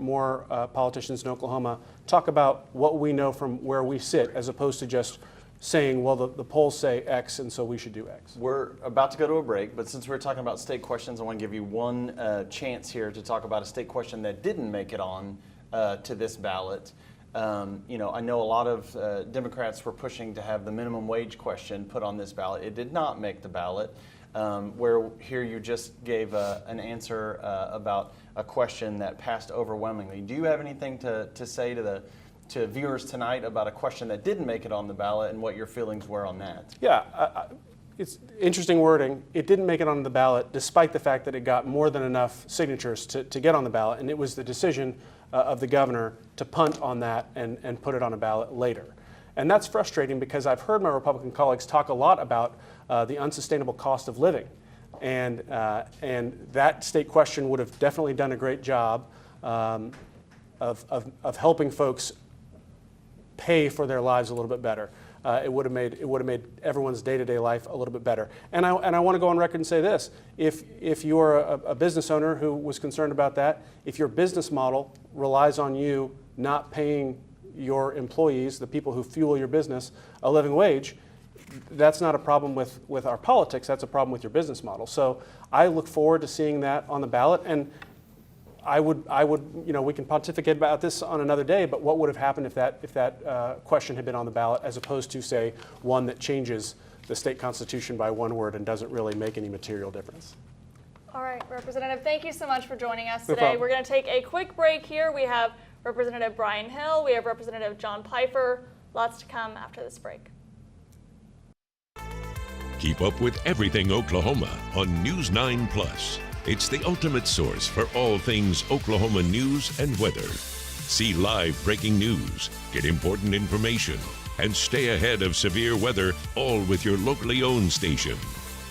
politicians in Oklahoma talk about what we know from where we sit, as opposed to just saying, well, the polls say X, and so we should do X. We're about to go to a break, but since we're talking about state questions, I want to give you one chance here to talk about a state question that didn't make it on to this ballot. You know, I know a lot of Democrats were pushing to have the minimum wage question put on this ballot. It did not make the ballot. Where here you just gave an answer about a question that passed overwhelmingly. Do you have anything to say to viewers tonight about a question that didn't make it on the ballot and what your feelings were on that? Yeah, it's interesting wording. It didn't make it on the ballot despite the fact that it got more than enough signatures to get on the ballot, and it was the decision of the governor to punt on that and put it on a ballot later. And that's frustrating because I've heard my Republican colleagues talk a lot about the unsustainable cost of living. And that state question would have definitely done a great job of helping folks pay for their lives a little bit better. It would have made everyone's day-to-day life a little bit better. And I want to go on record and say this: if you're a business owner who was concerned about that, if your business model relies on you not paying your employees, the people who fuel your business, a living wage, that's not a problem with our politics. That's a problem with your business model. So I look forward to seeing that on the ballot. And I would, you know, we can pontificate about this on another day, but what would have happened if that question had been on the ballot, as opposed to, say, one that changes the state constitution by one word and doesn't really make any material difference? All right, Representative, thank you so much for joining us No today. problem. We're going to take a quick break here. We have Representative Brian Hill, we have Representative John Pfeiffer. Lots to come after this break. Keep up with everything Oklahoma on News 9 Plus. It's the ultimate source for all things Oklahoma news and weather. See live breaking news, get important information, and stay ahead of severe weather, all with your locally owned station.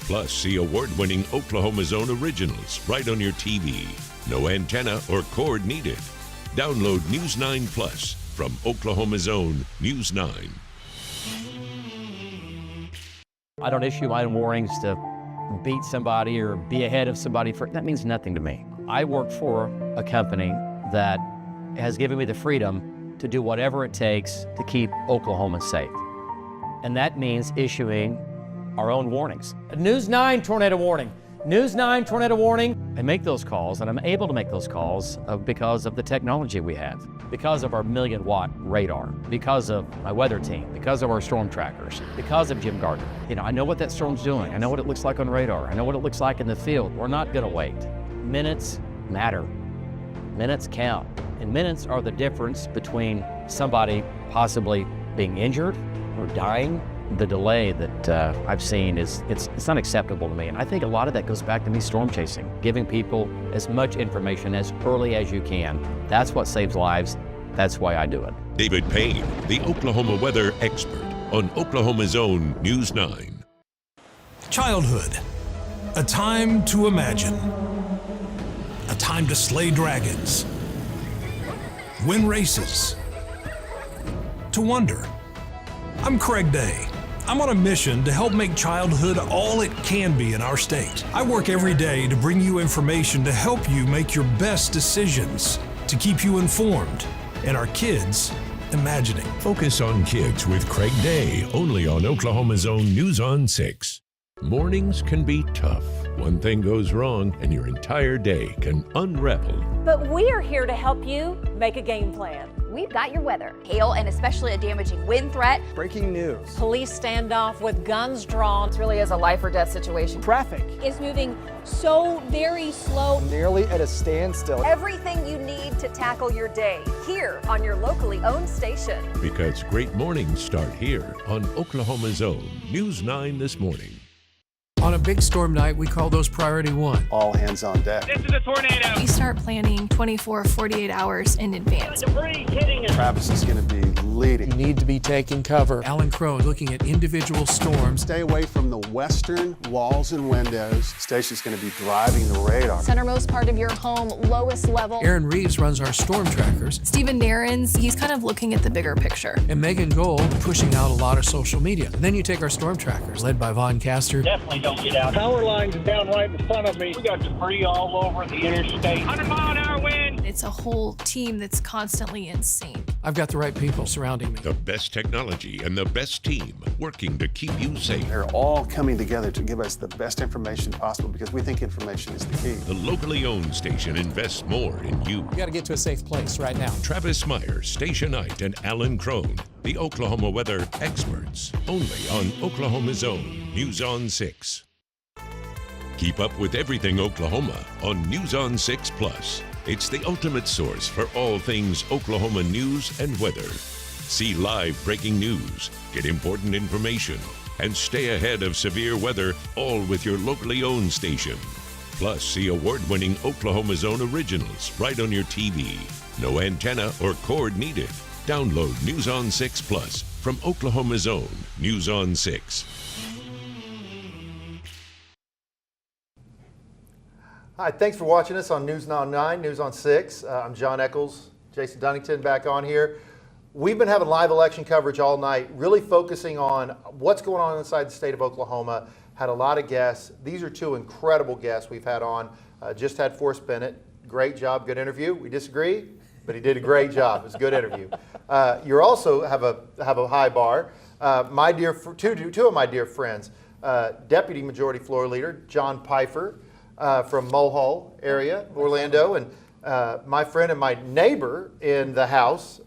Plus, see award-winning Oklahoma's Own originals right on your TV. No antenna or cord needed. Download News 9 Plus from Oklahoma's Own News 9. I don't issue my own warnings to beat somebody or be ahead of somebody. That means nothing to me. I work for a company that has given me the freedom to do whatever it takes to keep Oklahoma safe. And that means issuing our own warnings. News 9 tornado warning. News 9 tornado warning. I make those calls, and I'm able to make those calls because of the technology we have, because of our 1,000,000-watt radar, because of my weather team, because of our storm trackers, because of Jim Gardner. You know, I know what that storm's doing. I know what it looks like on radar. I know what it looks like in the field. We're not going to wait. Minutes matter. Minutes count. And minutes are the difference between somebody possibly being injured or dying. The delay that I've seen it's not acceptable to me. And I think a lot of that goes back to me storm chasing, giving people as much information as early as you can. That's what saves lives. That's why I do it. David Payne, the Oklahoma weather expert on Oklahoma's Own News 9. Childhood, a time to imagine, a time to slay dragons, win races, to wonder. I'm Craig Day. I'm on a mission to help make childhood all it can be in our state. I work every day to bring you information to help you make your best decisions, to keep you informed, and our kids imagining. Focus on Kids with Craig Day, only on Oklahoma's own News on 6. Mornings can be tough. One thing goes wrong and your entire day can unravel. But we are here to help you make a game plan. We've got your weather, hail, and especially a damaging wind threat. Breaking news. Police standoff with guns drawn. It really is a life or death situation. Traffic Is moving so very slow. nearly at a standstill. Everything you need to tackle your day here on your locally owned station. Because great mornings start here on Oklahoma's own News 9 This Morning. On a big storm night, we call those priority 1. All hands on deck. This is a tornado. We start planning 24, 48 hours in advance. Debris hitting us. Travis is going to be leading. You need to be taking cover. Alan Crone looking at individual storms. Stay away from the western walls and windows. Stacy's going to be driving the radar. Centermost part of your home, lowest level. Aaron Reeves runs our storm trackers. Stephen Darren's, he's kind of looking at the bigger picture. And Megan Gold pushing out a lot of social media. And then you take our storm trackers, led by Von Caster. Definitely don't get out. Power lines are down right in front of me. We got debris all over the interstate. 100-mile-an-hour wind. It's a whole team that's constantly in sync. I've got the right people surrounding me. The best technology and the best team working to keep you safe. They're all coming together to give us the best information possible because we think information is the key. The locally owned station invests more in you. We got to get to a safe place right now. Travis Meyer, Stacia Knight, and Alan Crone, the Oklahoma weather experts, only on Oklahoma's own News on 6. Keep up with everything Oklahoma on News on 6 Plus. It's the ultimate source for all things Oklahoma news and weather. See live breaking news, get important information, and stay ahead of severe weather, all with your locally owned station. Plus, see award-winning Oklahoma's own originals right on your TV. No antenna or cord needed. Download News on 6 Plus from Oklahoma's own News on 6. Hi, thanks for watching us on News on 9, News on 6. I'm John Nichols, Jason Dunnington back on here. We've been having live election coverage all night, really focusing on what's going on inside the state of Oklahoma. Had a lot of guests. These are two incredible guests we've had on. Just had Forrest Bennett. Great job, good interview. We disagree, but he did a great job. It was a good interview. You also have a high bar. Two of my dear friends, Deputy Majority Floor Leader John Pfeiffer, from Mulhall area, Orlando, and my friend and my neighbor in the House,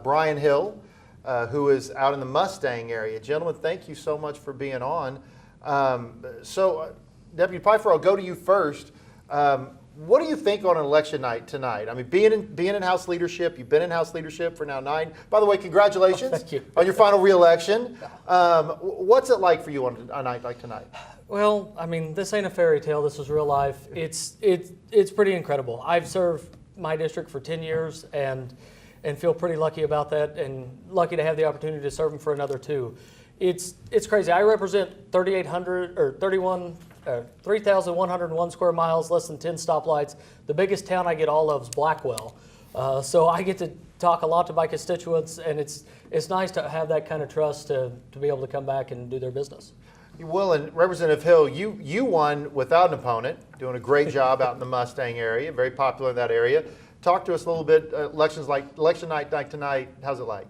Brian Hill, who is out in the Mustang area. Gentlemen, thank you so much for being on. Deputy Pfeiffer, I'll go to you first. What do you think on an election night tonight? I mean, being in House leadership, you've been in House leadership for now 9. By the way, congratulations on your final re-election. What's it like for you on a night like tonight? Well, I mean, this ain't a fairy tale. This is real life. It's pretty incredible. I've served my district for 10 years and feel pretty lucky about that, and lucky to have the opportunity to serve them for another 2. It's crazy. I represent 3,101 square miles, less than 10 stoplights. The biggest town I get all of is Blackwell. So I get to talk a lot to my constituents, and it's nice to have that kind of trust to be able to come back and do their business. Well, and Representative Hill, you won without an opponent, doing a great job out in the Mustang area, very popular in that area. Talk to us a little bit, election night like tonight, how's it like?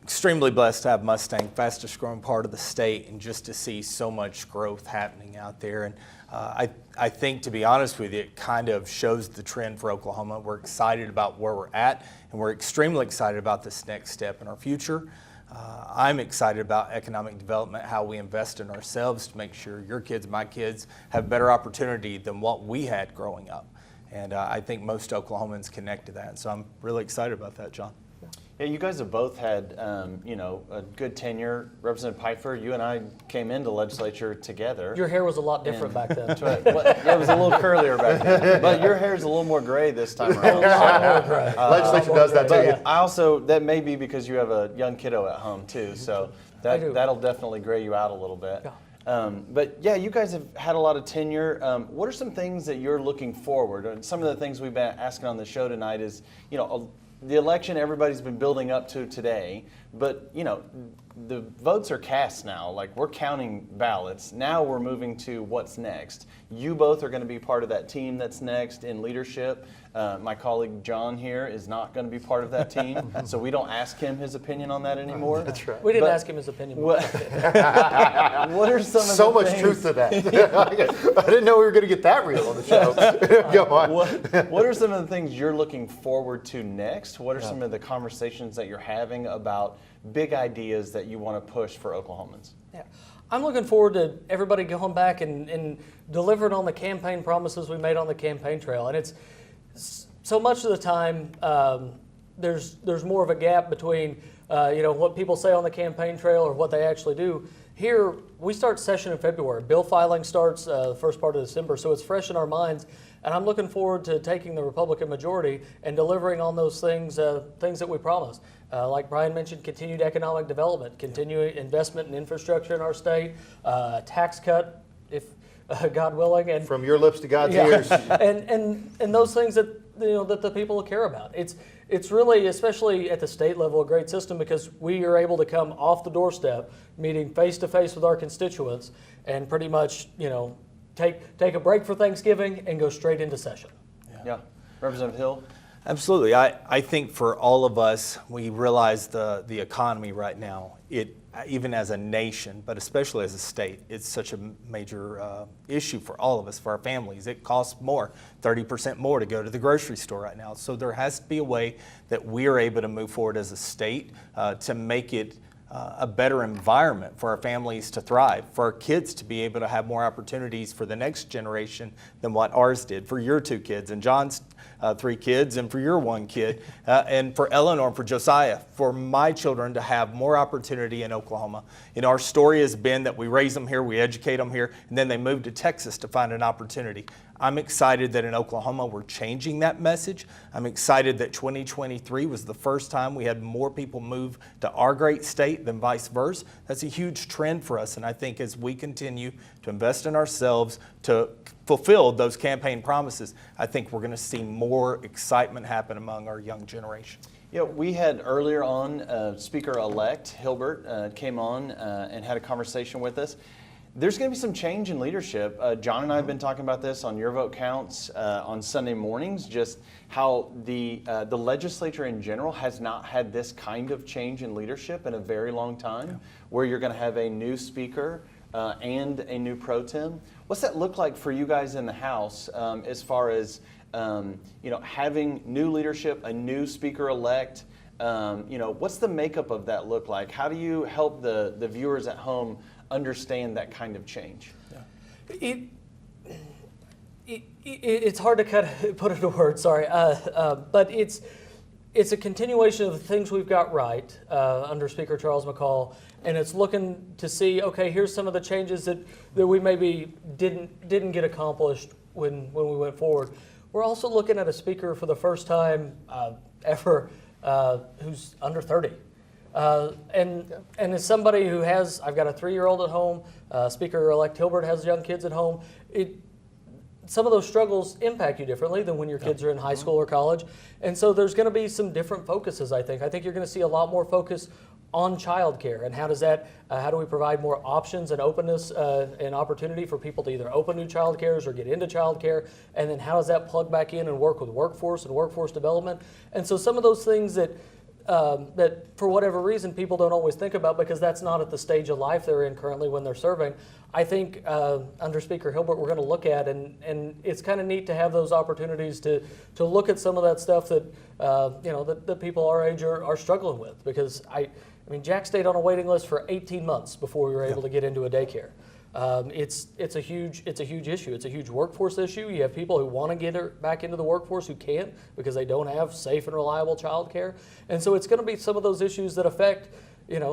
Extremely blessed to have Mustang, fastest growing part of the state, and just to see so much growth happening out there. And I think, to be honest with you, it kind of shows the trend for Oklahoma. We're excited about where we're at, and we're extremely excited about this next step in our future. I'm excited about economic development, how we invest in ourselves to make sure your kids, my kids, have better opportunity than what we had growing up. And I think most Oklahomans connect to that. And so I'm really excited about that, John. Yeah, you guys have both had, a good tenure. Representative Pfeiffer, you and I came into legislature together. Your hair was a lot different back then. It was a little curlier back then. But your hair's a little more gray this time around. A lot more gray. Legislature does that to you. I also, that may be because you have a young kiddo at home too, so that'll definitely gray you out a little bit. Yeah. But yeah, you guys have had a lot of tenure. What are some things that you're looking forward? And some of the things we've been asking on the show tonight is, the election everybody's been building up to today, but the votes are cast now. Like, we're counting ballots. Now we're moving to what's next. You both are going to be part of that team that's next in leadership. My colleague John here is not going to be part of that team, so we don't ask him his opinion on that anymore. That's right. We didn't ask him his opinion. What are some of the so much things, truth to that. I didn't know we were going to get that real on the show. Go on. What are some of the things you're looking forward to next? What are some of the conversations that you're having about big ideas that you want to push for Oklahomans? Yeah. I'm looking forward to everybody going back and delivering on the campaign promises we made on the campaign trail. And it's so much of the time there's more of a gap between what people say on the campaign trail or what they actually do. Here, we start session in February. Bill filing starts the first part of December, so it's fresh in our minds. And I'm looking forward to taking the Republican majority and delivering on those things that we promised. Like Brian mentioned, continued economic development, continuing investment in infrastructure in our state, tax cut, if God willing, and from your lips to God's ears, and those things that that the people care about. It's really, especially at the state level, a great system because we are able to come off the doorstep, meeting face to face with our constituents, and pretty much take a break for Thanksgiving and go straight into session. Yeah. Representative Hill? Absolutely. I think for all of us, we realize the economy right now, even as a nation, but especially as a state, it's such a major issue for all of us, for our families. It costs more, 30% more to go to the grocery store right now. So there has to be a way that we are able to move forward as a state to make it a better environment for our families to thrive, for our kids to be able to have more opportunities for the next generation than what ours did, for your 2 kids and John's 3 kids and for your 1 kid, and for Eleanor and for Josiah, for my children to have more opportunity in Oklahoma. Our story has been that we raise them here, we educate them here, and then they move to Texas to find an opportunity. I'm excited that in Oklahoma we're changing that message. I'm excited that 2023 was the first time we had more people move to our great state than vice versa. That's a huge trend for us, and I think as we continue to invest in ourselves to fulfill those campaign promises, I think we're going to see more excitement happen among our young generation. Yeah, we had earlier on Speaker-elect Hilbert came on and had a conversation with us. There's going to be some change in leadership. John and I have been talking about this on Your Vote Counts on Sunday mornings, just how the legislature in general has not had this kind of change in leadership in a very long time, where you're going to have a new speaker and a new pro tem. What's that look like for you guys in the House as far as having new leadership, a new speaker-elect? What's the makeup of that look like? How do you help the viewers at home understand that kind of change? It's hard to put into words, sorry, but it's a continuation of the things we've got right under Speaker Charles McCall, and it's looking to see, okay, here's some of the changes that we maybe didn't get accomplished when we went forward. We're also looking at a speaker for the first time ever who's under 30. And as somebody who I've got a 3-year-old at home, Speaker-elect Hilbert has young kids at home, some of those struggles impact you differently than when your kids are in high school or college. And so there's going to be some different focuses, I think. I think you're going to see a lot more focus on childcare and how do we provide more options and openness and opportunity for people to either open new child cares or get into child care, and then how does that plug back in and work with workforce and workforce development. And so some of those things that for whatever reason people don't always think about because that's not at the stage of life they're in currently when they're serving, I think under Speaker Hilbert we're going to look at, and it's kind of neat to have those opportunities to look at some of that stuff that that people our age are struggling with, because I mean Jack stayed on a waiting list for 18 months before we were able to get into a daycare. It's a huge issue. It's a huge workforce issue. You have people who want to get back into the workforce who can't because they don't have safe and reliable childcare. And so it's going to be some of those issues that affect,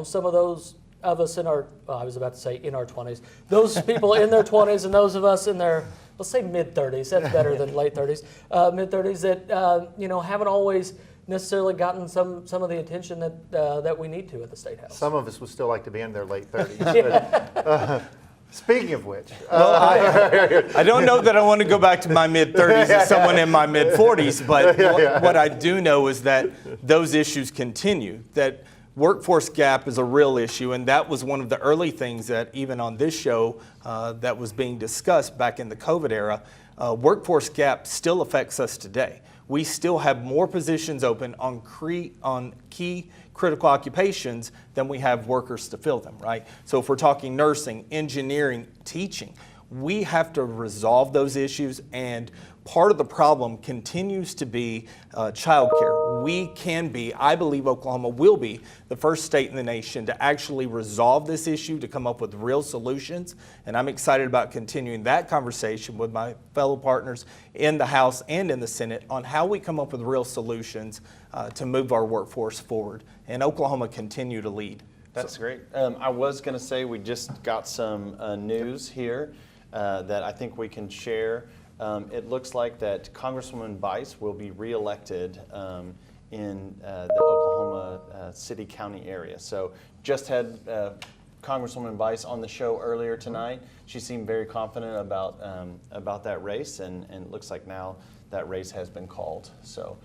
some of those of us in our 20s, those people in their 20s and those of us in their, let's say mid-30s, that's better than late 30s, mid-30s that, haven't always necessarily gotten some of the attention that we need to at the State House. Some of us would still like to be in their late 30s. But, speaking of which, I don't know that I want to go back to my mid-30s as someone in my mid-40s, but what I do know is that those issues continue, that workforce gap is a real issue, and that was one of the early things that even on this show that was being discussed back in the COVID era. Workforce gap still affects us today. We still have more positions open on key critical occupations than we have workers to fill them, right? So if we're talking nursing, engineering, teaching, we have to resolve those issues, and part of the problem continues to be childcare. We can be, I believe Oklahoma will be, the first state in the nation to actually resolve this issue, to come up with real solutions, and I'm excited about continuing that conversation with my fellow partners in the House and in the Senate on how we come up with real solutions to move our workforce forward, and Oklahoma continue to lead. That's great. I was going to say we just got some news here that I think we can share. It looks like that Congresswoman Bice will be reelected in the Oklahoma City County area. So just had Congresswoman Bice on the show earlier tonight. She seemed very confident about that race, and it looks like now that race has been called. So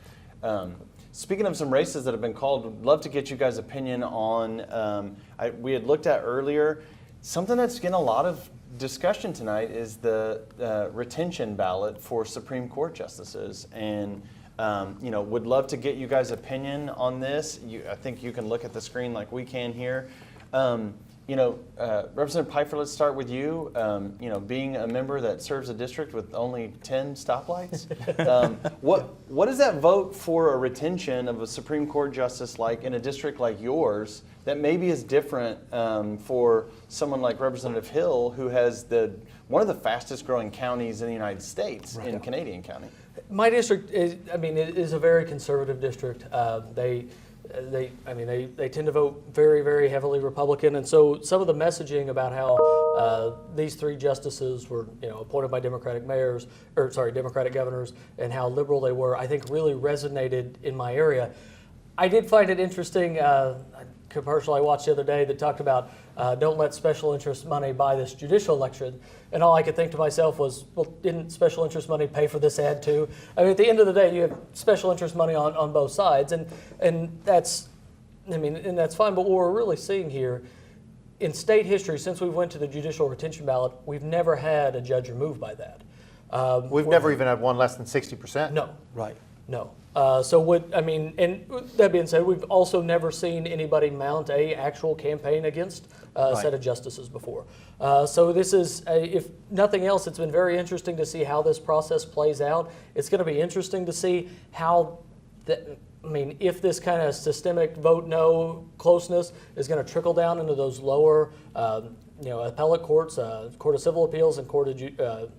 speaking of some races that have been called, would love to get you guys' opinion on, we had looked at earlier, something that's getting a lot of discussion tonight is the retention ballot for Supreme Court justices, and would love to get you guys' opinion on this. I think you can look at the screen like we can here. Representative Pfeiffer, let's start with you. Being a member that serves a district with only 10 stoplights, what does that vote for a retention of a Supreme Court justice like in a district like yours that maybe is different for someone like Representative Hill, who has one of the fastest growing counties in the United States, in Canadian County? My district is a very conservative district. They tend to vote very, very heavily Republican, and so some of the messaging about how these three justices were, appointed by Democratic governors, and how liberal they were, I think really resonated in my area. I did find it interesting. A commercial I watched the other day that talked about don't let special interest money buy this judicial election, and all I could think to myself was, well, didn't special interest money pay for this ad too? I mean, at the end of the day, you have special interest money on both sides, and that's fine. But what we're really seeing here in state history, since we went to the judicial retention ballot, we've never had a judge removed by that. We've never even had one less than 60%. No. Right. No. And that being said, we've also never seen anybody mount a actual campaign against a set of justices before. So this is, if nothing else, it's been very interesting to see how this process plays out. It's going to be interesting to see how, if this kind of systemic vote no closeness is going to trickle down into those lower, appellate courts, Court of Civil Appeals and Court of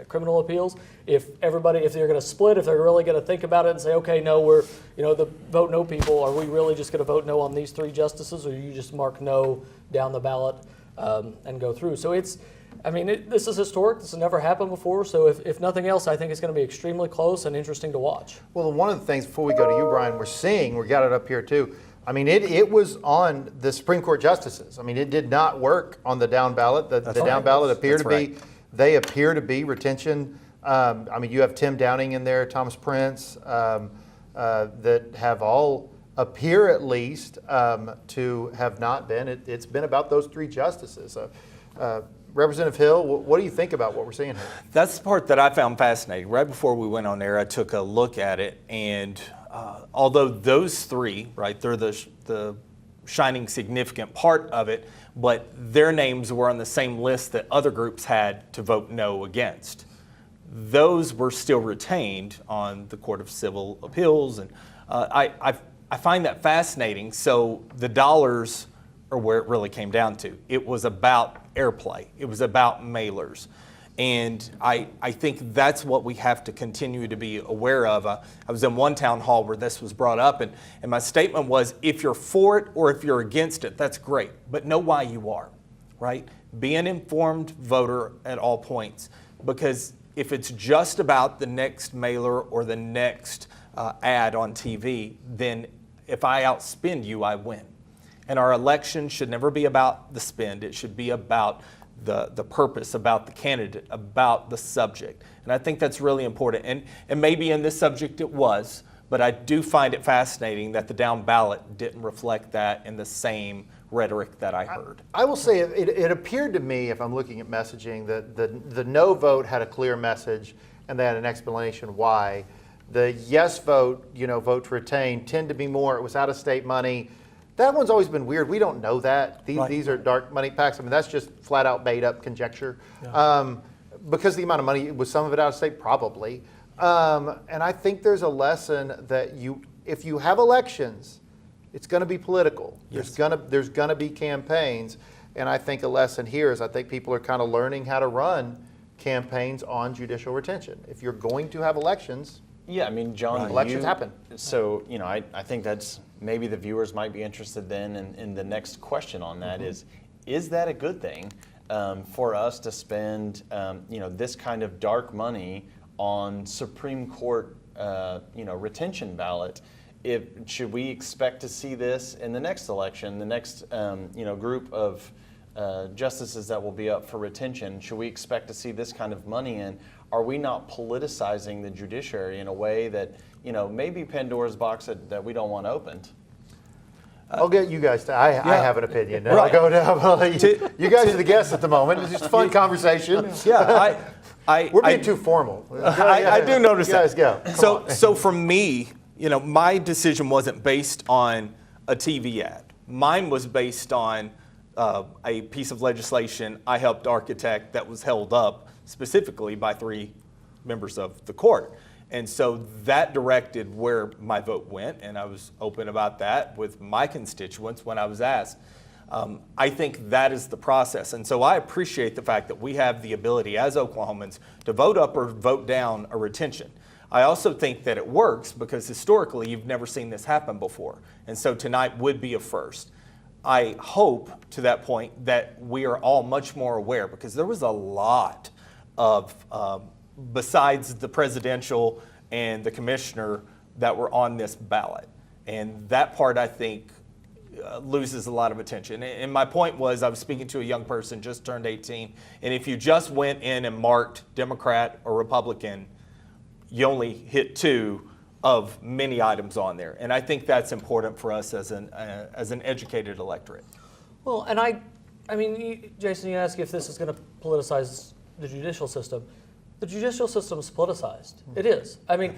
criminal appeals. If they're going to split, if they're really going to think about it and say, okay, no, we're, the vote no people, are we really just going to vote no on these three justices, or you just mark no down the ballot and go through? So this is historic. This has never happened before. So if nothing else, I think it's going to be extremely close and interesting to watch. Well, one of the things before we go to you, Brian, we got it up here too. It was on the Supreme Court justices. it did not work on the down ballot. The down ballot appeared to be. They appear to be retention. You have Tim Downing in there, Thomas Prince, that have all appear at least to have not been. It's been about those three justices. Representative Hill, what do you think about what we're seeing here? That's the part that I found fascinating. Right before we went on air, I took a look at it, and although those three, they're the shining significant part of it, but their names were on the same list that other groups had to vote no against. Those were still retained on the Court of Civil Appeals, and I find that fascinating. So the dollars are where it really came down to. It was about airplay. It was about mailers. And I think that's what we have to continue to be aware of. I was in one town hall where this was brought up, and my statement was, if you're for it or if you're against it, that's great, but know why you are, right? Be an informed voter at all points, because if it's just about the next mailer or the next ad on TV, then if I outspend you, I win. And our election should never be about the spend. It should be about the purpose, about the candidate, about the subject. And I think that's really important. And maybe in this subject it was, But I do find it fascinating that the down ballot didn't reflect that in the same rhetoric that I heard. I will say it appeared to me, if I'm looking at messaging, that the no vote had a clear message and they had an explanation why. The yes vote, vote to retain, tend to be more, it was out of state money. That one's always been weird. We don't know that. These are dark money packs. I mean, that's just flat out made up conjecture. Yeah. Because the amount of money, was some of it out of state? Probably. And I think there's a lesson that if you have elections, it's going to be political. Yes. There's going to be campaigns. And I think a lesson here is I think people are kind of learning how to run campaigns on judicial retention. If you're going to have elections, yeah, I mean, John, elections happen. So, I think that's maybe the viewers might be interested then in the next question on that is that a good thing for us to spend, this kind of dark money on Supreme Court, retention ballot? Should we expect to see this in the next election, the next, group of justices that will be up for retention? Should we expect to see this kind of money in? Are we not politicizing the judiciary in a way that, maybe Pandora's box that we don't want opened? I'll get you guys to. I have an opinion. Right. I'll go down. You guys are the guests at the moment. It's just a fun conversation. Yeah, we're being too formal. I do notice you guys that. Go. So for me, my decision wasn't based on a TV ad. Mine was based on a piece of legislation I helped architect that was held up specifically by 3 members of the court. And so that directed where my vote went, and I was open about that with my constituents when I was asked. I think that is the process. And so I appreciate the fact that we have the ability as Oklahomans to vote up or vote down a retention. I also think that it works because historically you've never seen this happen before. And so tonight would be a first. I hope to that point that we are all much more aware, because there was a lot of besides the presidential and the commissioner that were on this ballot. And that part, I think, loses a lot of attention. And my point was, I was speaking to a young person, just turned 18, and if you just went in and marked Democrat or Republican, you only hit 2 of many items on there. And I think that's important for us as an educated electorate. Well, and I mean, Jason, you ask if this is going to politicize the judicial system. The judicial system is politicized. It is. I mean,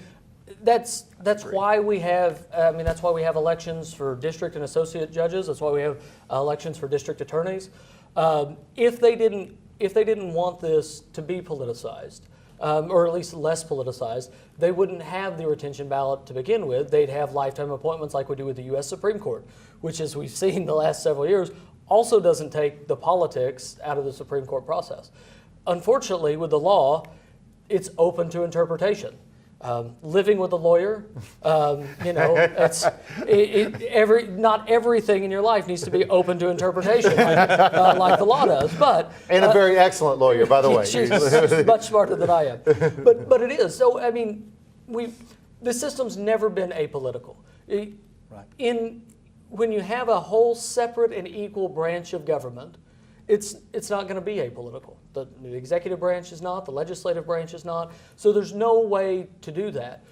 that's why we have. That's why we have elections for district and associate judges. That's why we have elections for district attorneys. If they didn't want this to be politicized, or at least less politicized, they wouldn't have the retention ballot to begin with. They'd have lifetime appointments like we do with the U.S. Supreme Court, which, as we've seen the last several years, also doesn't take the politics out of the Supreme Court process. Unfortunately, with the law, it's open to interpretation. Living with a lawyer, not everything in your life needs to be open to interpretation like the law does. But and a very excellent lawyer, by the way. She's much smarter than I am. But it is. So I mean, the system's never been apolitical. When you have a whole separate and equal branch of government, it's not going to be apolitical. The executive branch is not, the legislative branch is not, so there's no way to do that.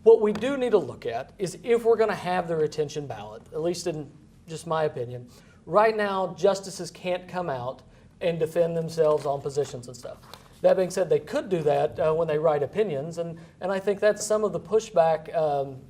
What we do need to look at is if we're going to have the retention ballot, at least in just my opinion, right now justices can't come out and defend themselves on positions and stuff. That being said, they could do that when they write opinions, and I think that's some of the pushback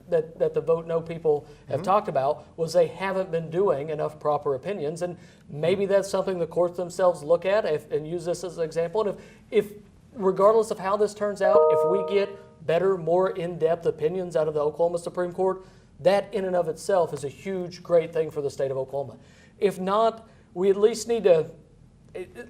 that the Vote No people have talked about, was they haven't been doing enough proper opinions, and maybe that's something the courts themselves look at and use this as an example. And if regardless of how this turns out, if we get better, more in-depth opinions out of the Oklahoma Supreme Court, that in and of itself is a huge, great thing for the state of Oklahoma. If not, we at least need to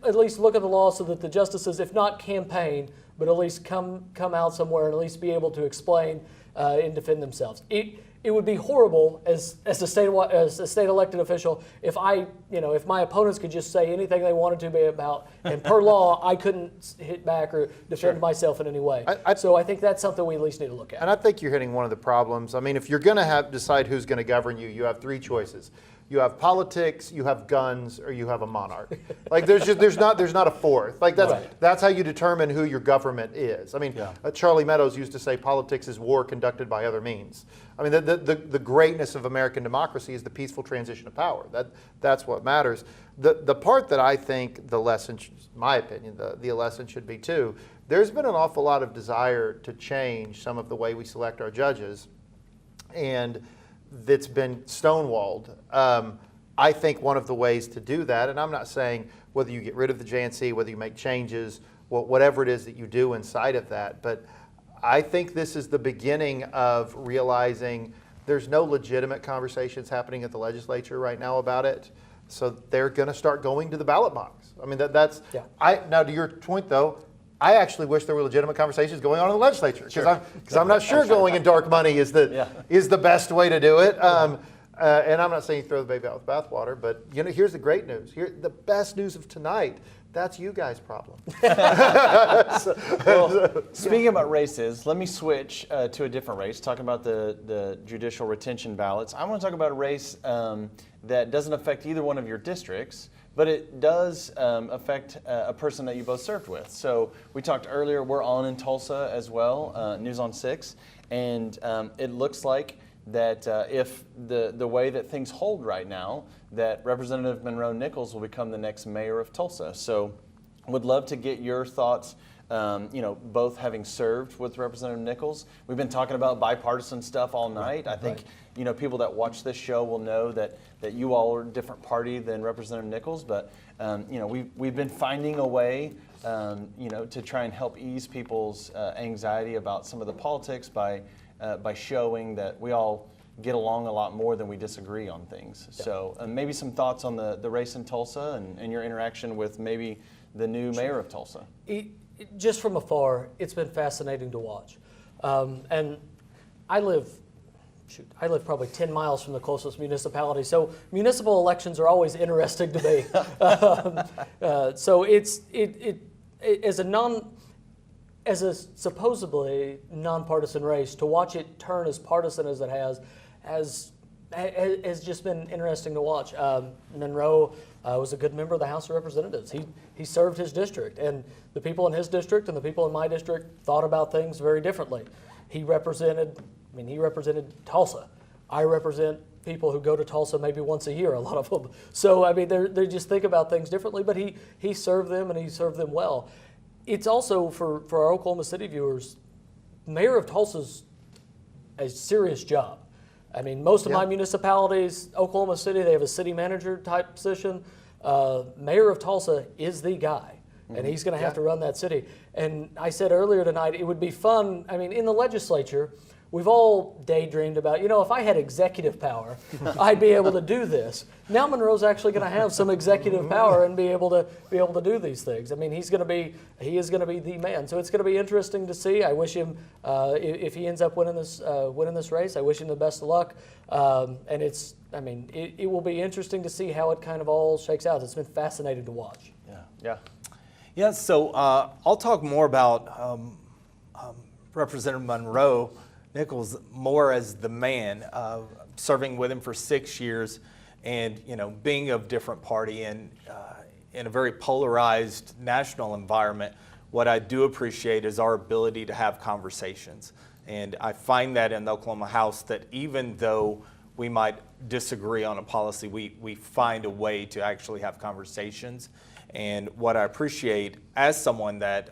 at least look at the law so that the justices, if not campaign, but at least come out somewhere and at least be able to explain and defend themselves. It would be horrible as a state elected official if if my opponents could just say anything they wanted to be about, and per law I couldn't hit back or defend myself in any way. So I think that's something we at least need to look at. And I think you're hitting one of the problems. I mean, if you're going to decide who's going to govern you, you have 3 choices. You have politics, you have guns, or you have a monarch. Like there's not a fourth. Like that's how you determine who your government is. I mean, Charlie Meadows used to say politics is war conducted by other means. I mean, the greatness of American democracy is the peaceful transition of power. That's what matters. The part that I think the lesson, my opinion, the lesson should be too. There's been an awful lot of desire to change some of the way we select our judges, and that's been stonewalled. I think one of the ways to do that, and I'm not saying whether you get rid of the JNC, whether you make changes, whatever it is that you do inside of that, but I think this is the beginning of realizing there's no legitimate conversations happening at the legislature right now about it. So they're going to start going to the ballot box. I mean, now to your point though, I actually wish there were legitimate conversations going on in the legislature because I'm not sure going in dark money is the best way to do it. And I'm not saying you throw the baby out with bathwater, but here's the great news. The best news of tonight. That's you guys' problem. Speaking about races, let me switch to a different race. Talking about the judicial retention ballots, I want to talk about a race that doesn't affect either one of your districts, but it does affect a person that you both served with. So we talked earlier, we're on in Tulsa as well, News on 6, and it looks like that if the way that things hold right now, that Representative Monroe Nichols will become the next mayor of Tulsa. So would love to get your thoughts, both having served with Representative Nichols. We've been talking about bipartisan stuff all night. I think people that watch this show will know that you all are a different party than Representative Nichols, but we've been finding a way to try and help ease people's anxiety about some of the politics by showing that we all get along a lot more than we disagree on things. Yeah. So maybe some thoughts on the race in Tulsa and your interaction with maybe the new mayor of Tulsa. Just from afar, it's been fascinating to watch. And I live probably 10 miles from the closest municipality, so municipal elections are always interesting to me. So as a supposedly nonpartisan race, to watch it turn as partisan as it has just been interesting to watch. Monroe was a good member of the House of Representatives. He served his district, and the people in his district and the people in my district thought about things very differently. He represented Tulsa. I represent people who go to Tulsa maybe once a year, a lot of them. So I mean, they just think about things differently, but he served them, and he served them well. It's also, for our Oklahoma City viewers, mayor of Tulsa's a serious job. I mean, most of my municipalities, Oklahoma City, they have a city manager type position. Mayor of Tulsa is the guy, and he's going to have to run that city. And I said earlier tonight, it would be fun. I mean, in the legislature, we've all daydreamed about, if I had executive power, I'd be able to do this. Now Monroe's actually going to have some executive power and be able to do these things. I mean, he is going to be the man. So it's going to be interesting to see. I wish him, if he ends up winning this race, I wish him the best of luck. And it will be interesting to see how it kind of all shakes out. It's been fascinating to watch. Yeah. So I'll talk more about Representative Monroe Nichols more as the man, serving with him for 6 years, and being of different party and in a very polarized national environment. What I do appreciate is our ability to have conversations, and I find that in the Oklahoma House that even though we might disagree on a policy, we find a way to actually have conversations. And what I appreciate as someone that,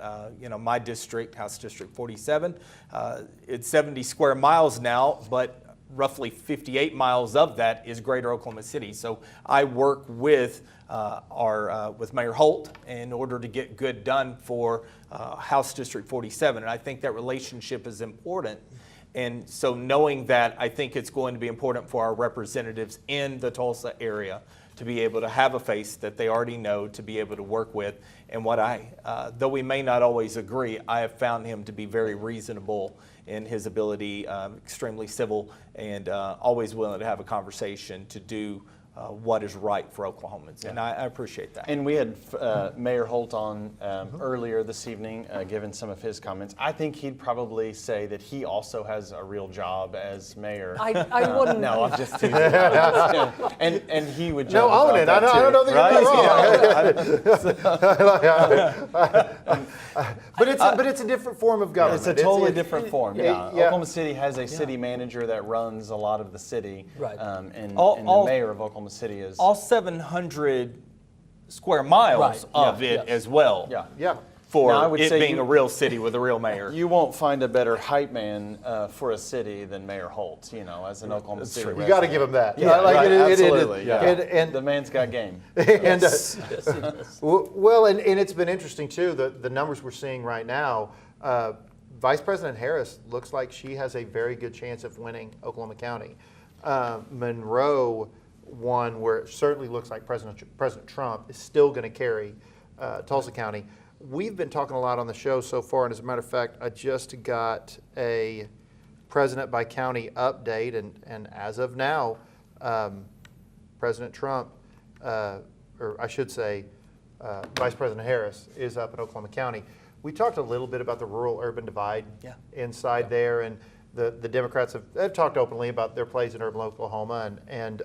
my district, House District 47, it's 70 square miles now, but roughly 58 miles of that is greater Oklahoma City. So I work with with Mayor Holt in order to get good done for House District 47. And I think that relationship is important. And so knowing that, I think it's going to be important for our representatives in the Tulsa area to be able to have a face that they already know, to be able to work with. And though we may not always agree, I have found him to be very reasonable in his ability, extremely civil, and always willing to have a conversation to do what is right for Oklahomans, and I appreciate that. And we had Mayor Holt on earlier this evening, giving some of his comments. I think he'd probably say that he also has a real job as mayor. I wouldn't. No, I'm just teasing. and he would. No, own it. I don't know that you're wrong. But it's a different form of government. It's a totally different form. Yeah. Oklahoma City has a city manager that runs a lot of the city, right? And the mayor of Oklahoma City is all 700 square miles of it as well. Yeah. For now, I would it say being a real city with a real mayor. You won't find a better hype man for a city than Mayor Holt, as an Oklahoma City resident. You got to give him that. Yeah, absolutely. And the man's got game. And, well, and it's been interesting, too, the numbers we're seeing right now. Vice President Harris looks like she has a very good chance of winning Oklahoma County. Monroe won where it certainly looks like President Trump is still going to carry Tulsa County. We've been talking a lot on the show so far, and as a matter of fact, I just got a president by county update, and as of now, President Trump, or I should say Vice President Harris, is up in Oklahoma County. We talked a little bit about the rural-urban divide inside there, and the Democrats have talked openly about their plays in urban Oklahoma, and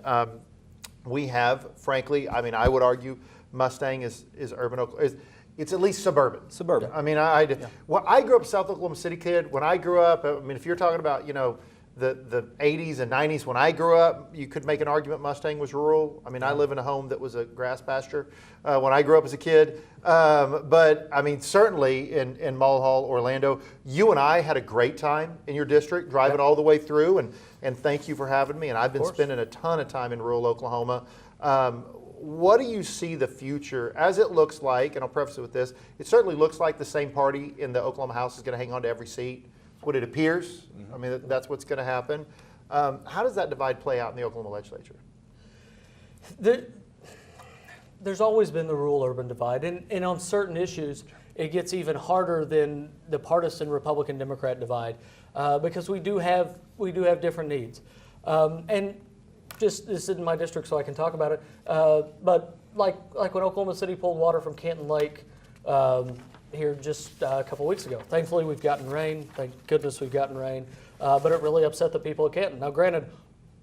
we have, frankly, I mean, I would argue Mustang is urban Oklahoma. It's at least suburban. Suburban. I mean, I grew up a South Oklahoma City kid. When I grew up, I mean, if you're talking about, the 80s and 90s, when I grew up, you could make an argument Mustang was rural. I mean, I live in a home that was a grass pasture when I grew up as a kid. But, I mean, certainly in Mulhall, Orlando, you and I had a great time in your district, driving all the way through, and thank you for having me. And I've been spending a ton of time in rural Oklahoma. What do you see the future as it looks like? And I'll preface it with this. It certainly looks like the same party in the Oklahoma House is going to hang on to every seat. What it appears. I mean, that's what's going to happen. How does that divide play out in the Oklahoma legislature? There's always been the rural-urban divide, and on certain issues, it gets even harder than the partisan Republican-Democrat divide because we do have different needs. And just this isn't my district, so I can talk about it. But like when Oklahoma City pulled water from Canton Lake here just a couple weeks ago. Thankfully, we've gotten rain. Thank goodness we've gotten rain. But it really upset the people of Canton. Now, granted,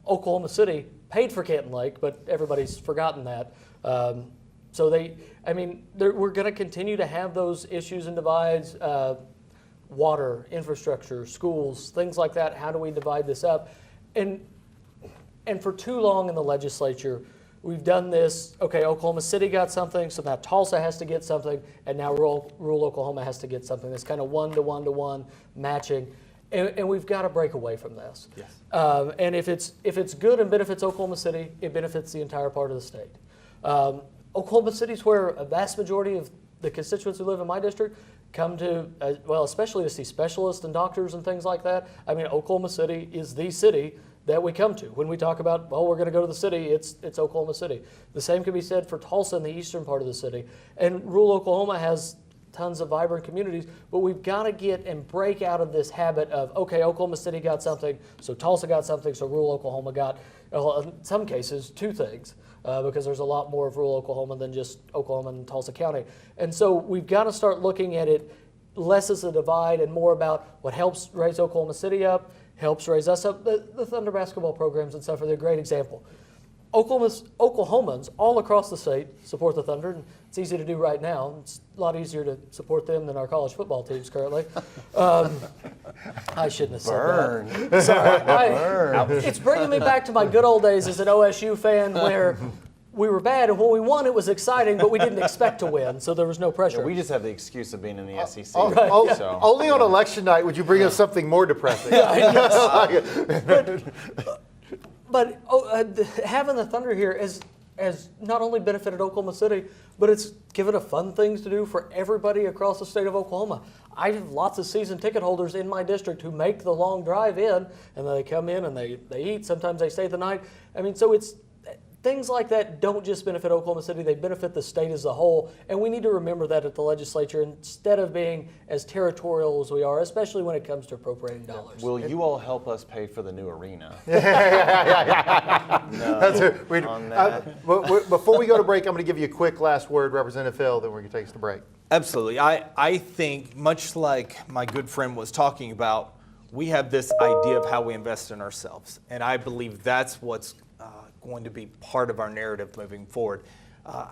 Oklahoma City paid for Canton Lake, but everybody's forgotten that. So we're going to continue to have those issues and divides. Water, infrastructure, schools, things like that. How do we divide this up? And for too long in the legislature, we've done this, okay, Oklahoma City got something, so now Tulsa has to get something, and now rural Oklahoma has to get something. This kind of one-to-one-to-one matching, and we've got to break away from this. Yes. And if it's good and benefits Oklahoma City, it benefits the entire part of the state. Oklahoma City is where a vast majority of the constituents who live in my district come to, especially to see specialists and doctors and things like that. I mean, Oklahoma City is the city that we come to. When we talk about, we're going to go to the city, it's Oklahoma City. The same can be said for Tulsa in the eastern part of the city. And rural Oklahoma has tons of vibrant communities, but we've got to get and break out of this habit of, okay, Oklahoma City got something, so Tulsa got something, so rural Oklahoma got, in some cases, two things, because there's a lot more of rural Oklahoma than just Oklahoma and Tulsa County. And so we've got to start looking at it less as a divide and more about what helps raise Oklahoma City up, helps raise us up. The Thunder basketball programs and stuff are a great example. Oklahomans all across the state support the Thunder, and it's easy to do right now. It's a lot easier to support them than our college football teams currently. I shouldn't have said that. Sorry. It's bringing me back to my good old days as an OSU fan where we were bad, and when we won, it was exciting, but we didn't expect to win, so there was no pressure. Yeah, we just have the excuse of being in the SEC. Only on election night would you bring us something more depressing. But having the Thunder here has not only benefited Oklahoma City, but it's given a fun things to do for everybody across the state of Oklahoma. I have lots of season ticket holders in my district who make the long drive in, and they come in and they eat. Sometimes they stay the night. I mean, so things like that don't just benefit Oklahoma City, they benefit the state as a whole. And we need to remember that at the legislature instead of being as territorial as we are, especially when it comes to appropriating dollars. Will you all help us pay for the new arena? Before we go to break, I'm going to give you a quick last word, Representative Phil, then we're going to take us to break. Absolutely. I think, much like my good friend was talking about, we have this idea of how we invest in ourselves. And I believe that's what's going to be part of our narrative moving forward.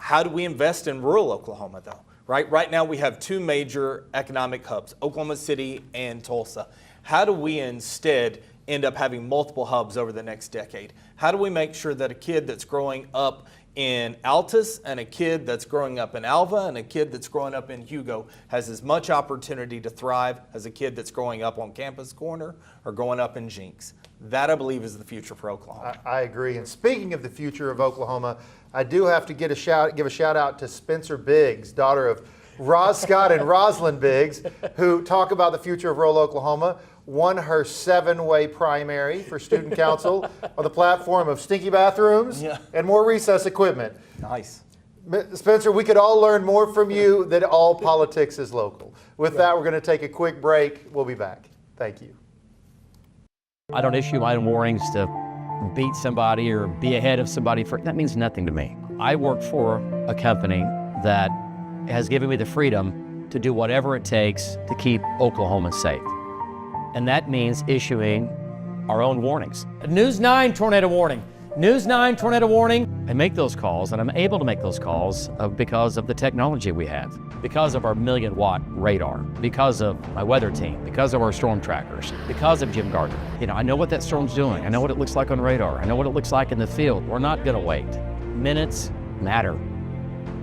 How do we invest in rural Oklahoma, though? Right now we have two major economic hubs, Oklahoma City and Tulsa. How do we instead end up having multiple hubs over the next decade? How do we make sure that a kid that's growing up in Altus and a kid that's growing up in Alva and a kid that's growing up in Hugo has as much opportunity to thrive as a kid that's growing up on Campus Corner or growing up in Jinx? That, I believe, is the future for Oklahoma. I agree. And speaking of the future of Oklahoma, I do have to give a shout out to Spencer Biggs, daughter of Roz Scott and Rosalind Biggs, who talk about the future of rural Oklahoma. Won her 7-way primary for student council on the platform of stinky bathrooms and more recess equipment. Nice. Spencer, we could all learn more from you that all politics is local. With that, we're going to take a quick break. We'll be back. Thank you. I don't issue my own warnings to beat somebody or be ahead of somebody. That means nothing to me. I work for a company that has given me the freedom to do whatever it takes to keep Oklahoma safe. And that means issuing our own warnings. News 9 tornado warning. News 9 tornado warning. I make those calls, and I'm able to make those calls because of the technology we have, because of our 1,000,000-watt radar, because of my weather team, because of our storm trackers, because of Jim Gardner. You know, I know what that storm's doing. I know what it looks like on radar. I know what it looks like in the field. We're not going to wait. Minutes matter.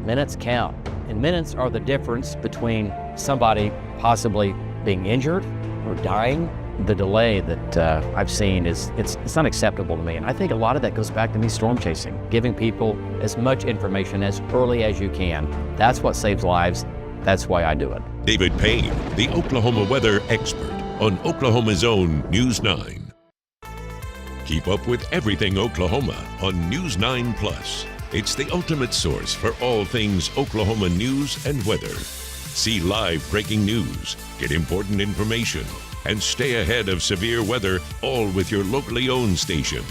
Minutes count. And minutes are the difference between somebody possibly being injured or dying. The delay that I've seen it's unacceptable to me. And I think a lot of that goes back to me storm chasing, giving people as much information as early as you can. That's what saves lives. That's why I do it. David Payne, the Oklahoma weather expert on Oklahoma's own News 9. Keep up with everything Oklahoma on News 9 Plus. It's the ultimate source for all things Oklahoma news and weather. See live breaking news, get important information, and stay ahead of severe weather, all with your locally owned station.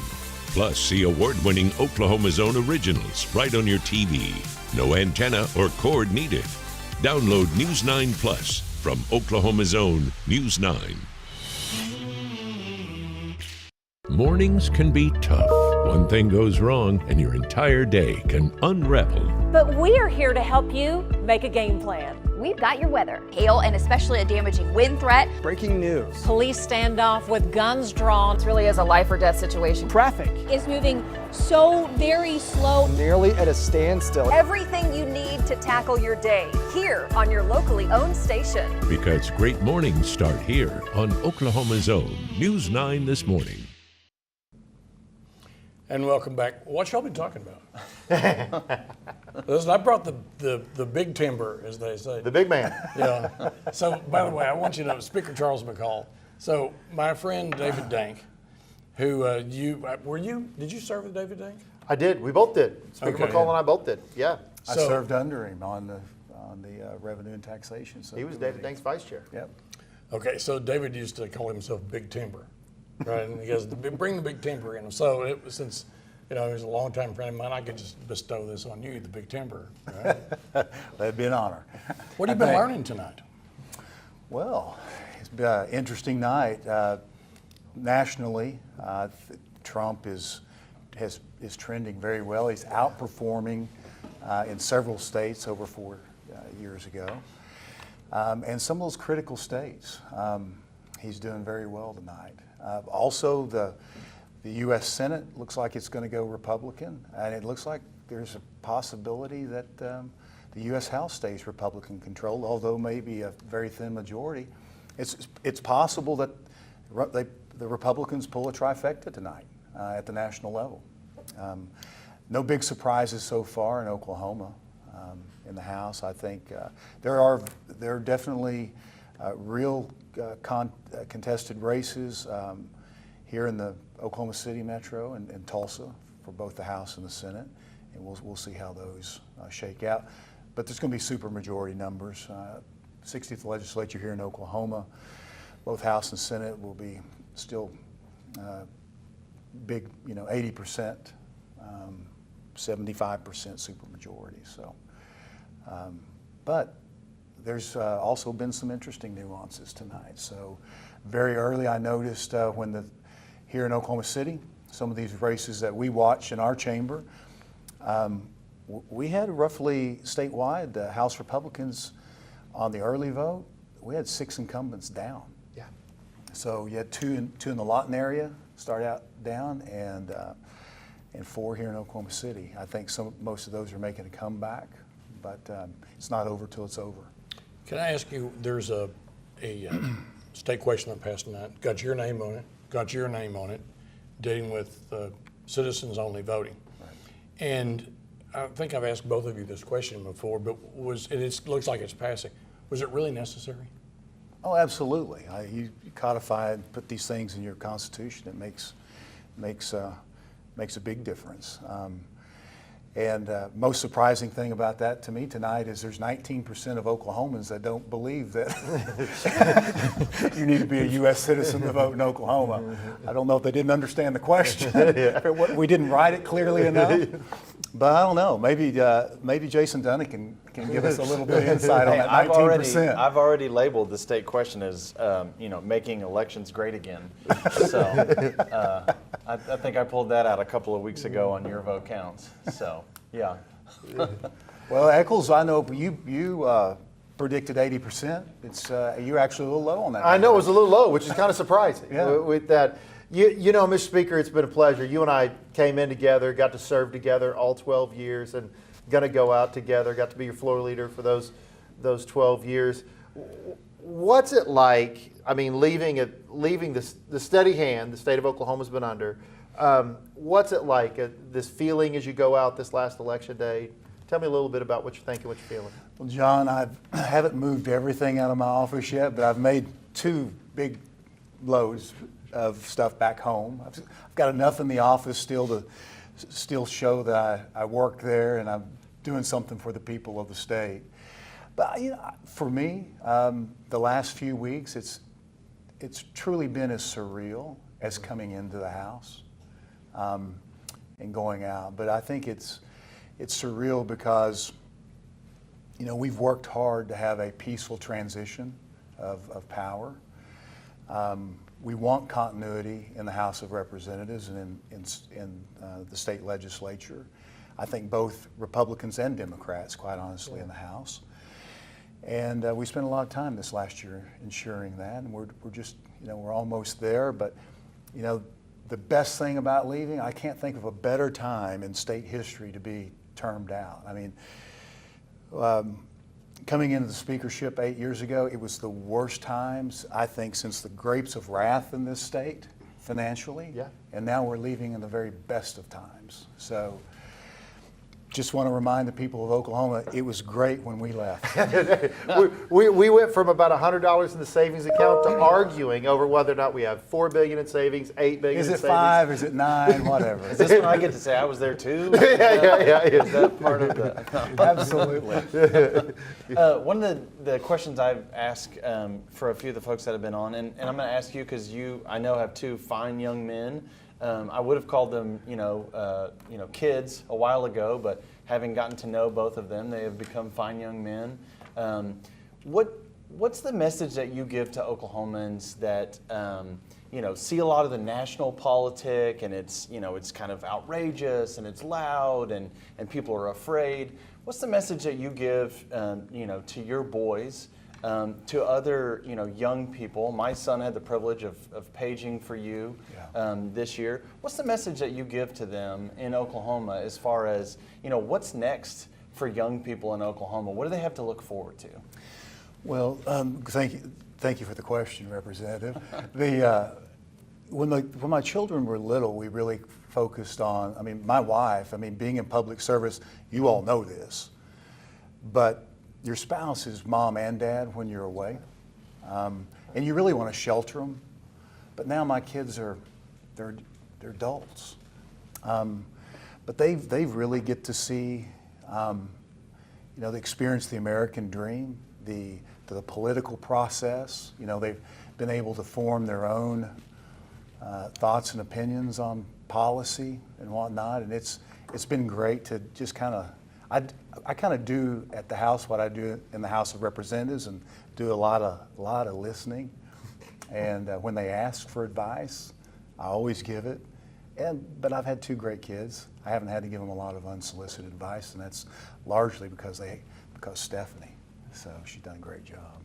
Plus, see award-winning Oklahoma's own originals right on your TV. No antenna or cord needed. Download News 9 Plus from Oklahoma's own News 9. Mornings can be tough. One thing goes wrong and your entire day can unravel. But we are here to help you make a game plan. We've got your weather. Hail and especially a damaging wind threat. Breaking news. Police standoff with guns drawn. It really is a life or death situation. Traffic is moving so very slow. Nearly at a standstill. Everything you need to tackle your day here on your locally owned station. Because great mornings start here on Oklahoma's own News 9 This Morning. And welcome back. What y'all been talking about? Listen, I brought the big timber, as they say. The big man. Yeah. So, by the way, I want you to know, Speaker Charles McCall. So, my friend David Dank, who did you serve with David Dank? I did. We both did. Speaker McCall and I both did. Yeah. I served under him on the revenue and taxation. So he was David Dank's vice chair. Yep. Okay, so David used to call himself Big Timber. Right, and he goes, bring the big timber in. So it was, since he was a longtime friend of mine, I could just bestow this on you, the big timber. Right? That'd be an honor. What have you been learning tonight? Well, it's been an interesting night. Nationally, Trump is trending very well. He's outperforming in several states over 4 years ago, and some of those critical states. He's doing very well tonight. Also, the U.S. Senate looks like it's going to go Republican, and it looks like there's a possibility that the U.S. House stays Republican-controlled, although maybe a very thin majority. It's possible that the Republicans pull a trifecta tonight at the national level. No big surprises so far in Oklahoma in the House. I think there are definitely real contested races here in the Oklahoma City metro and Tulsa for both the House and the Senate, and we'll see how those shake out. But there's going to be supermajority numbers. 60th legislature here in Oklahoma, both House and Senate will be still big, 80%, 75% supermajority. So, but there's also been some interesting nuances tonight. So, very early, I noticed here in Oklahoma City, some of these races that we watch in our chamber, we had roughly statewide, the House Republicans on the early vote, we had 6 incumbents down. Yeah. So you had two in the Lawton area start out down, and 4 here in Oklahoma City. I think most of those are making a comeback, but it's not over till it's over. Can I ask you, there's a state question that passed tonight, got your name on it, dealing with citizens only voting. Right. And I think I've asked both of you this question before, but it looks like it's passing. Was it really necessary? Oh, absolutely. You codify and put these things in your Constitution. It makes a big difference. And most surprising thing about that to me tonight is there's 19% of Oklahomans that don't believe that you need to be a U.S. citizen to vote in Oklahoma. I don't know if they didn't understand the question. We didn't write it clearly enough. But I don't know. Maybe Jason Dunnigan can give us a little bit of insight on that 19%. I've already labeled the state question as making elections great again. So I think I pulled that out a couple of weeks ago on Your Vote Counts. So yeah. Well, Eccles, I know you predicted 80%. You're actually a little low on that. I know it was a little low, which is kind of surprising. Yeah. With that. You know, Mr. Speaker, it's been a pleasure. You and I came in together, got to serve together all 12 years, and going to go out together. Got to be your floor leader for those 12 years. What's it like? I mean, leaving the steady hand the state of Oklahoma's been under. What's it like? This feeling as you go out this last election day. Tell me a little bit about what you're thinking, what you're feeling. Well, John, I haven't moved everything out of my office yet, but I've made 2 big loads of stuff back home. I've got enough in the office still to show that I work there and I'm doing something for the people of the state. But for me, the last few weeks, it's truly been as surreal as coming into the House and going out. But I think it's surreal because we've worked hard to have a peaceful transition of power. We want continuity in the House of Representatives and in the state legislature. I think both Republicans and Democrats, quite honestly, in the House. And we spent a lot of time this last year ensuring that, and we're just, we're almost there. But, the best thing about leaving, I can't think of a better time in state history to be termed out. I mean, coming into the speakership 8 years ago, it was the worst times, I think, since the grapes of wrath in this state financially. Yeah. And now we're leaving in the very best of times. So just want to remind the people of Oklahoma, it was great when we left. we went from about $100 in the savings account to arguing over whether or not we have $4 billion in savings, $8 billion in savings. Is it 5? Is it 9? Whatever. Is this when I get to say I was there too? Yeah. Is that part of the? Absolutely. One of the questions I've asked for a few of the folks that have been on, and I'm going to ask you because I know have 2 fine young men. I would have called them, kids a while ago, but having gotten to know both of them, they have become fine young men. What's the message that you give to Oklahomans that, see a lot of the national politic and it's kind of outrageous and it's loud and people are afraid? What's the message that you give, to your boys? To other, young people. My son had the privilege of paging for you this year. What's the message that you give to them in Oklahoma as far as, what's next for young people in Oklahoma? What do they have to look forward to? Well, thank you for the question, Representative. When my children were little, we really focused on, my wife, being in public service, you all know this, but your spouse is mom and dad when you're away, and you really want to shelter them. But now my kids they're adults. but they really get to see, they experience the American dream, the political process. They've been able to form their own thoughts and opinions on policy and whatnot, and it's been great to just kind of, I kind of do at the House what I do in the House of Representatives, and do a lot of listening. And when they ask for advice, I always give it. But I've had two great kids. I haven't had to give them a lot of unsolicited advice, and that's largely because Stephanie. So she's done a great job.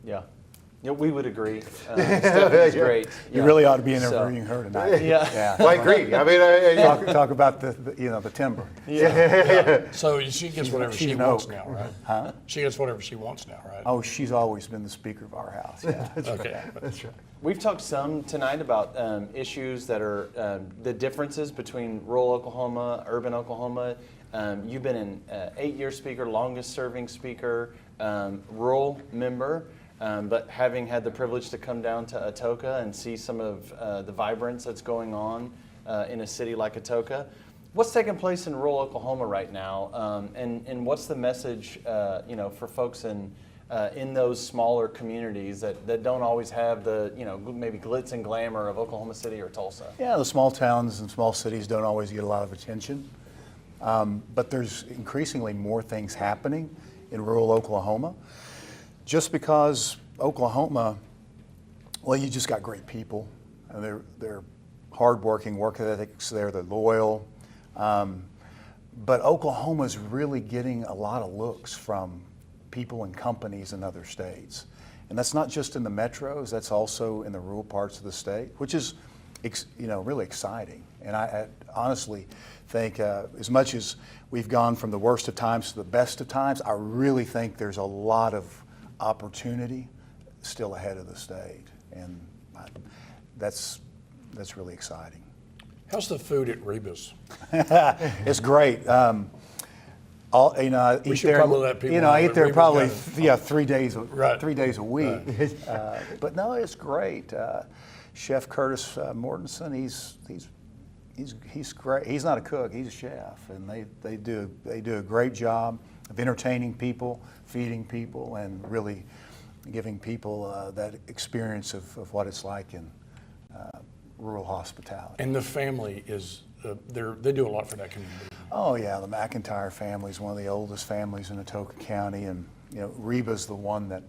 Yeah. Yeah, we would agree. Stephanie's great. You really ought to be interviewing her tonight. Yeah. Well, I agree. I mean, talk about the timber. Yeah. So she gets whatever she wants oak. now, right? Huh? She gets whatever she wants now, right? Oh, she's always been the Speaker of our House. Yeah. Okay. That's right. We've talked some tonight about issues that are the differences between rural Oklahoma, urban Oklahoma. You've been an 8-year speaker, longest serving speaker, rural member. But having had the privilege to come down to Atoka and see some of the vibrance that's going on in a city like Atoka, what's taking place in rural Oklahoma right now, and what's the message, for folks in those smaller communities that don't always have the, maybe glitz and glamour of Oklahoma City or Tulsa? Yeah, the small towns and small cities don't always get a lot of attention, but there's increasingly more things happening in rural Oklahoma. Just because Oklahoma, well, you just got great people, and they're hardworking, work ethics there, they're loyal. But Oklahoma's really getting a lot of looks from people and companies in other states. And that's not just in the metros, that's also in the rural parts of the state, which is really exciting. And I honestly think as much as we've gone from the worst of times to the best of times, I really think there's a lot of opportunity still ahead of the state, and that's really exciting. How's the food at Reba's? It's great. I eat there probably 3 days. Right. 3 days a week. Right. But no, it's great. Chef Curtis Mortensen, he's great. He's not a cook; he's a chef, and they do a great job of entertaining people, feeding people, and really giving people that experience of what it's like in rural hospitality. And the family is, they do a lot for that community. Oh yeah, the McIntyre family is one of the oldest families in Atoka County, and Reba's the one that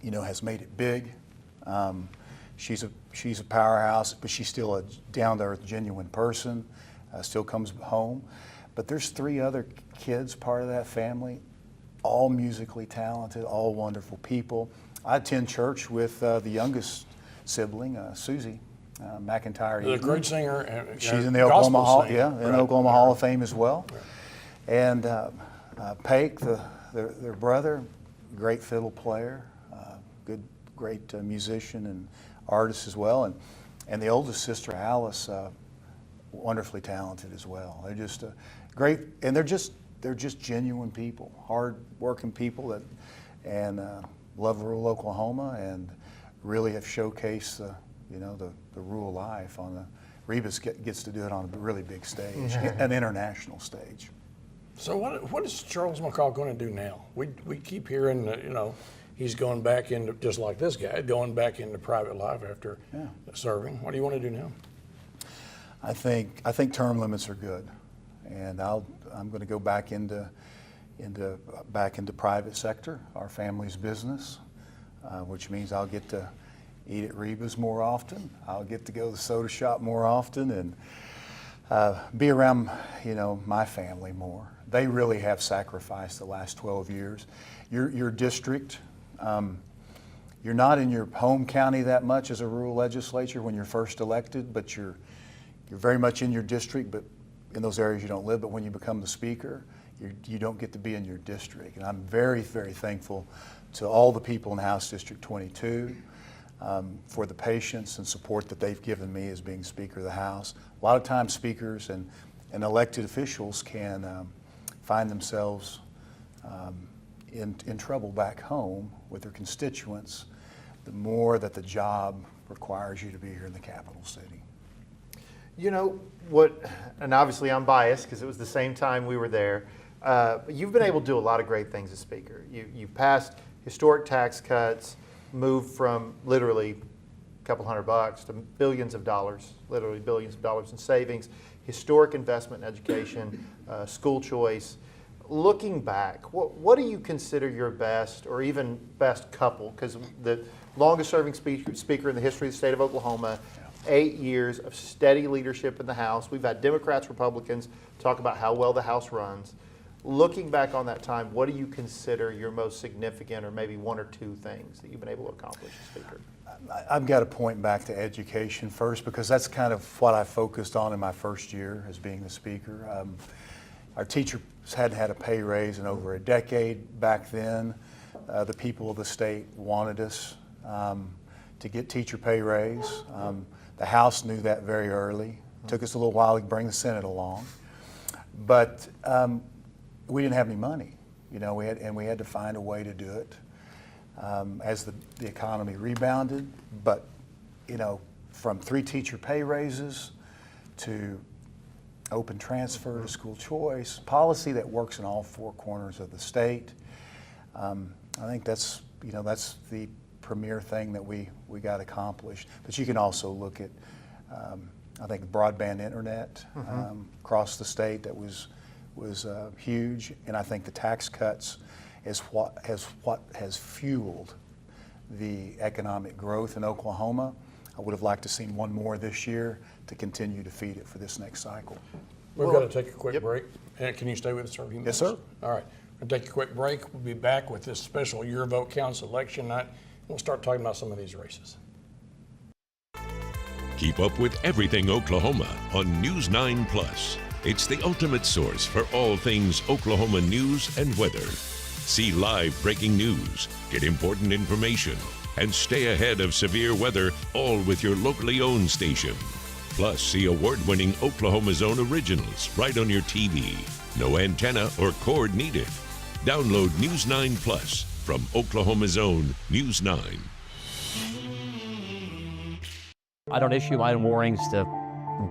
has made it big. She's a powerhouse, but she's still a down-to-earth, genuine person. Still comes home, but there's 3 other kids part of that family, all musically talented, all wonderful people. I attend church with the youngest sibling, Susie McIntyre. The great singer. She's in the Oklahoma Hall of Fame as well. Right. And Paik, their brother, great fiddle player, great musician and artist as well. And the oldest sister, Alice, wonderfully talented as well. They're just great, and they're just genuine people, hard-working people that love rural Oklahoma and really have showcased the rural life on the. Rebus gets to do it on a really big stage, an international stage. So what is Charles McCall going to do now? We keep hearing he's going back into, just like this guy, going back into private life after serving. What do you want to do now? I think term limits are good, and I'm going to go back into private sector, our family's business, which means I'll get to eat at Reba's more often. I'll get to go to the soda shop more often, and be around my family more. They really have sacrificed the last 12 years. Your district, you're not in your home county that much as a rural legislature when you're first elected, but you're very much in your district, but in those areas you don't live. But when you become the speaker, you don't get to be in your district. And I'm very, very thankful to all the people in House District 22 for the patience and support that they've given me as being Speaker of the House. A lot of times speakers and elected officials can find themselves in trouble back home with their constituents the more that the job requires you to be here in the capital city. You know what, and obviously I'm biased because it was the same time we were there. You've been able to do a lot of great things as Speaker. You've passed historic tax cuts, moved from literally a couple $100 to billions of dollars, literally billions of dollars in savings, historic investment in education, school choice. Looking back, what do you consider your best or even best couple? Because the longest serving speaker in the history of the state of Oklahoma, 8 years of steady leadership in the House. We've had Democrats, Republicans talk about how well the House runs. Looking back on that time, what do you consider your most significant or maybe one or two things that you've been able to accomplish as Speaker? I've got to point back to education first because that's kind of what I focused on in my first year as being the Speaker. Our teachers hadn't had a pay raise in over a decade back then. The people of the state wanted us to get teacher pay raise. The House knew that very early. It took us a little while to bring the Senate along. But we didn't have any money, you know, we had to find a way to do it as the economy rebounded. But, you know, from 3 teacher pay raises to open transfer to school choice, policy that works in all 4 corners of the state. I think that's the premier thing that we got accomplished. But you can also look at, I think, broadband internet across the state that was huge, and I think the tax cuts is what has fueled the economic growth in Oklahoma. I would have liked to seen one more this year to continue to feed it for this next cycle. We've got to take a quick break. And can you stay with us for a few minutes? Yes, sir. All right. We'll take a quick break. We'll be back with this special Your Vote Counts election night. We'll start talking about some of these races. Keep up with everything Oklahoma on News 9 Plus. It's the ultimate source for all things Oklahoma news and weather. See live breaking news, get important information, and stay ahead of severe weather, all with your locally owned station. Plus, see award-winning Oklahoma's Own originals right on your TV. No antenna or cord needed. Download News 9 Plus from Oklahoma's Own News 9. I don't issue my own warnings to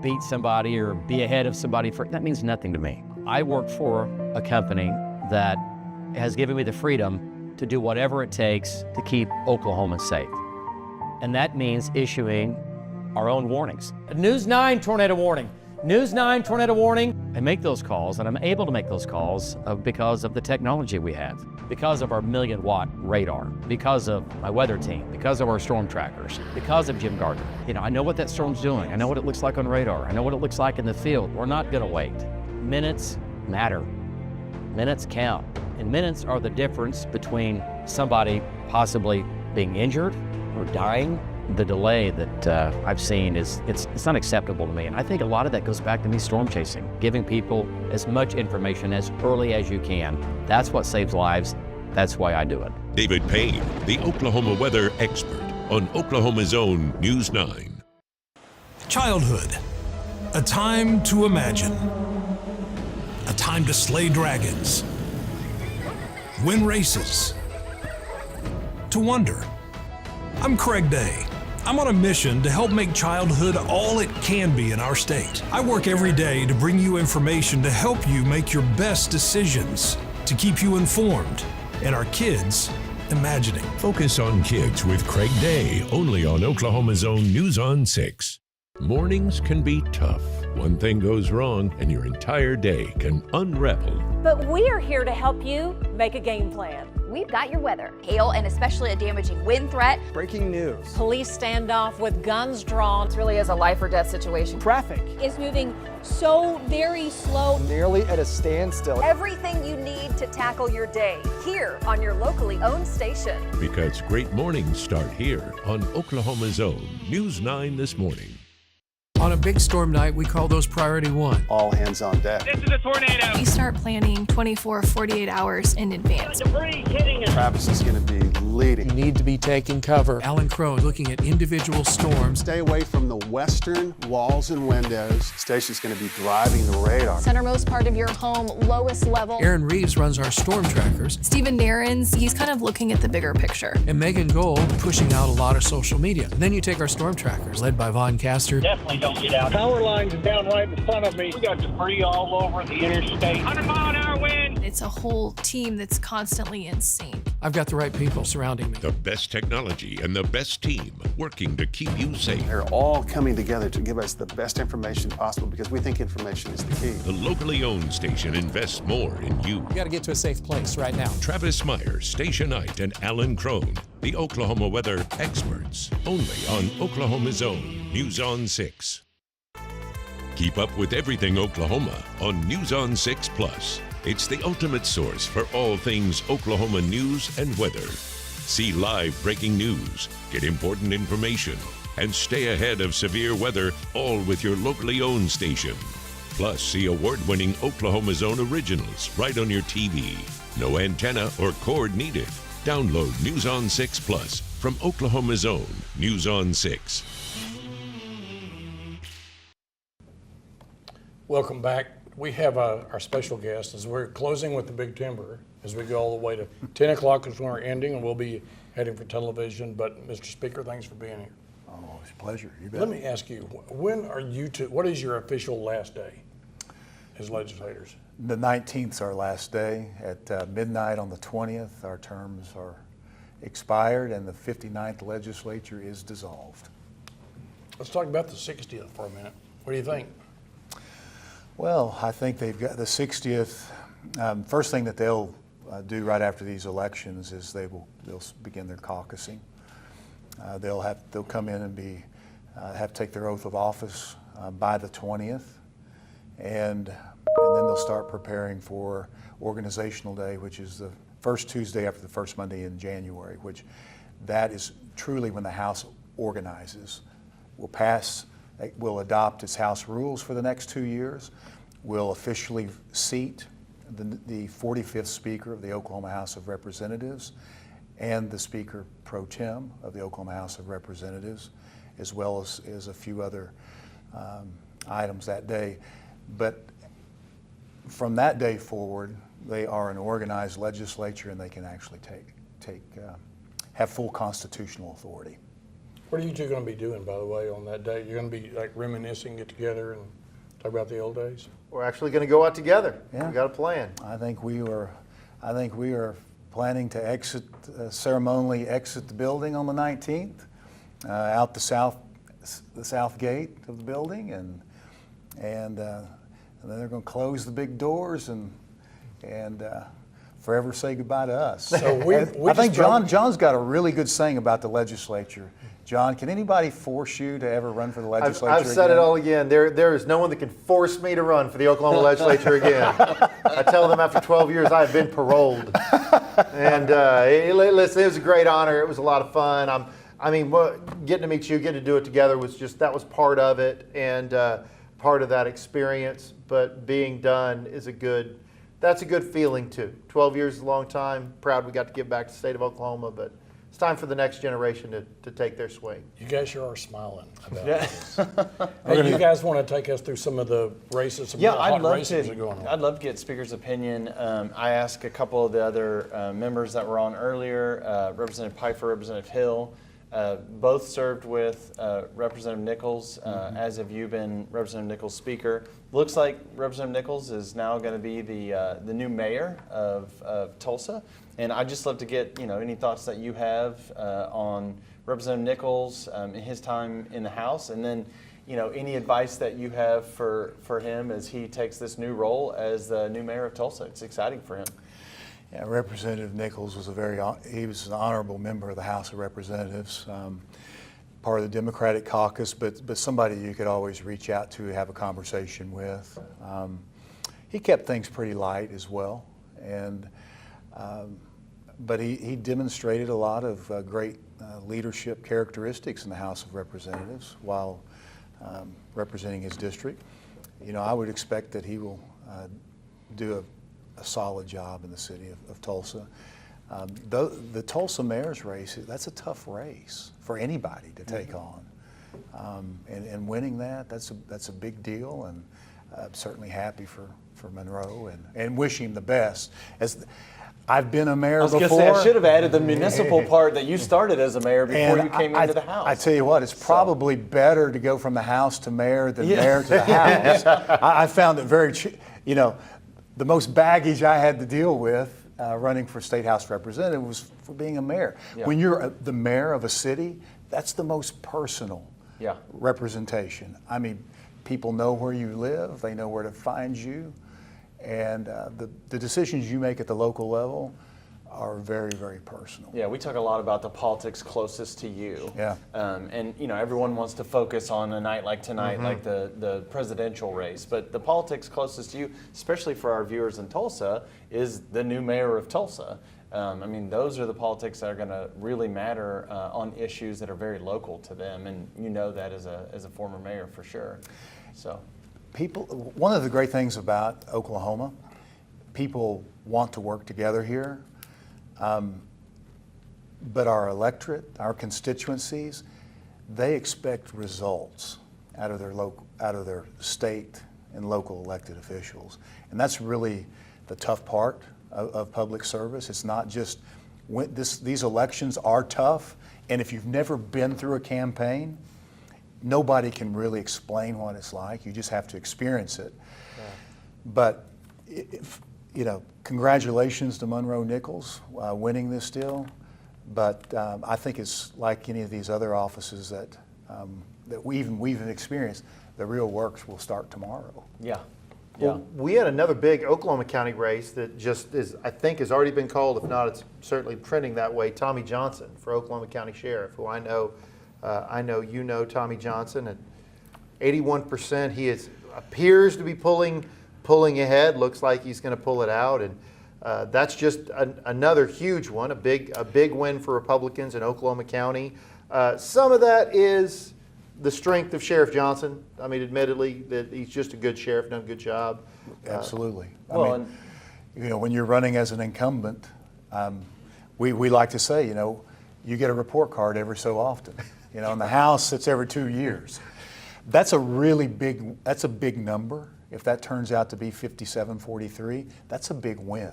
beat somebody or be ahead of somebody. That means nothing to me. I work for a company that has given me the freedom to do whatever it takes to keep Oklahoma safe. And that means issuing our own warnings. News 9 tornado warning. News 9 tornado warning. I make those calls, and I'm able to make those calls because of the technology we have, because of our 1,000,000-watt radar, because of my weather team, because of our storm trackers, because of Jim Gardner. You know, I know what that storm's doing. I know what it looks like on radar. I know what it looks like in the field. We're not going to wait. Minutes matter. Minutes count. And minutes are the difference between somebody possibly being injured or dying. The delay that I've seen it's not acceptable to me. And I think a lot of that goes back to me storm chasing, giving people as much information as early as you can. That's what saves lives. That's why I do it. David Payne, the Oklahoma weather expert on Oklahoma's Own News 9. Childhood, a time to imagine, a time to slay dragons, win races, to wonder. I'm Craig Day. I'm on a mission to help make childhood all it can be in our state. I work every day to bring you information to help you make your best decisions, to keep you informed, and our kids imagining. Focus on Kids with Craig Day, only on Oklahoma's Own News on 6. Mornings can be tough. One thing goes wrong and your entire day can unravel. But we are here to help you make a game plan. We've got your weather. Hail and especially a damaging wind threat. Breaking news. Police standoff with guns drawn. It really is a life or death situation. Traffic is moving so very slow. Nearly at a standstill. Everything you need to tackle your day here on your locally owned station. Because great mornings start here on Oklahoma's Own News 9 This Morning. On a big storm night, we call those priority 1. All hands on deck. This is a tornado. You start planning 24, 48 hours in advance. Debris hitting us. Travis is going to be leading. You need to be taking cover. Alan Crow looking at individual storms. Stay away from the western walls and windows. Stacy's going to be driving the radar. Centermost part of your home, lowest level. Aaron Reeves runs our storm trackers. Stephen Darren's, he's kind of looking at the bigger picture. And Megan Gold pushing out a lot of social media. And then you take our storm trackers, led by Vaughn Castor. Definitely don't don't get out. Power lines are down right in front of me. We got debris all over the interstate. 100-mile-an-hour wind. It's a whole team that's constantly in sync. I've got the right people surrounding me. The best technology and the best team working to keep you safe. They're all coming together to give us the best information possible because we think information is the key. The locally owned station invests more in you. We got to get to a safe place right now. Travis Meyer, Station Knight, and Alan Crone, the Oklahoma weather experts, only on Oklahoma's own News on 6. Keep up with everything Oklahoma on News on 6 Plus. It's the ultimate source for all things Oklahoma news and weather. See live breaking news, get important information, and stay ahead of severe weather, all with your locally owned station. Plus, see award-winning Oklahoma's own originals right on your TV. No antenna or cord needed. Download News on 6 Plus from Oklahoma's own News on 6. Welcome back. We have our special guest as we're closing with the Big Timber as we go all the way to 10 o'clock is when we're ending, and we'll be heading for television. But Mr. Speaker, thanks for being here. Oh, it's a pleasure. You bet. Let me ask you, when are you what is your official last day as legislators? The 19th is our last day. At midnight on the 20th, our terms are expired and the 59th legislature is dissolved. Let's talk about the 60th for a minute. What do you think? Well, I think they've got the 60th. First thing that they'll do right after these elections is they'll begin their caucusing. They'll come in and have to take their oath of office by the 20th, and then they'll start preparing for Organizational Day, which is the first Tuesday after the first Monday in January. Which that is truly when the House organizes. Will adopt its House rules for the next 2 years, will officially seat the 45th Speaker of the Oklahoma House of Representatives and the Speaker pro tem of the Oklahoma House of Representatives, as well as a few other items that day. But from that day forward, they are an organized legislature and they can actually have full constitutional authority. What are you two going to be doing, by the way, on that day? You're going to be like reminiscing, get together, and talk about the old days? We're actually going to go out together. Yeah. We got a plan. I think we are planning to ceremonially exit the building on the 19th, out the south gate of the building, and then they're going to close the big doors and forever say goodbye to us. So I think John's got a really good saying about the legislature. John, can anybody force you to ever run for the legislature I've said it all again. There is no one that can force me to run for the Oklahoma legislature again. I tell them after 12 years I have been paroled. And listen, it was a great honor. It was a lot of fun. Getting to meet you, getting to do it together that was part of it and part of that experience. But being done is that's a good feeling too. 12 years is a long time. Proud we got to give back to the state of Oklahoma, but it's time for the next generation to take their swing. You guys sure are smiling about this. Hey, you guys want to take us through some of the races? I'd love to get Speaker's opinion. I asked a couple of the other members that were on earlier, Representative Pfeiffer, Representative Hill. Both served with Representative Nichols, as have you been Representative Nichols' speaker. Looks like Representative Nichols is now going to be the new mayor of Tulsa. And I'd just love to get any thoughts that you have on Representative Nichols in his time in the House, and then any advice that you have for him as he takes this new role as the new mayor of Tulsa. It's exciting for him. Yeah, Representative Nichols was he was an honorable member of the House of Representatives, part of the Democratic caucus, but somebody you could always reach out to, have a conversation with. He kept things pretty light as well, but he demonstrated a lot of great leadership characteristics in the House of Representatives while representing his district. I would expect that he will do a solid job in the city of Tulsa. The Tulsa mayor's race, that's a tough race for anybody to take on. And winning that's a big deal, and I'm certainly happy for Monroe and wish him the best. I've been a mayor I was before. going to say, I should have added the municipal part that you started as a mayor before you came into the House. I tell you what, it's probably better to go from the House to mayor than mayor to the House. I found it very, the most baggage I had to deal with running for State House Representative was for being a mayor. Yeah. When you're the mayor of a city, that's the most personal representation. I mean, people know where you live, they know where to find you. And the decisions you make at the local level are very, very personal. Yeah, we talk a lot about the politics closest to you. Yeah. And everyone wants to focus on a night like tonight, like the presidential race. But the politics closest to you, especially for our viewers in Tulsa, is the new mayor of Tulsa. I mean, those are the politics that are going to really matter on issues that are very local to them, and you know that as a former mayor for sure. So. One of the great things about Oklahoma, people want to work together here, but our electorate, our constituencies, they expect results out of their state and local elected officials, and that's really the tough part of public service. It's not just these elections are tough, and if you've never been through a campaign, nobody can really explain what it's like. You just have to experience it. Yeah. But, congratulations to Monroe Nichols winning this deal. But I think it's like any of these other offices that we've experienced. The real work will start tomorrow. Yeah. Well, we had another big Oklahoma County race that just I think has already been called. If not, it's certainly trending that way. Tommy Johnson for Oklahoma County Sheriff, who I know you know Tommy Johnson at 81%. He appears to be pulling ahead. Looks like he's going to pull it out, and that's just another huge one. A big win for Republicans in Oklahoma County. Some of that is the strength of Sheriff Johnson. I mean, admittedly, that he's just a good sheriff, done a good job. Absolutely. When you're running as an incumbent, we like to say, you get a report card every so often. In the House, it's every 2 years. That's a big number. If that turns out to be 57-43, that's a big win.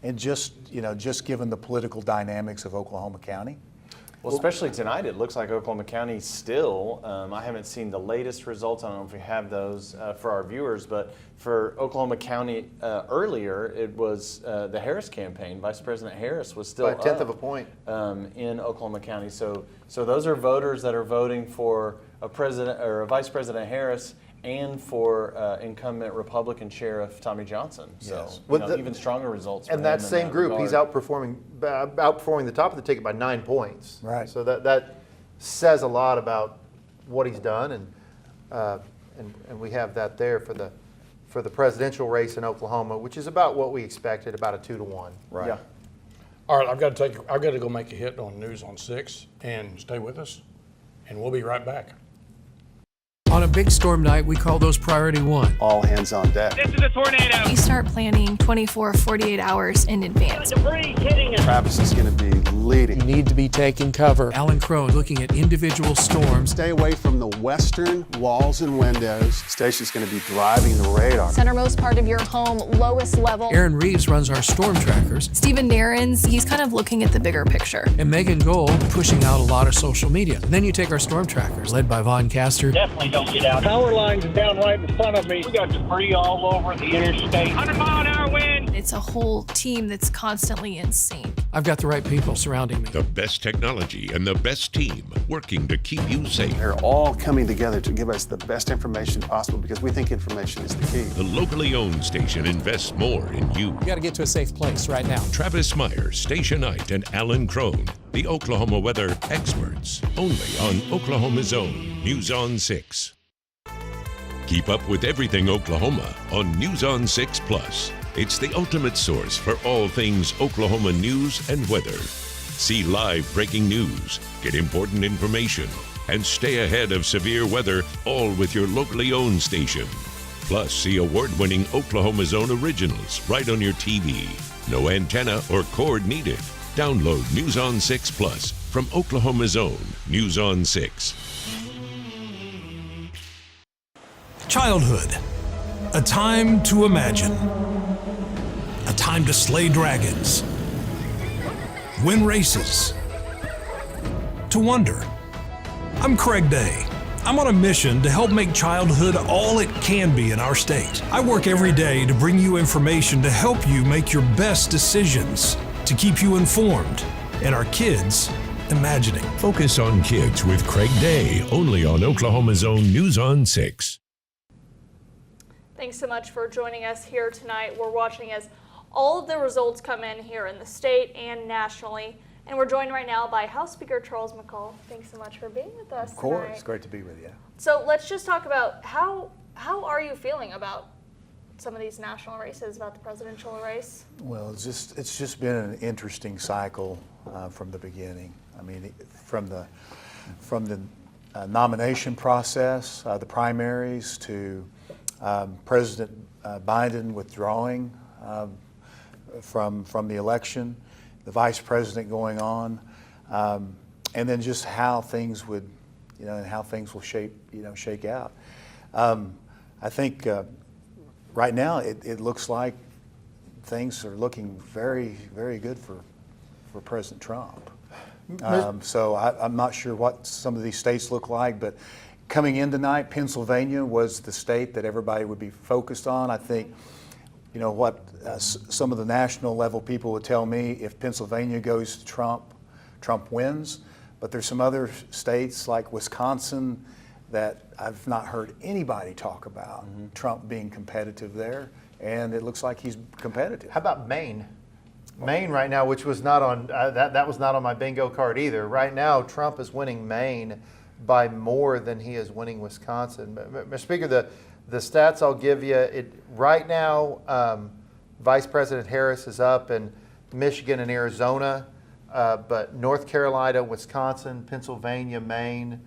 And just given the political dynamics of Oklahoma County. Well, especially tonight, it looks like Oklahoma County still, I haven't seen the latest results. I don't know if we have those for our viewers, but for Oklahoma County earlier, it was the Harris campaign. Vice President Harris was still by a tenth of a point in Oklahoma County. So those are voters that are voting for a president or a Vice President Harris and for incumbent Republican Sheriff Tommy Johnson. So even stronger results. And that same group, he's outperforming the top of the ticket by 9 points. Right. So that says a lot about what he's done, and we have that there for the presidential race in Oklahoma, which is about what we expected, about a 2-1. Right. Yeah. All right, I've got to go make a hit on News on 6, and stay with us, and we'll be right back. On a big storm night, we call those priority 1. All hands on deck. This is a tornado. You start planning 24, 48 hours in advance. Debris hitting us. Travis is going to be leading. You need to be taking cover. Alan Crone looking at individual storms. Stay away from the western walls and windows. Stacia's going to be driving the radar. Centermost part of your home, lowest level. Aaron Reeves runs our storm trackers. Stephen Narrens, he's kind of looking at the bigger picture. And Megan Gold pushing out a lot of social media. And then you take our storm trackers, led by Vaughn Castor. Definitely don't get out. Power lines down right in front of me. We got debris all over the interstate. 100-mile-an-hour wind. It's a whole team that's constantly in sync. I've got the right people surrounding me. The best technology and the best team working to keep you safe. They're all coming together to give us the best information possible because we think information is the key. The locally owned station invests more in you. We got to get to a safe place right now. Travis Meyer, Stationite, and Alan Crone, the Oklahoma weather experts, only on Oklahoma's own News on 6. Keep up with everything Oklahoma on News on 6 Plus. It's the ultimate source for all things Oklahoma news and weather. See live breaking news, get important information, and stay ahead of severe weather, all with your locally owned station. Plus, see award-winning Oklahoma's own originals right on your TV. No antenna or cord needed. Download News on 6 Plus from Oklahoma's own News on 6. Childhood, a time to imagine, a time to slay dragons, win races, to wonder. I'm Craig Day. I'm on a mission to help make childhood all it can be in our state. I work every day to bring you information to help you make your best decisions, to keep you informed, and our kids imagining. Focus on Kids with Craig Day, only on Oklahoma's own News on 6. Thanks so much for joining us here tonight. We're watching as all of the results come in here in the state and nationally. And we're joined right now by House Speaker Charles McCall. Thanks so much for being with us Of course, tonight. great to be with you. So let's just talk about how are you feeling about some of these national races, about the presidential race? Well, it's just been an interesting cycle from the beginning. I mean, from the nomination process, the primaries, to President Biden withdrawing from the election, the vice president going on, and then just how things would, and how things will shake out. I think right now it looks like things are looking very, very good for President Trump. So I'm not sure what some of these states look like, but coming in tonight, Pennsylvania was the state that everybody would be focused on. I think, what some of the national level people would tell me, if Pennsylvania goes to Trump wins. But there's some other states like Wisconsin that I've not heard anybody talk about Trump being competitive there, and it looks like he's competitive. How about Maine? Maine right now, which was not on that was not on my bingo card either. Right now, Trump is winning Maine by more than he is winning Wisconsin. Mr. Speaker, the stats I'll give you, right now, Vice President Harris is up in Michigan and Arizona, but North Carolina, Wisconsin, Pennsylvania, Maine,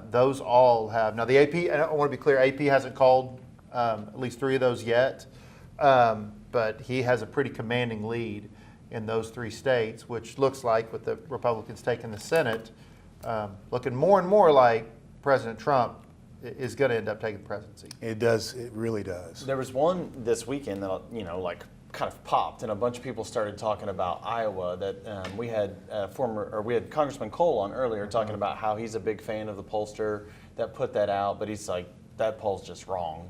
those all have. Now the AP, and I want to be clear, AP hasn't called at least 3 of those yet, but he has a pretty commanding lead in those 3 states, which looks like, with the Republicans taking the Senate, looking more and more like President Trump is going to end up taking the presidency. It does. It really does. There was one this weekend that kind of popped, and a bunch of people started talking about Iowa. That we had Congressman Cole on earlier talking about how he's a big fan of the pollster that put that out, but he's like, that poll's just wrong.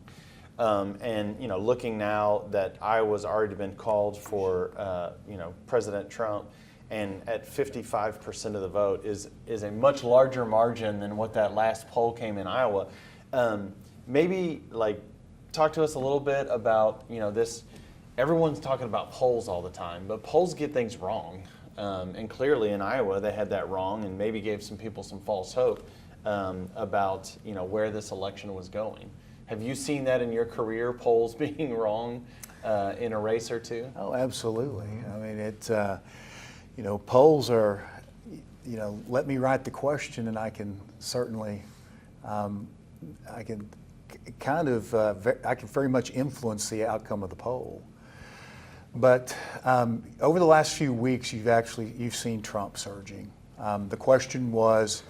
And looking now that Iowa's already been called for President Trump, and at 55% of the vote is a much larger margin than what that last poll came in Iowa. Maybe talk to us a little bit about this. Everyone's talking about polls all the time, but polls get things wrong. And clearly in Iowa they had that wrong, and maybe gave some people some false hope about where this election was going. Have you seen that in your career, polls being wrong in a race or two? Oh, absolutely. I mean, polls are, let me write the question, and I can certainly, I can very much influence the outcome of the poll. But over the last few weeks, you've seen Trump surging. The question was,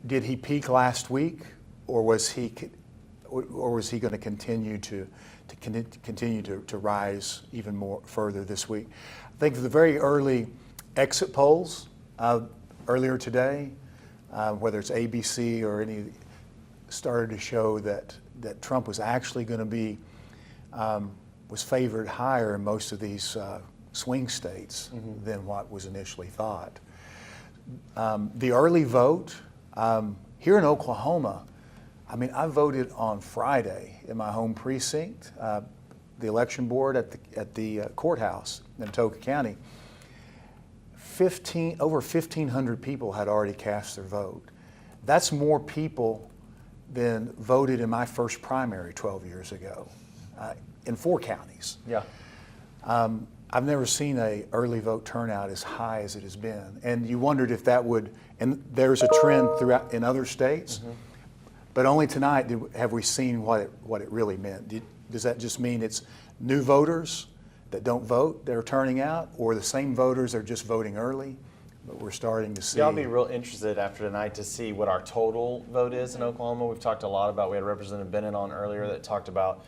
did he peak last week, or was he going to continue to rise even more further this week? I think the very early exit polls earlier today, whether it's ABC or any, started to show that Trump was actually going to be was favored higher in most of these swing states than what was initially thought. The early vote here in Oklahoma, I mean, I voted on Friday in my home precinct, the election board at the courthouse in Atoka County. Over 1,500 people had already cast their vote. That's more people than voted in my first primary 12 years ago in 4 counties. Yeah. I've never seen an early vote turnout as high as it has been. And you wondered if that would, and there's a trend throughout in other states, but only tonight have we seen what it really meant. Does that just mean it's new voters that don't vote that are turning out, or the same voters are just voting early? But we're starting to see. Yeah, I'll be real interested after tonight to see what our total vote is in Oklahoma. We've talked a lot about, we had Representative Bennett on earlier that talked about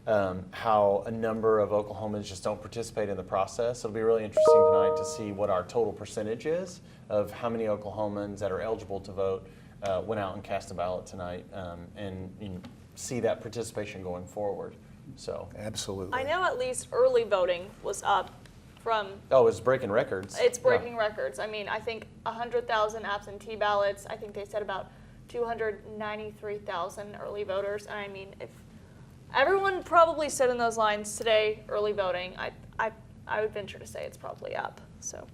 how a number of Oklahomans just don't participate in the process. It'll be really interesting tonight to see what our total percentage is of how many Oklahomans that are eligible to vote went out and cast a ballot tonight, and see that participation going forward. So absolutely. I know at least early voting was up from. Oh, it's breaking records. It's breaking records. I mean, I think 100,000 absentee ballots. I think they said about 293,000 early voters. And I mean, if everyone probably stood in those lines today, early voting, I would venture to say it's probably up. So.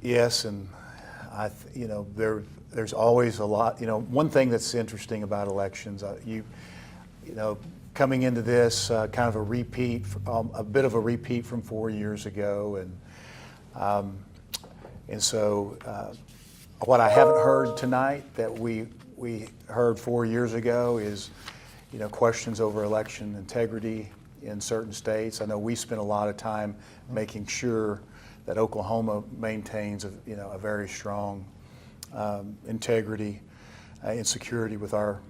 Yes, and there's always a lot. One thing that's interesting about elections, coming into this, kind of a repeat, a bit of a repeat from 4 years ago, and so what I haven't heard tonight that we heard 4 years ago is, questions over election integrity in certain states. I know we spent a lot of time making sure that Oklahoma maintains a very strong integrity and security with our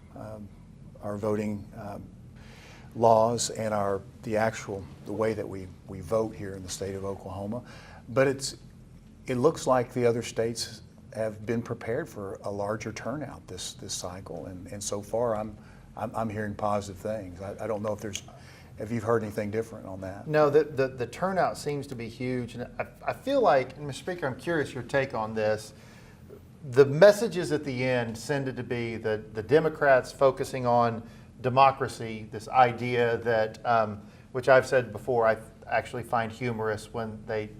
voting laws and the way that we vote here in the state of Oklahoma. But it looks like the other states have been prepared for a larger turnout this cycle, and so far I'm hearing positive things. I don't know if you've heard anything different on that. No, the turnout seems to be huge, and I feel like, and Mr. Speaker, I'm curious your take on this. The messages at the end tended to be the Democrats focusing on democracy, this idea that, which I've said before, I actually find humorous when they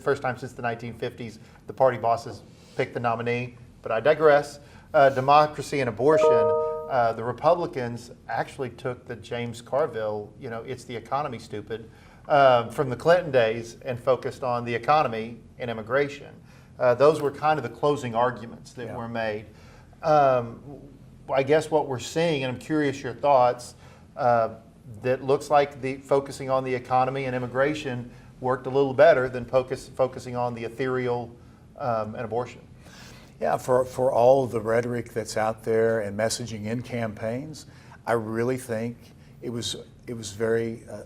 first time since the 1950s, the party bosses pick the nominee, but I digress. Democracy and abortion, the Republicans actually took the James Carville, it's the economy, stupid, from the Clinton days and focused on the economy and immigration. Those were kind of the closing arguments that were made. I guess what we're seeing, and I'm curious your thoughts, that looks like the focusing on the economy and immigration worked a little better than focusing on the ethereal and abortion. Yeah, for all of the rhetoric that's out there and messaging in campaigns, I really think it was a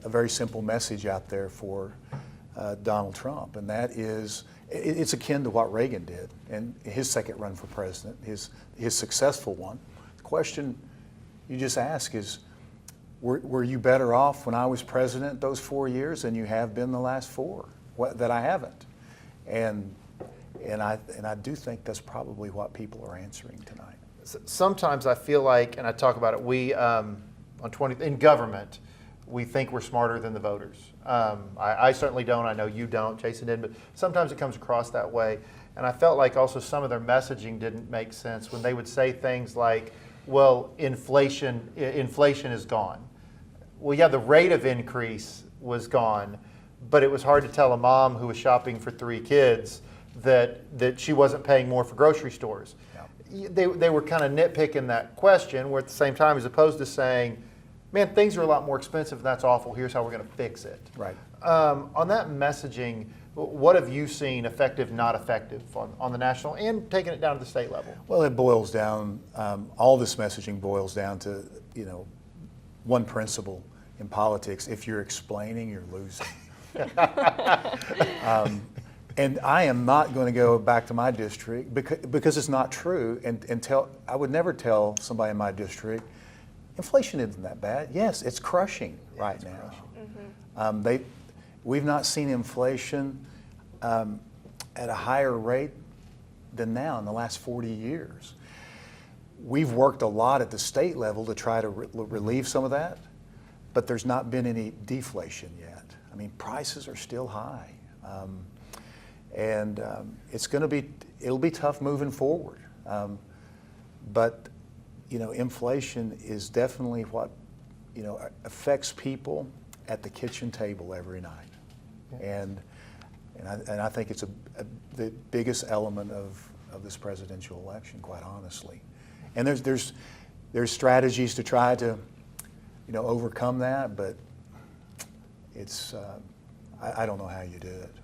very simple message out there for Donald Trump, and that is it's akin to what Reagan did and his second run for president, his successful one. The question you just ask is, were you better off when I was president those 4 years than you have been the last 4? That I haven't, and I do think that's probably what people are answering tonight. Sometimes I feel like, and I talk about it, we in government, we think we're smarter than the voters. I certainly don't. I know you don't. Jason didn't. But sometimes it comes across that way. And I felt like also some of their messaging didn't make sense when they would say things like, well, inflation is gone. Well, yeah, the rate of increase was gone, but it was hard to tell a mom who was shopping for 3 kids that she wasn't paying more for grocery stores. Yeah. They were kind of nitpicking that question, where at the same time, as opposed to saying, man, things are a lot more expensive and that's awful, here's how we're going to fix it. Right. On that messaging, what have you seen effective, not effective on the national and taking it down to the state level? Well, it boils down, all this messaging boils down to, one principle in politics: if you're explaining, you're losing. And I am not going to go back to my district because it's not true, and I would never tell somebody in my district, inflation isn't that bad. Yes, it's crushing right now. Mm-hmm. We've not seen inflation at a higher rate than now in the last 40 years. We've worked a lot at the state level to try to relieve some of that, but there's not been any deflation yet. I mean, prices are still high. It'll be tough moving forward. But inflation is definitely what affects people at the kitchen table every night, and I think it's the biggest element of this presidential election, quite honestly. And there's strategies to try to overcome that, but it's I don't know how you do it.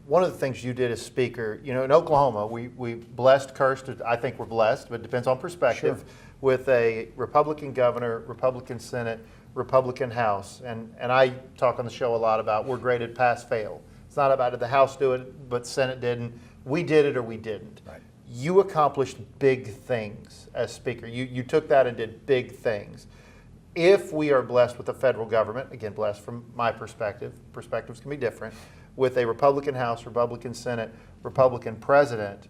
One of the things you did as Speaker, you know, in Oklahoma, we blessed, cursed, I think we're blessed, but it depends on perspective, Sure. with a Republican governor, Republican Senate, Republican House. And I talk on the show a lot about we're graded pass-fail. It's not about did the House do it, but Senate didn't. We did it or we didn't. Right. You accomplished big things as Speaker. You took that and did big things. If we are blessed with a federal government, again, blessed from my perspective, perspectives can be different, with a Republican House, Republican Senate, Republican President,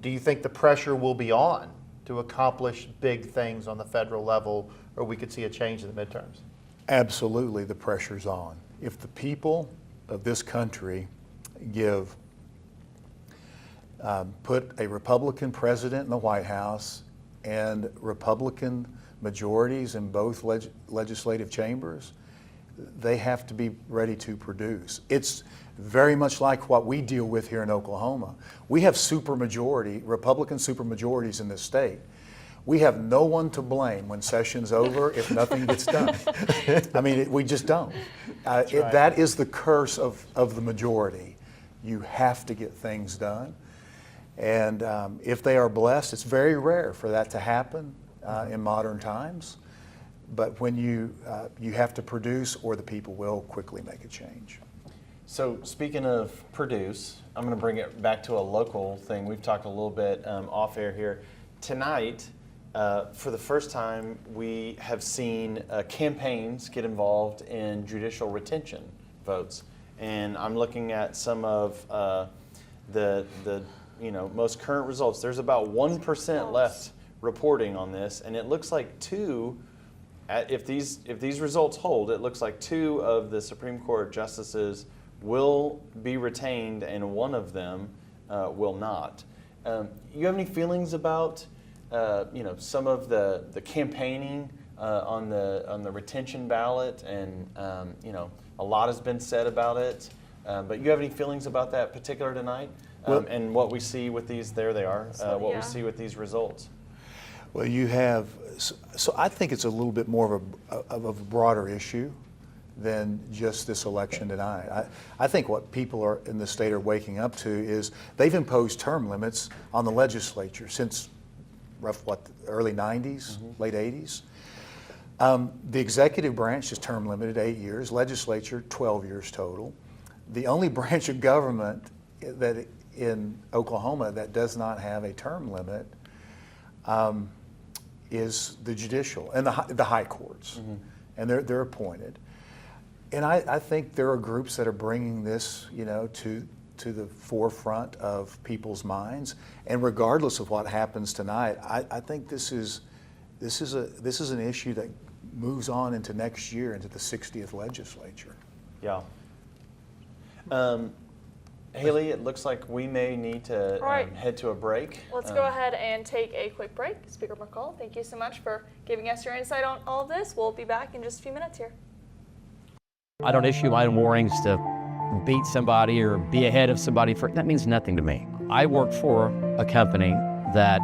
do you think the pressure will be on to accomplish big things on the federal level, or we could see a change in the midterms? Absolutely, the pressure's on. If the people of this country put a Republican president in the White House and Republican majorities in both legislative chambers, they have to be ready to produce. It's very much like what we deal with here in Oklahoma. We have Republican supermajorities in this state. We have no one to blame when session's over if nothing gets done. I mean, we just don't. That is the curse of the majority. You have to get things done. And if they are blessed, it's very rare for that to happen in modern times. But when you have to produce, or the people will quickly make a change. So speaking of produce, I'm going to bring it back to a local thing. We've talked a little bit off air here. Tonight, for the first time, we have seen campaigns get involved in judicial retention votes. And I'm looking at some of the most current results. There's about 1% left reporting on this, and it looks like if these results hold, it looks like 2 of the Supreme Court justices will be retained and 1 of them will not. You have any feelings about some of the campaigning on the retention ballot, and a lot has been said about it, but you have any feelings about that particular tonight? And what we see with these, there they are, we see with these results? Well, you have, so I think it's a little bit more of a broader issue than just this election tonight. I think what people in the state are waking up to is they've imposed term limits on the legislature since the early 90s, late 80s. The executive branch is term limited 8 years, legislature 12 years total. The only branch of government that in Oklahoma that does not have a term limit is the judicial and the high courts, and they're appointed. And I think there are groups that are bringing this, to the forefront of people's minds. And regardless of what happens tonight, I think this is an issue that moves on into next year, into the 60th legislature. Yeah. Haley, it looks like we may need to head to a break. Let's go ahead and take a quick break. Speaker McCall, thank you so much for giving us your insight on all of this. We'll be back in just a few minutes here. I don't issue my own warnings to beat somebody or be ahead of somebody. That means nothing to me. I work for a company that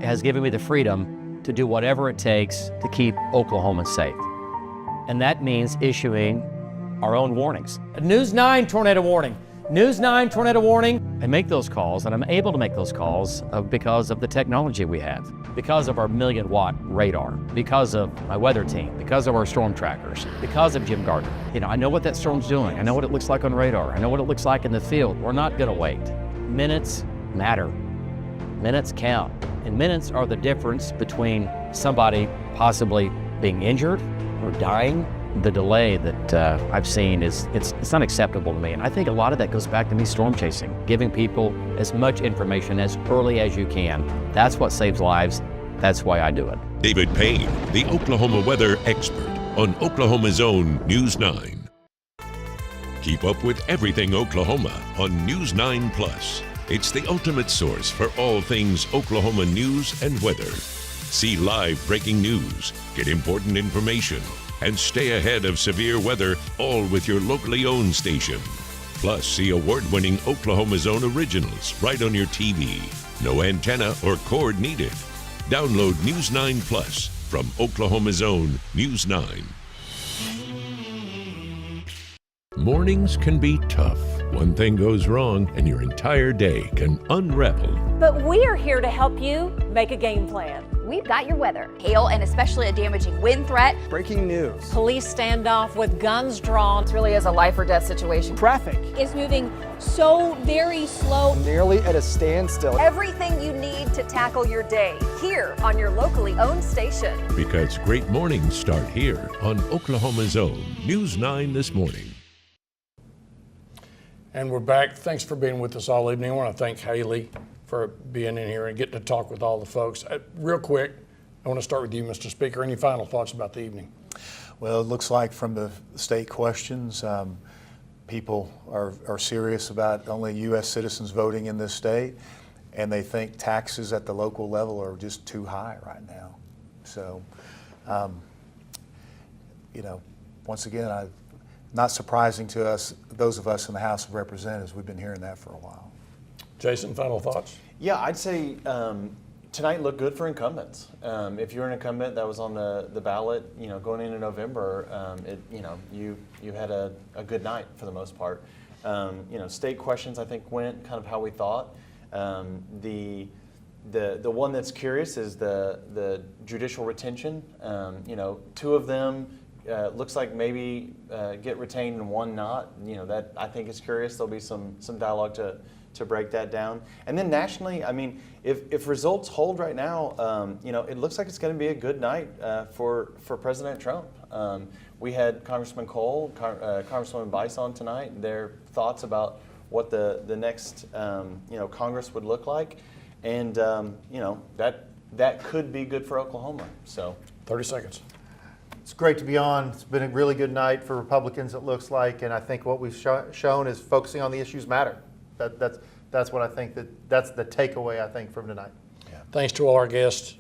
has given me the freedom to do whatever it takes to keep Oklahoma safe. And that means issuing our own warnings. News 9 tornado warning. News 9 tornado warning. I make those calls, and I'm able to make those calls because of the technology we have, because of our 1,000,000-watt radar, because of my weather team, because of our storm trackers, because of Jim Gardner. I know what that storm's doing. I know what it looks like on radar. I know what it looks like in the field. We're not going to wait. Minutes matter. Minutes count. And minutes are the difference between somebody possibly being injured or dying. The delay that I've seen it's unacceptable to me. And I think a lot of that goes back to me storm chasing, giving people as much information as early as you can. That's what saves lives. That's why I do it. David Payne, the Oklahoma weather expert on Oklahoma's own News 9. Keep up with everything Oklahoma on News 9 Plus. It's the ultimate source for all things Oklahoma news and weather. See live breaking news, get important information, and stay ahead of severe weather, all with your locally owned station. Plus, see award-winning Oklahoma's own originals right on your TV. No antenna or cord needed. Download News 9 Plus from Oklahoma's own News 9. Mornings can be tough. One thing goes wrong and your entire day can unravel. But we are here to help you make a game plan. We've got your weather. Hail and especially a damaging wind threat. Breaking news. Police standoff with guns drawn. It really is a life or death situation. Traffic Is moving so very slow. nearly at a standstill. Everything you need to tackle your day here on your locally owned station. Because great mornings start here on Oklahoma's own News 9 This Morning. And we're back. Thanks for being with us all evening. I want to thank Haley for being in here and getting to talk with all the folks. Real quick, I want to start with you, Mr. Speaker. Any final thoughts about the evening? Well, it looks like from the state questions, people are serious about only U.S. citizens voting in this state, and they think taxes at the local level are just too high right now. So, once again, not surprising to us, those of us in the House of Representatives, we've been hearing that for a while. Jason, final thoughts? Yeah, I'd say tonight looked good for incumbents. If you're an incumbent that was on the ballot, going into November, you had a good night for the most part. State questions I think went kind of how we thought. The one that's curious is the judicial retention. Two of them looks like maybe get retained and one not. That I think is curious. There'll be some dialogue to break that down. And then nationally, I mean, if results hold right now, it looks like it's going to be a good night for President Trump. We had Congressman Cole, Congresswoman Bice on tonight. Their thoughts about what the next Congress would look like, and that could be good for Oklahoma. So 30 seconds. It's great to be on. It's been a really good night for Republicans, it looks like, and I think what we've shown is focusing on the issues matter. That's what I think, that's the takeaway, I think, from tonight. Yeah. Thanks to all our guests,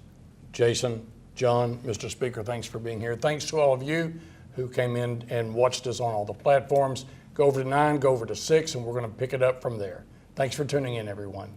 Jason, John, Mr. Speaker, thanks for being here. Thanks to all of you who came in and watched us on all the platforms. Go over to 9, go over to 6, and we're going to pick it up from there. Thanks for tuning in, everyone.